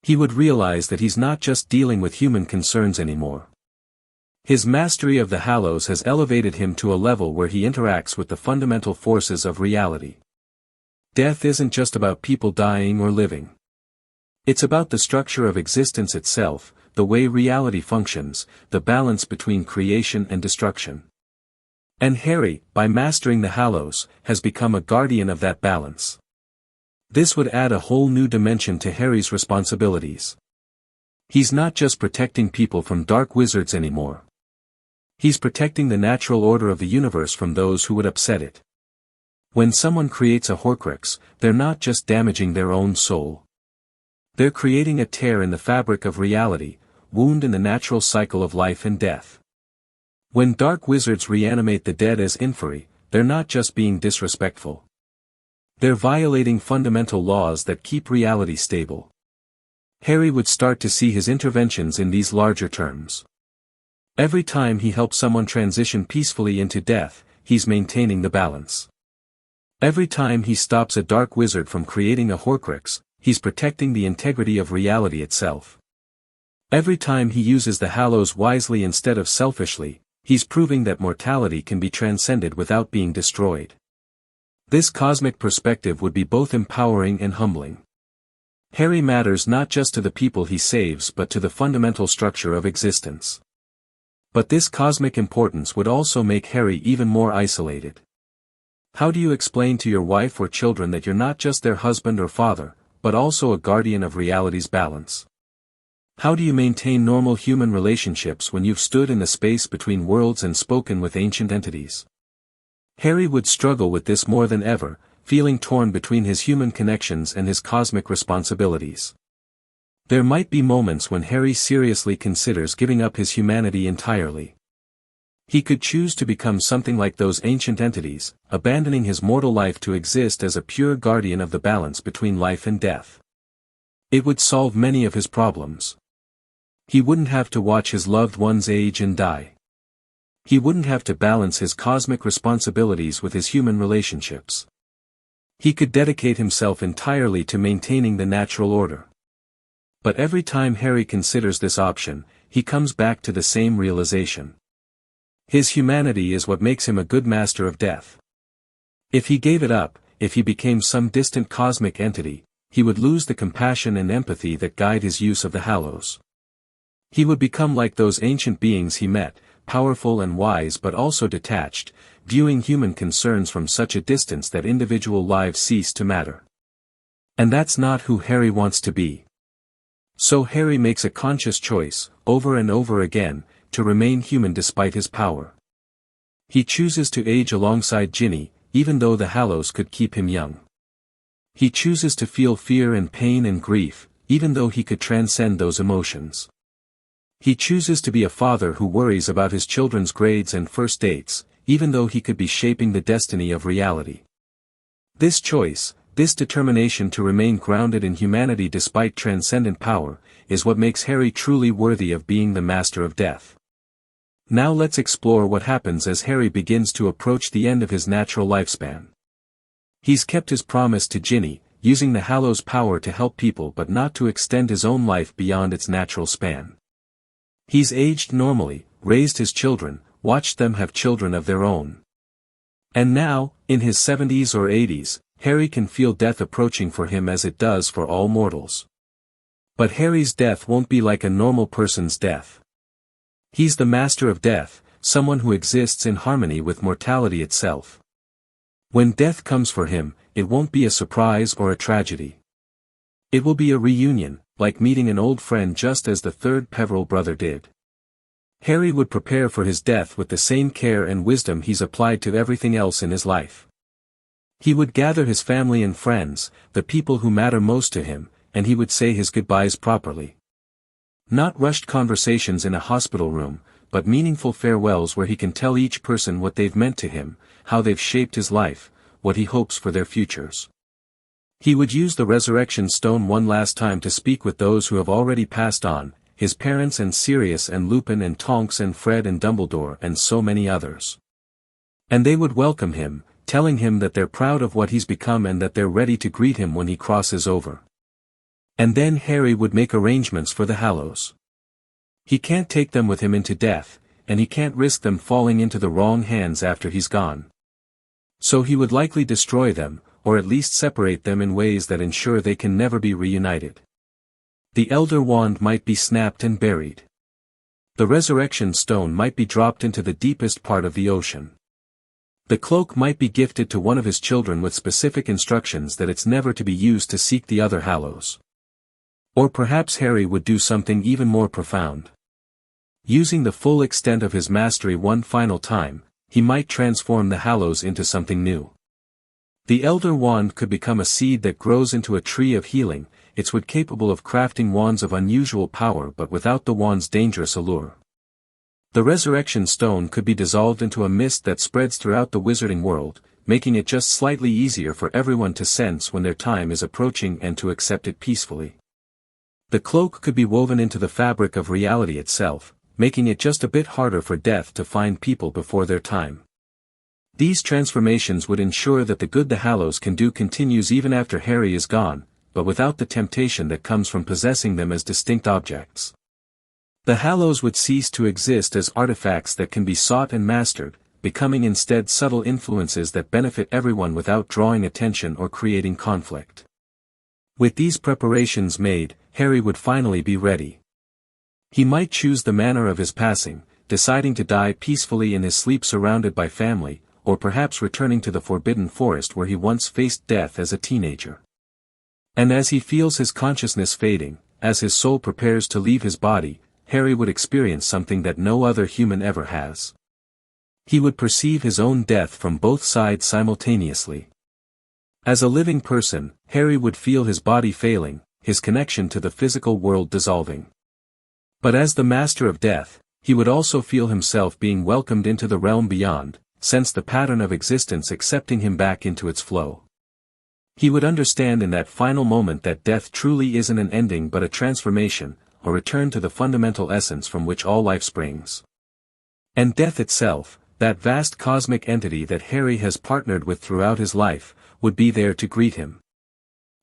He would realize that he's not just dealing with human concerns anymore. His mastery of the Hallows has elevated him to a level where he interacts with the fundamental forces of reality. Death isn't just about people dying or living. It's about the structure of existence itself, the way reality functions, the balance between creation and destruction. And Harry, by mastering the Hallows, has become a guardian of that balance. This would add a whole new dimension to Harry's responsibilities. He's not just protecting people from dark wizards anymore. He's protecting the natural order of the universe from those who would upset it. When someone creates a Horcrux, they're not just damaging their own soul. They're creating a tear in the fabric of reality, wound in the natural cycle of life and death. When dark wizards reanimate the dead as inferi, they're not just being disrespectful. They're violating fundamental laws that keep reality stable. Harry would start to see his interventions in these larger terms. Every time he helps someone transition peacefully into death, he's maintaining the balance. Every time he stops a dark wizard from creating a Horcrux, he's protecting the integrity of reality itself. Every time he uses the Hallows wisely instead of selfishly, he's proving that mortality can be transcended without being destroyed. This cosmic perspective would be both empowering and humbling. Harry matters not just to the people he saves but to the fundamental structure of existence. But this cosmic importance would also make Harry even more isolated. How do you explain to your wife or children that you're not just their husband or father, but also a guardian of reality's balance? How do you maintain normal human relationships when you've stood in the space between worlds and spoken with ancient entities? Harry would struggle with this more than ever, feeling torn between his human connections and his cosmic responsibilities. There might be moments when Harry seriously considers giving up his humanity entirely. He could choose to become something like those ancient entities, abandoning his mortal life to exist as a pure guardian of the balance between life and death. It would solve many of his problems. He wouldn't have to watch his loved ones age and die. He wouldn't have to balance his cosmic responsibilities with his human relationships. He could dedicate himself entirely to maintaining the natural order. But every time Harry considers this option, he comes back to the same realization. His humanity is what makes him a good master of death. If he gave it up, if he became some distant cosmic entity, he would lose the compassion and empathy that guide his use of the Hallows. He would become like those ancient beings he met, powerful and wise but also detached, viewing human concerns from such a distance that individual lives cease to matter. And that's not who Harry wants to be. So Harry makes a conscious choice, over and over again, to remain human despite his power. He chooses to age alongside Ginny, even though the Hallows could keep him young. He chooses to feel fear and pain and grief, even though he could transcend those emotions. He chooses to be a father who worries about his children's grades and first dates, even though he could be shaping the destiny of reality. This choice, this determination to remain grounded in humanity despite transcendent power, is what makes Harry truly worthy of being the Master of Death. Now let's explore what happens as Harry begins to approach the end of his natural lifespan. He's kept his promise to Ginny, using the Hallows' power to help people but not to extend his own life beyond its natural span. He's aged normally, raised his children, watched them have children of their own. And now, in his 70s or 80s, Harry can feel death approaching for him as it does for all mortals. But Harry's death won't be like a normal person's death. He's the master of death, someone who exists in harmony with mortality itself. When death comes for him, it won't be a surprise or a tragedy. It will be a reunion, like meeting an old friend just as the third Peveril brother did. Harry would prepare for his death with the same care and wisdom he's applied to everything else in his life. He would gather his family and friends, the people who matter most to him, and he would say his goodbyes properly. Not rushed conversations in a hospital room, but meaningful farewells where he can tell each person what they've meant to him, how they've shaped his life, what he hopes for their futures. He would use the resurrection stone one last time to speak with those who have already passed on, his parents and Sirius and Lupin and Tonks and Fred and Dumbledore and so many others. And they would welcome him, telling him that they're proud of what he's become and that they're ready to greet him when he crosses over. And then Harry would make arrangements for the Hallows. He can't take them with him into death, and he can't risk them falling into the wrong hands after he's gone. So he would likely destroy them, or at least separate them in ways that ensure they can never be reunited. The Elder Wand might be snapped and buried. The resurrection stone might be dropped into the deepest part of the ocean. The cloak might be gifted to one of his children with specific instructions that it's never to be used to seek the other Hallows. Or perhaps Harry would do something even more profound. Using the full extent of his mastery one final time, he might transform the Hallows into something new. The Elder Wand could become a seed that grows into a tree of healing, its wood capable of crafting wands of unusual power but without the wand's dangerous allure. The resurrection stone could be dissolved into a mist that spreads throughout the wizarding world, making it just slightly easier for everyone to sense when their time is approaching and to accept it peacefully. The cloak could be woven into the fabric of reality itself, making it just a bit harder for death to find people before their time. These transformations would ensure that the good the Hallows can do continues even after Harry is gone, but without the temptation that comes from possessing them as distinct objects. The Hallows would cease to exist as artifacts that can be sought and mastered, becoming instead subtle influences that benefit everyone without drawing attention or creating conflict. With these preparations made, Harry would finally be ready. He might choose the manner of his passing, deciding to die peacefully in his sleep surrounded by family, or perhaps returning to the Forbidden Forest where he once faced death as a teenager. And as he feels his consciousness fading, as his soul prepares to leave his body, Harry would experience something that no other human ever has. He would perceive his own death from both sides simultaneously. As a living person, Harry would feel his body failing, his connection to the physical world dissolving. But as the master of death, he would also feel himself being welcomed into the realm beyond, sense the pattern of existence accepting him back into its flow. He would understand in that final moment that death truly isn't an ending but a transformation, a return to the fundamental essence from which all life springs. And death itself, that vast cosmic entity that Harry has partnered with throughout his life, would be there to greet him.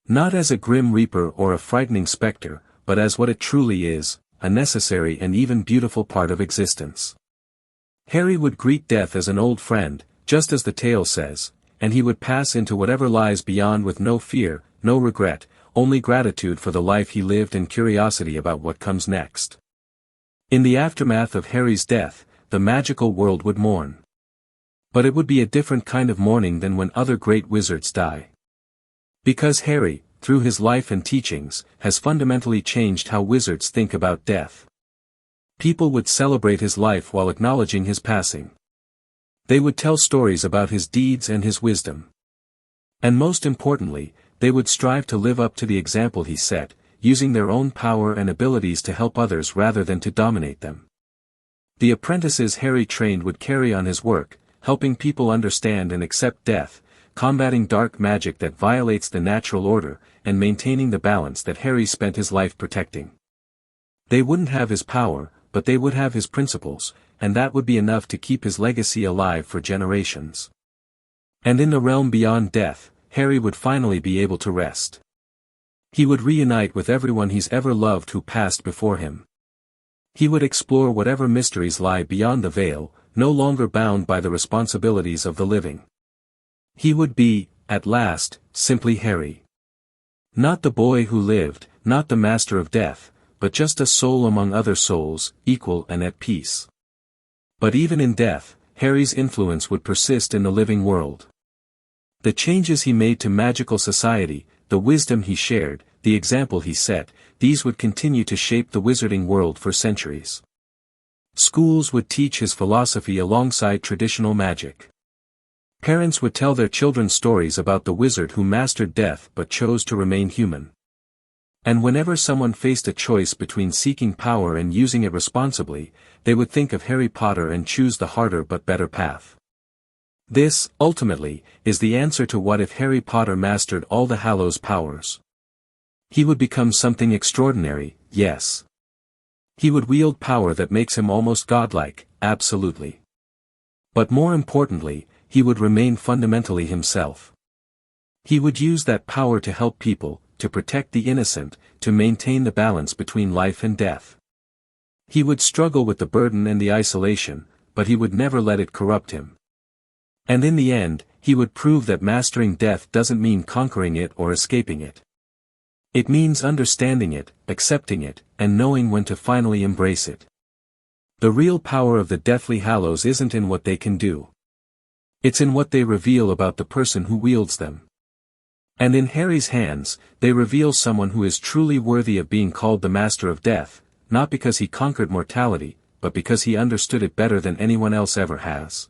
Not as a grim reaper or a frightening specter, but as what it truly is, a necessary and even beautiful part of existence. Harry would greet death as an old friend, just as the tale says, and he would pass into whatever lies beyond with no fear, no regret, only gratitude for the life he lived and curiosity about what comes next. In the aftermath of Harry's death, the magical world would mourn. But it would be a different kind of mourning than when other great wizards die. Because Harry, through his life and teachings, has fundamentally changed how wizards think about death. People would celebrate his life while acknowledging his passing. They would tell stories about his deeds and his wisdom. And most importantly, they would strive to live up to the example he set, using their own power and abilities to help others rather than to dominate them. The apprentices Harry trained would carry on his work, helping people understand and accept death, combating dark magic that violates the natural order, and maintaining the balance that Harry spent his life protecting. They wouldn't have his power, but they would have his principles, and that would be enough to keep his legacy alive for generations. And in the realm beyond death, Harry would finally be able to rest. He would reunite with everyone he's ever loved who passed before him. He would explore whatever mysteries lie beyond the veil, no longer bound by the responsibilities of the living. He would be, at last, simply Harry. Not the boy who lived, not the master of death, but just a soul among other souls, equal and at peace. But even in death, Harry's influence would persist in the living world. The changes he made to magical society, the wisdom he shared, the example he set, these would continue to shape the wizarding world for centuries. Schools would teach his philosophy alongside traditional magic. Parents would tell their children stories about the wizard who mastered death but chose to remain human. And whenever someone faced a choice between seeking power and using it responsibly, they would think of Harry Potter and choose the harder but better path. This, ultimately, is the answer to what if Harry Potter mastered all the Hallows powers. He would become something extraordinary, yes. He would wield power that makes him almost godlike, absolutely. But more importantly, he would remain fundamentally himself. He would use that power to help people, to protect the innocent, to maintain the balance between life and death. He would struggle with the burden and the isolation, but he would never let it corrupt him. And in the end, he would prove that mastering death doesn't mean conquering it or escaping it. It means understanding it, accepting it, and knowing when to finally embrace it. The real power of the Deathly Hallows isn't in what they can do. It's in what they reveal about the person who wields them. And in Harry's hands, they reveal someone who is truly worthy of being called the Master of Death, not because he conquered mortality, but because he understood it better than anyone else ever has.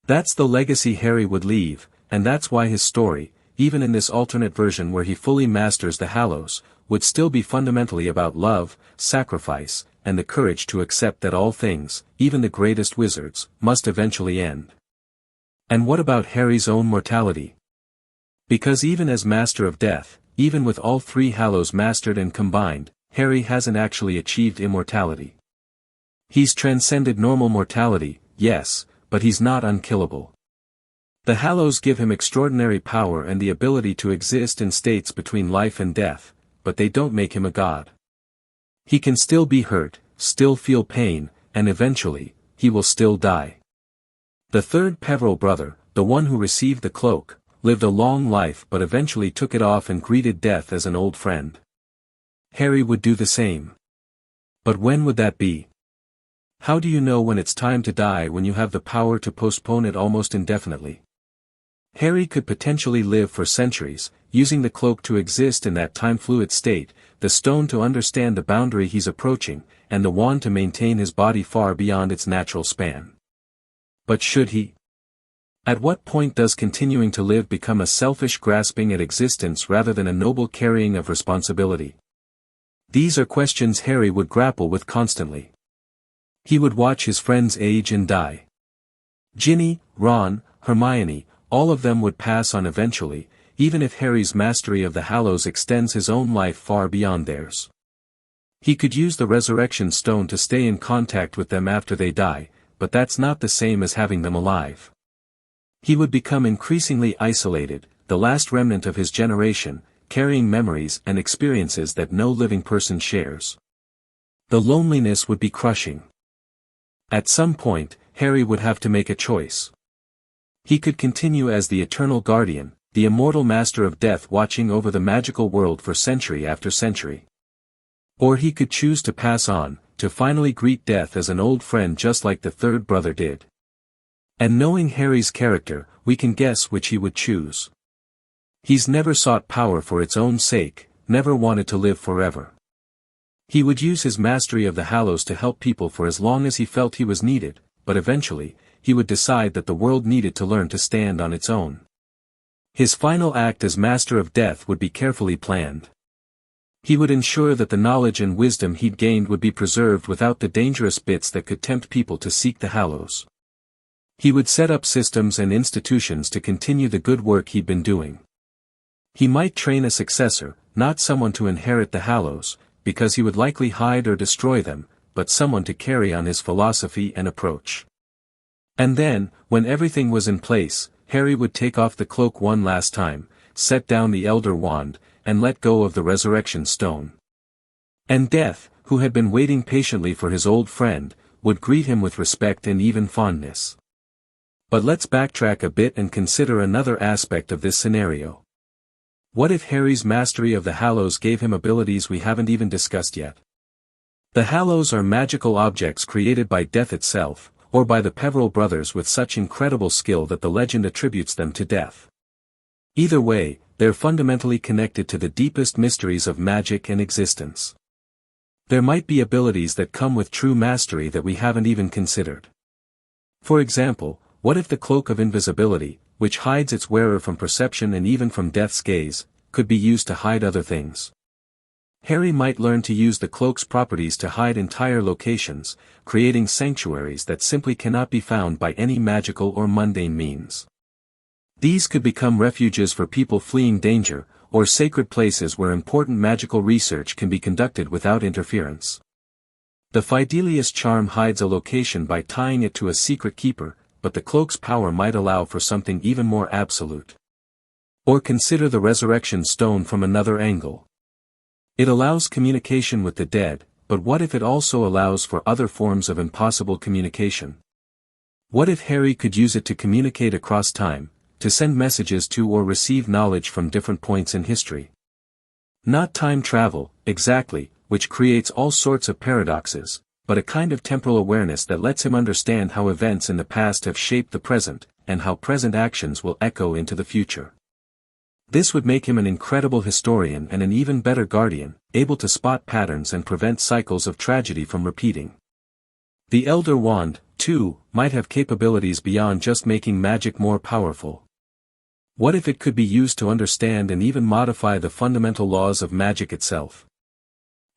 That's the legacy Harry would leave, and that's why his story, even in this alternate version where he fully masters the Hallows, would still be fundamentally about love, sacrifice, and the courage to accept that all things, even the greatest wizards, must eventually end. And what about Harry's own mortality? Because even as Master of Death, even with all three Hallows mastered and combined, Harry hasn't actually achieved immortality. He's transcended normal mortality, yes, but he's not unkillable. The Hallows give him extraordinary power and the ability to exist in states between life and death, but they don't make him a god. He can still be hurt, still feel pain, and eventually, he will still die. The third Peveril brother, the one who received the cloak, lived a long life but eventually took it off and greeted death as an old friend. Harry would do the same. But when would that be? How do you know when it's time to die when you have the power to postpone it almost indefinitely? Harry could potentially live for centuries, using the cloak to exist in that time-fluid state, the stone to understand the boundary he's approaching, and the wand to maintain his body far beyond its natural span. But should he? At what point does continuing to live become a selfish grasping at existence rather than a noble carrying of responsibility? These are questions Harry would grapple with constantly. He would watch his friends age and die. Ginny, Ron, Hermione, all of them would pass on eventually, even if Harry's mastery of the Hallows extends his own life far beyond theirs. He could use the resurrection stone to stay in contact with them after they die, but that's not the same as having them alive. He would become increasingly isolated, the last remnant of his generation, carrying memories and experiences that no living person shares. The loneliness would be crushing. At some point, Harry would have to make a choice. He could continue as the eternal guardian, the immortal master of death watching over the magical world for century after century. Or he could choose to pass on, to finally greet death as an old friend just like the third brother did. And knowing Harry's character, we can guess which he would choose. He's never sought power for its own sake, never wanted to live forever. He would use his mastery of the Hallows to help people for as long as he felt he was needed, but eventually, he would decide that the world needed to learn to stand on its own. His final act as Master of Death would be carefully planned. He would ensure that the knowledge and wisdom he'd gained would be preserved without the dangerous bits that could tempt people to seek the Hallows. He would set up systems and institutions to continue the good work he'd been doing. He might train a successor, not someone to inherit the Hallows, because he would likely hide or destroy them, but someone to carry on his philosophy and approach. And then, when everything was in place, Harry would take off the cloak one last time, set down the Elder Wand, and let go of the Resurrection Stone. And Death, who had been waiting patiently for his old friend, would greet him with respect and even fondness. But let's backtrack a bit and consider another aspect of this scenario. What if Harry's mastery of the Hallows gave him abilities we haven't even discussed yet? The Hallows are magical objects created by Death itself, or by the Peverell brothers with such incredible skill that the legend attributes them to Death. Either way, they're fundamentally connected to the deepest mysteries of magic and existence. There might be abilities that come with true mastery that we haven't even considered. For example, what if the Cloak of Invisibility, which hides its wearer from perception and even from Death's gaze, could be used to hide other things? Harry might learn to use the cloak's properties to hide entire locations, creating sanctuaries that simply cannot be found by any magical or mundane means. These could become refuges for people fleeing danger, or sacred places where important magical research can be conducted without interference. The Fidelius charm hides a location by tying it to a secret keeper, but the cloak's power might allow for something even more absolute. Or consider the Resurrection Stone from another angle. It allows communication with the dead, but what if it also allows for other forms of impossible communication? What if Harry could use it to communicate across time, to send messages to or receive knowledge from different points in history? Not time travel, exactly, which creates all sorts of paradoxes, but a kind of temporal awareness that lets him understand how events in the past have shaped the present, and how present actions will echo into the future. This would make him an incredible historian and an even better guardian, able to spot patterns and prevent cycles of tragedy from repeating. The Elder Wand, too, might have capabilities beyond just making magic more powerful. What if it could be used to understand and even modify the fundamental laws of magic itself?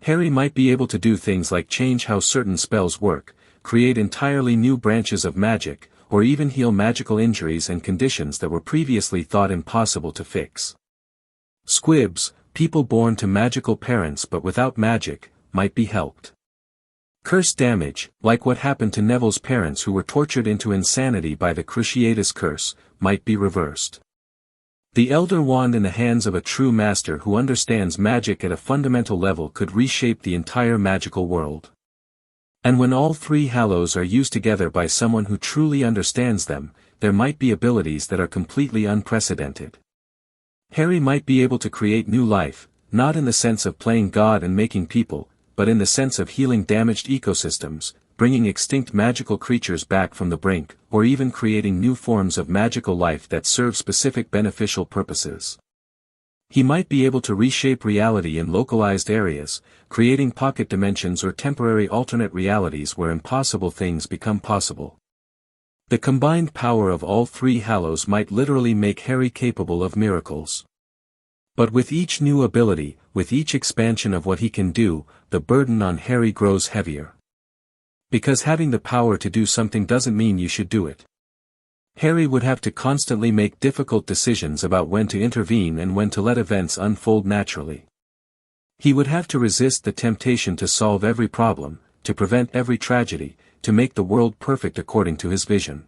Harry might be able to do things like change how certain spells work, create entirely new branches of magic, or even heal magical injuries and conditions that were previously thought impossible to fix. Squibs, people born to magical parents but without magic, might be helped. Curse damage, like what happened to Neville's parents who were tortured into insanity by the Cruciatus curse, might be reversed. The Elder Wand in the hands of a true master who understands magic at a fundamental level could reshape the entire magical world. And when all three Hallows are used together by someone who truly understands them, there might be abilities that are completely unprecedented. Harry might be able to create new life, not in the sense of playing God and making people, but in the sense of healing damaged ecosystems, bringing extinct magical creatures back from the brink, or even creating new forms of magical life that serve specific beneficial purposes. He might be able to reshape reality in localized areas, creating pocket dimensions or temporary alternate realities where impossible things become possible. The combined power of all three Hallows might literally make Harry capable of miracles. But with each new ability, with each expansion of what he can do, the burden on Harry grows heavier. Because having the power to do something doesn't mean you should do it. Harry would have to constantly make difficult decisions about when to intervene and when to let events unfold naturally. He would have to resist the temptation to solve every problem, to prevent every tragedy, to make the world perfect according to his vision.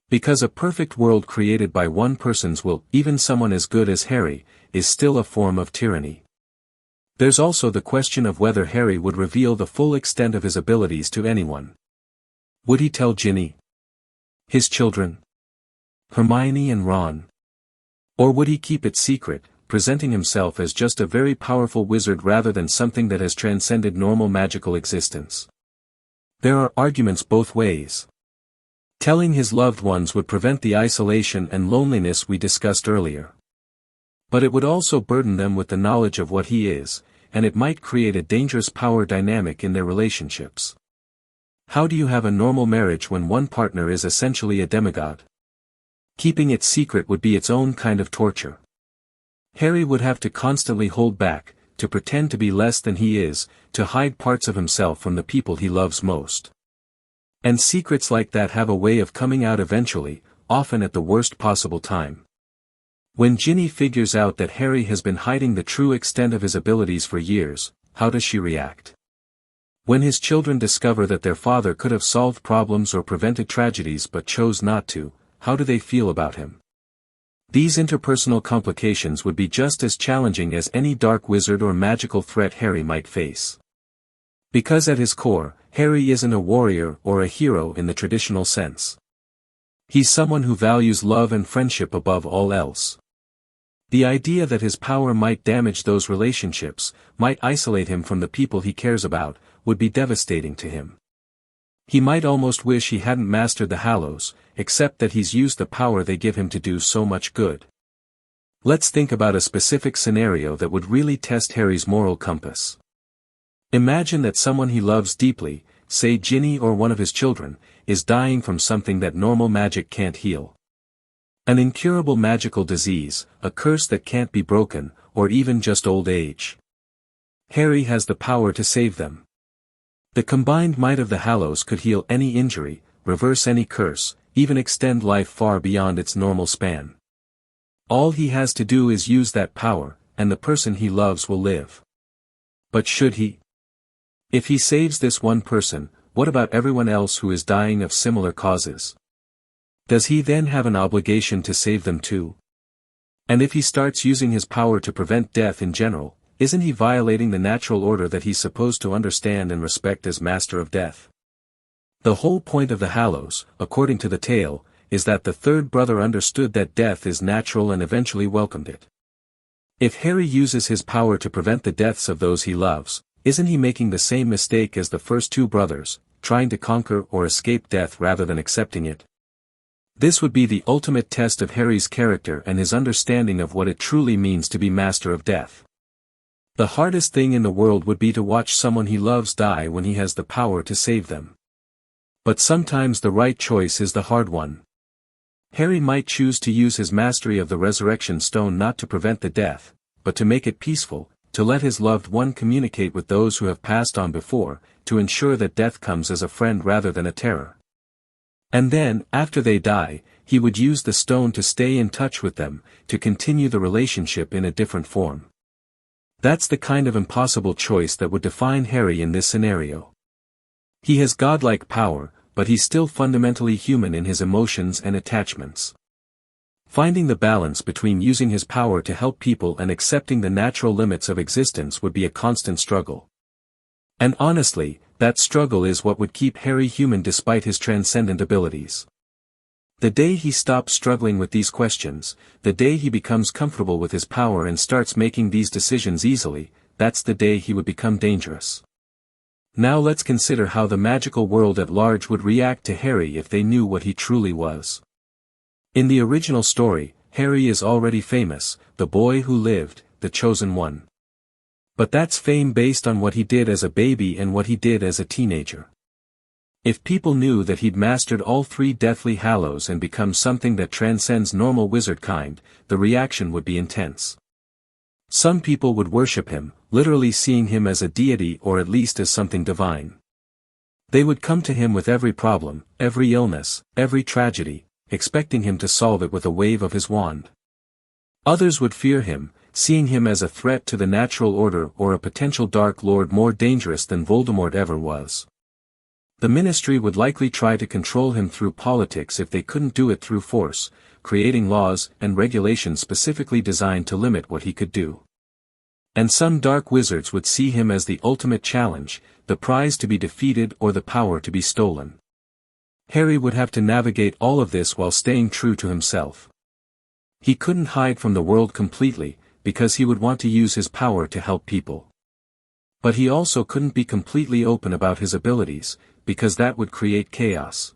Because a perfect world created by one person's will, even someone as good as Harry, is still a form of tyranny. There's also the question of whether Harry would reveal the full extent of his abilities to anyone. Would he tell Ginny? His children? Hermione and Ron? Or would he keep it secret, presenting himself as just a very powerful wizard rather than something that has transcended normal magical existence? There are arguments both ways. Telling his loved ones would prevent the isolation and loneliness we discussed earlier. But it would also burden them with the knowledge of what he is, and it might create a dangerous power dynamic in their relationships. How do you have a normal marriage when one partner is essentially a demigod? Keeping it secret would be its own kind of torture. Harry would have to constantly hold back, to pretend to be less than he is, to hide parts of himself from the people he loves most. And secrets like that have a way of coming out eventually, often at the worst possible time. When Ginny figures out that Harry has been hiding the true extent of his abilities for years, how does she react? When his children discover that their father could have solved problems or prevented tragedies but chose not to, how do they feel about him? These interpersonal complications would be just as challenging as any dark wizard or magical threat Harry might face. Because at his core, Harry isn't a warrior or a hero in the traditional sense. He's someone who values love and friendship above all else. The idea that his power might damage those relationships, might isolate him from the people he cares about, would be devastating to him. He might almost wish he hadn't mastered the Hallows, except that he's used the power they give him to do so much good. Let's think about a specific scenario that would really test Harry's moral compass. Imagine that someone he loves deeply, say Ginny or one of his children, is dying from something that normal magic can't heal. An incurable magical disease, a curse that can't be broken, or even just old age. Harry has the power to save them. The combined might of the Hallows could heal any injury, reverse any curse, even extend life far beyond its normal span. All he has to do is use that power, and the person he loves will live. But should he? If he saves this one person, what about everyone else who is dying of similar causes? Does he then have an obligation to save them too? And if he starts using his power to prevent death in general, isn't he violating the natural order that he's supposed to understand and respect as master of death? The whole point of the Hallows, according to the tale, is that the third brother understood that death is natural and eventually welcomed it. If Harry uses his power to prevent the deaths of those he loves, isn't he making the same mistake as the first two brothers, trying to conquer or escape death rather than accepting it? This would be the ultimate test of Harry's character and his understanding of what it truly means to be master of death. The hardest thing in the world would be to watch someone he loves die when he has the power to save them. But sometimes the right choice is the hard one. Harry might choose to use his mastery of the resurrection stone not to prevent the death, but to make it peaceful, to let his loved one communicate with those who have passed on before, to ensure that death comes as a friend rather than a terror. And then, after they die, he would use the stone to stay in touch with them, to continue the relationship in a different form. That's the kind of impossible choice that would define Harry in this scenario. He has godlike power, but he's still fundamentally human in his emotions and attachments. Finding the balance between using his power to help people and accepting the natural limits of existence would be a constant struggle. And honestly, that struggle is what would keep Harry human despite his transcendent abilities. The day he stops struggling with these questions, the day he becomes comfortable with his power and starts making these decisions easily, that's the day he would become dangerous. Now let's consider how the magical world at large would react to Harry if they knew what he truly was. In the original story, Harry is already famous, the boy who lived, the chosen one. But that's fame based on what he did as a baby and what he did as a teenager. If people knew that he'd mastered all three Deathly Hallows and become something that transcends normal wizard kind, the reaction would be intense. Some people would worship him, literally seeing him as a deity or at least as something divine. They would come to him with every problem, every illness, every tragedy, expecting him to solve it with a wave of his wand. Others would fear him, seeing him as a threat to the natural order or a potential Dark Lord more dangerous than Voldemort ever was. The Ministry would likely try to control him through politics if they couldn't do it through force, creating laws and regulations specifically designed to limit what he could do. And some dark wizards would see him as the ultimate challenge, the prize to be defeated or the power to be stolen. Harry would have to navigate all of this while staying true to himself. He couldn't hide from the world completely, because he would want to use his power to help people. But he also couldn't be completely open about his abilities, because that would create chaos.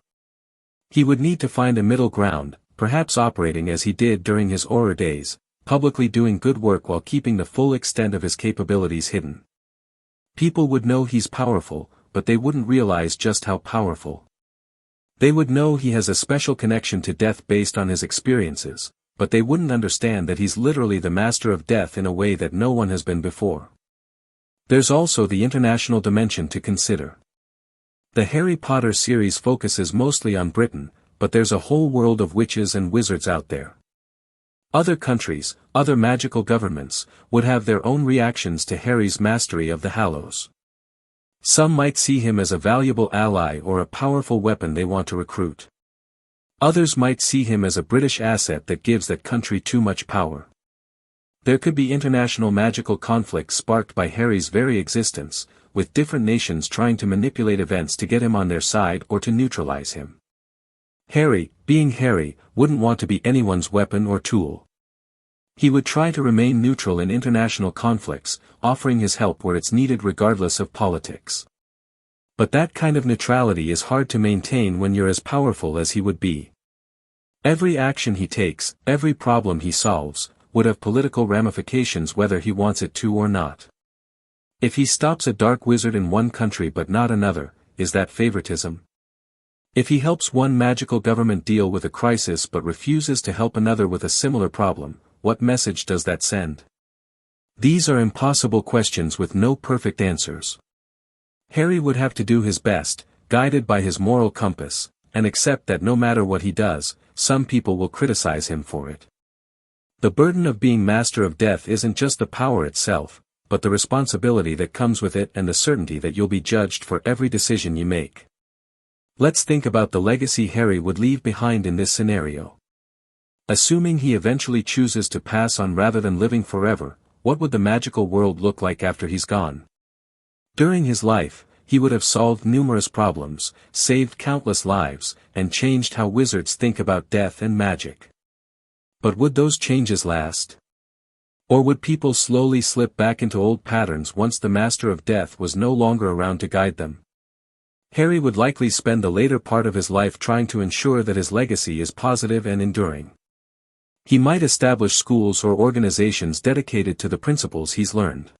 He would need to find a middle ground, perhaps operating as he did during his Auror days, publicly doing good work while keeping the full extent of his capabilities hidden. People would know he's powerful, but they wouldn't realize just how powerful. They would know he has a special connection to death based on his experiences, but they wouldn't understand that he's literally the master of death in a way that no one has been before. There's also the international dimension to consider. The Harry Potter series focuses mostly on Britain, but there's a whole world of witches and wizards out there. Other countries, other magical governments, would have their own reactions to Harry's mastery of the Hallows. Some might see him as a valuable ally or a powerful weapon they want to recruit. Others might see him as a British asset that gives that country too much power. There could be international magical conflicts sparked by Harry's very existence, with different nations trying to manipulate events to get him on their side or to neutralize him. Harry, being Harry, wouldn't want to be anyone's weapon or tool. He would try to remain neutral in international conflicts, offering his help where it's needed regardless of politics. But that kind of neutrality is hard to maintain when you're as powerful as he would be. Every action he takes, every problem he solves, would have political ramifications whether he wants it to or not. If he stops a dark wizard in one country but not another, is that favoritism? If he helps one magical government deal with a crisis but refuses to help another with a similar problem, what message does that send? These are impossible questions with no perfect answers. Harry would have to do his best, guided by his moral compass, and accept that no matter what he does, some people will criticize him for it. The burden of being master of death isn't just the power itself, but the responsibility that comes with it and the certainty that you'll be judged for every decision you make. Let's think about the legacy Harry would leave behind in this scenario. Assuming he eventually chooses to pass on rather than living forever, what would the magical world look like after he's gone? During his life, he would have solved numerous problems, saved countless lives, and changed how wizards think about death and magic. But would those changes last? Or would people slowly slip back into old patterns once the Master of Death was no longer around to guide them? Harry would likely spend the later part of his life trying to ensure that his legacy is positive and enduring. He might establish schools or organizations dedicated to the principles he's learned.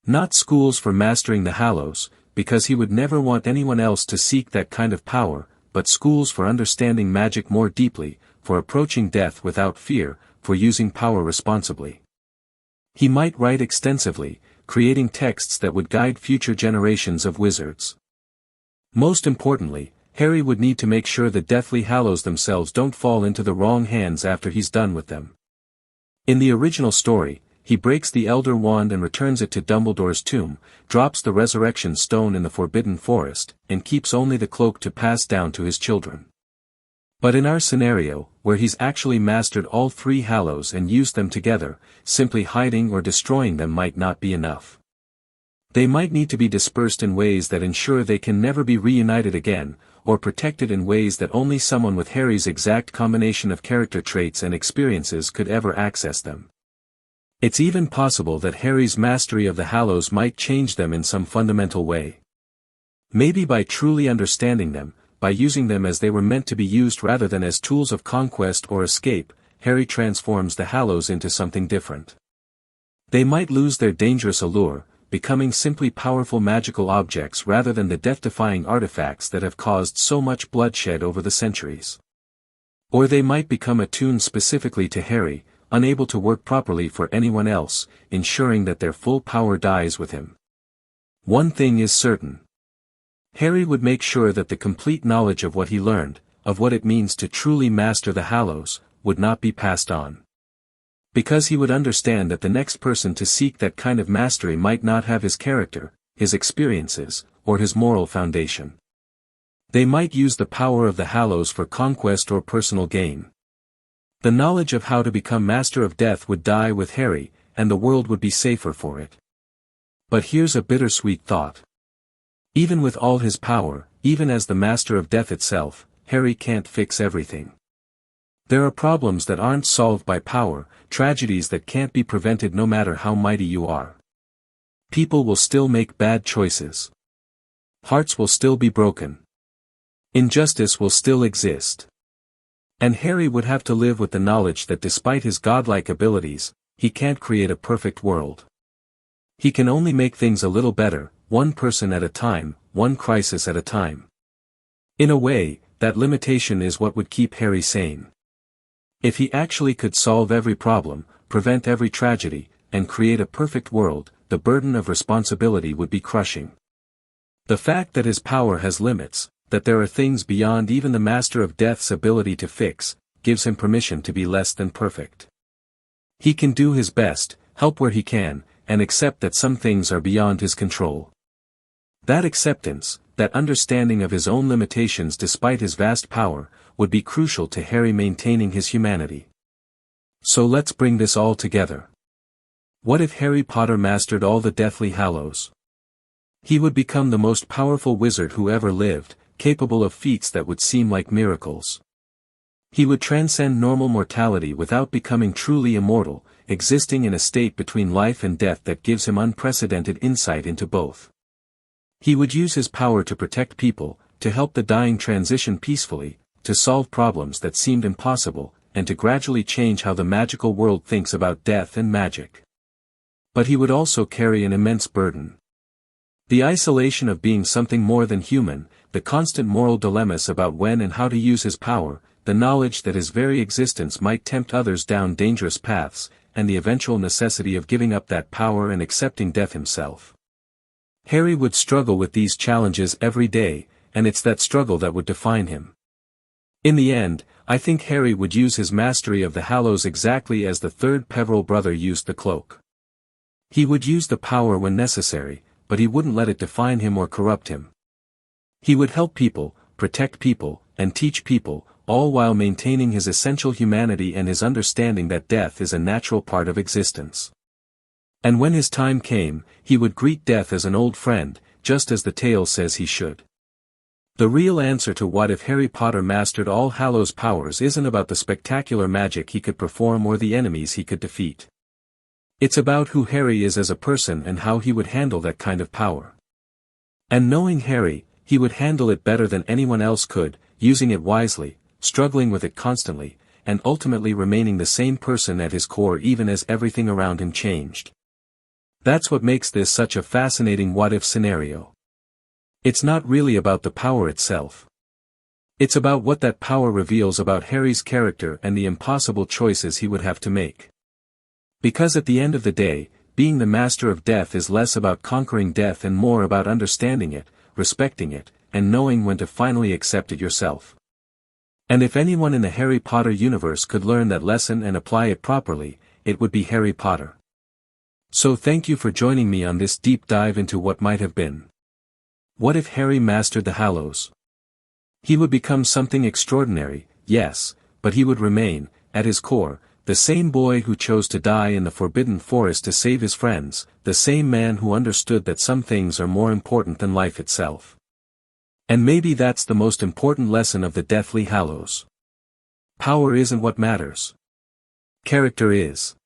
Not schools for mastering the Hallows, because he would never want anyone else to seek that kind of power, but schools for understanding magic more deeply, for approaching death without fear, for using power responsibly. He might write extensively, creating texts that would guide future generations of wizards. Most importantly, Harry would need to make sure the Deathly Hallows themselves don't fall into the wrong hands after he's done with them. In the original story, he breaks the Elder Wand and returns it to Dumbledore's tomb, drops the Resurrection Stone in the Forbidden Forest, and keeps only the cloak to pass down to his children. But in our scenario, where he's actually mastered all three Hallows and used them together, simply hiding or destroying them might not be enough. They might need to be dispersed in ways that ensure they can never be reunited again, or protected in ways that only someone with Harry's exact combination of character traits and experiences could ever access them. It's even possible that Harry's mastery of the Hallows might change them in some fundamental way. Maybe by truly understanding them, by using them as they were meant to be used rather than as tools of conquest or escape, Harry transforms the Hallows into something different. They might lose their dangerous allure, becoming simply powerful magical objects rather than the death-defying artifacts that have caused so much bloodshed over the centuries. Or they might become attuned specifically to Harry, unable to work properly for anyone else, ensuring that their full power dies with him. One thing is certain. Harry would make sure that the complete knowledge of what he learned, of what it means to truly master the Hallows, would not be passed on. Because he would understand that the next person to seek that kind of mastery might not have his character, his experiences, or his moral foundation. They might use the power of the Hallows for conquest or personal gain. The knowledge of how to become Master of Death would die with Harry, and the world would be safer for it. But here's a bittersweet thought. Even with all his power, even as the Master of Death itself, Harry can't fix everything. There are problems that aren't solved by power, tragedies that can't be prevented no matter how mighty you are. People will still make bad choices. Hearts will still be broken. Injustice will still exist. And Harry would have to live with the knowledge that despite his godlike abilities, he can't create a perfect world. He can only make things a little better, one person at a time, one crisis at a time. In a way, that limitation is what would keep Harry sane. If he actually could solve every problem, prevent every tragedy, and create a perfect world, the burden of responsibility would be crushing. The fact that his power has limits, that there are things beyond even the Master of Death's ability to fix, gives him permission to be less than perfect. He can do his best, help where he can, and accept that some things are beyond his control. That acceptance, that understanding of his own limitations despite his vast power, would be crucial to Harry maintaining his humanity. So let's bring this all together. What if Harry Potter mastered all the Deathly Hallows? He would become the most powerful wizard who ever lived, capable of feats that would seem like miracles. He would transcend normal mortality without becoming truly immortal, existing in a state between life and death that gives him unprecedented insight into both. He would use his power to protect people, to help the dying transition peacefully, to solve problems that seemed impossible, and to gradually change how the magical world thinks about death and magic. But he would also carry an immense burden. The isolation of being something more than human, the constant moral dilemmas about when and how to use his power, the knowledge that his very existence might tempt others down dangerous paths, and the eventual necessity of giving up that power and accepting death himself. Harry would struggle with these challenges every day, and it's that struggle that would define him. In the end, I think Harry would use his mastery of the Hallows exactly as the third Peverell brother used the cloak. He would use the power when necessary, but he wouldn't let it define him or corrupt him. He would help people, protect people, and teach people, all while maintaining his essential humanity and his understanding that death is a natural part of existence. And when his time came, he would greet death as an old friend, just as the tale says he should. The real answer to what if Harry Potter mastered all Hallows powers isn't about the spectacular magic he could perform or the enemies he could defeat. It's about who Harry is as a person and how he would handle that kind of power. And knowing Harry, he would handle it better than anyone else could, using it wisely, struggling with it constantly, and ultimately remaining the same person at his core even as everything around him changed. That's what makes this such a fascinating what-if scenario. It's not really about the power itself. It's about what that power reveals about Harry's character and the impossible choices he would have to make. Because at the end of the day, being the master of death is less about conquering death and more about understanding it, respecting it, and knowing when to finally accept it yourself. And if anyone in the Harry Potter universe could learn that lesson and apply it properly, it would be Harry Potter. So thank you for joining me on this deep dive into what might have been. What if Harry mastered the Hallows? He would become something extraordinary, yes, but he would remain, at his core, the same boy who chose to die in the Forbidden Forest to save his friends, the same man who understood that some things are more important than life itself. And maybe that's the most important lesson of the Deathly Hallows. Power isn't what matters. Character is.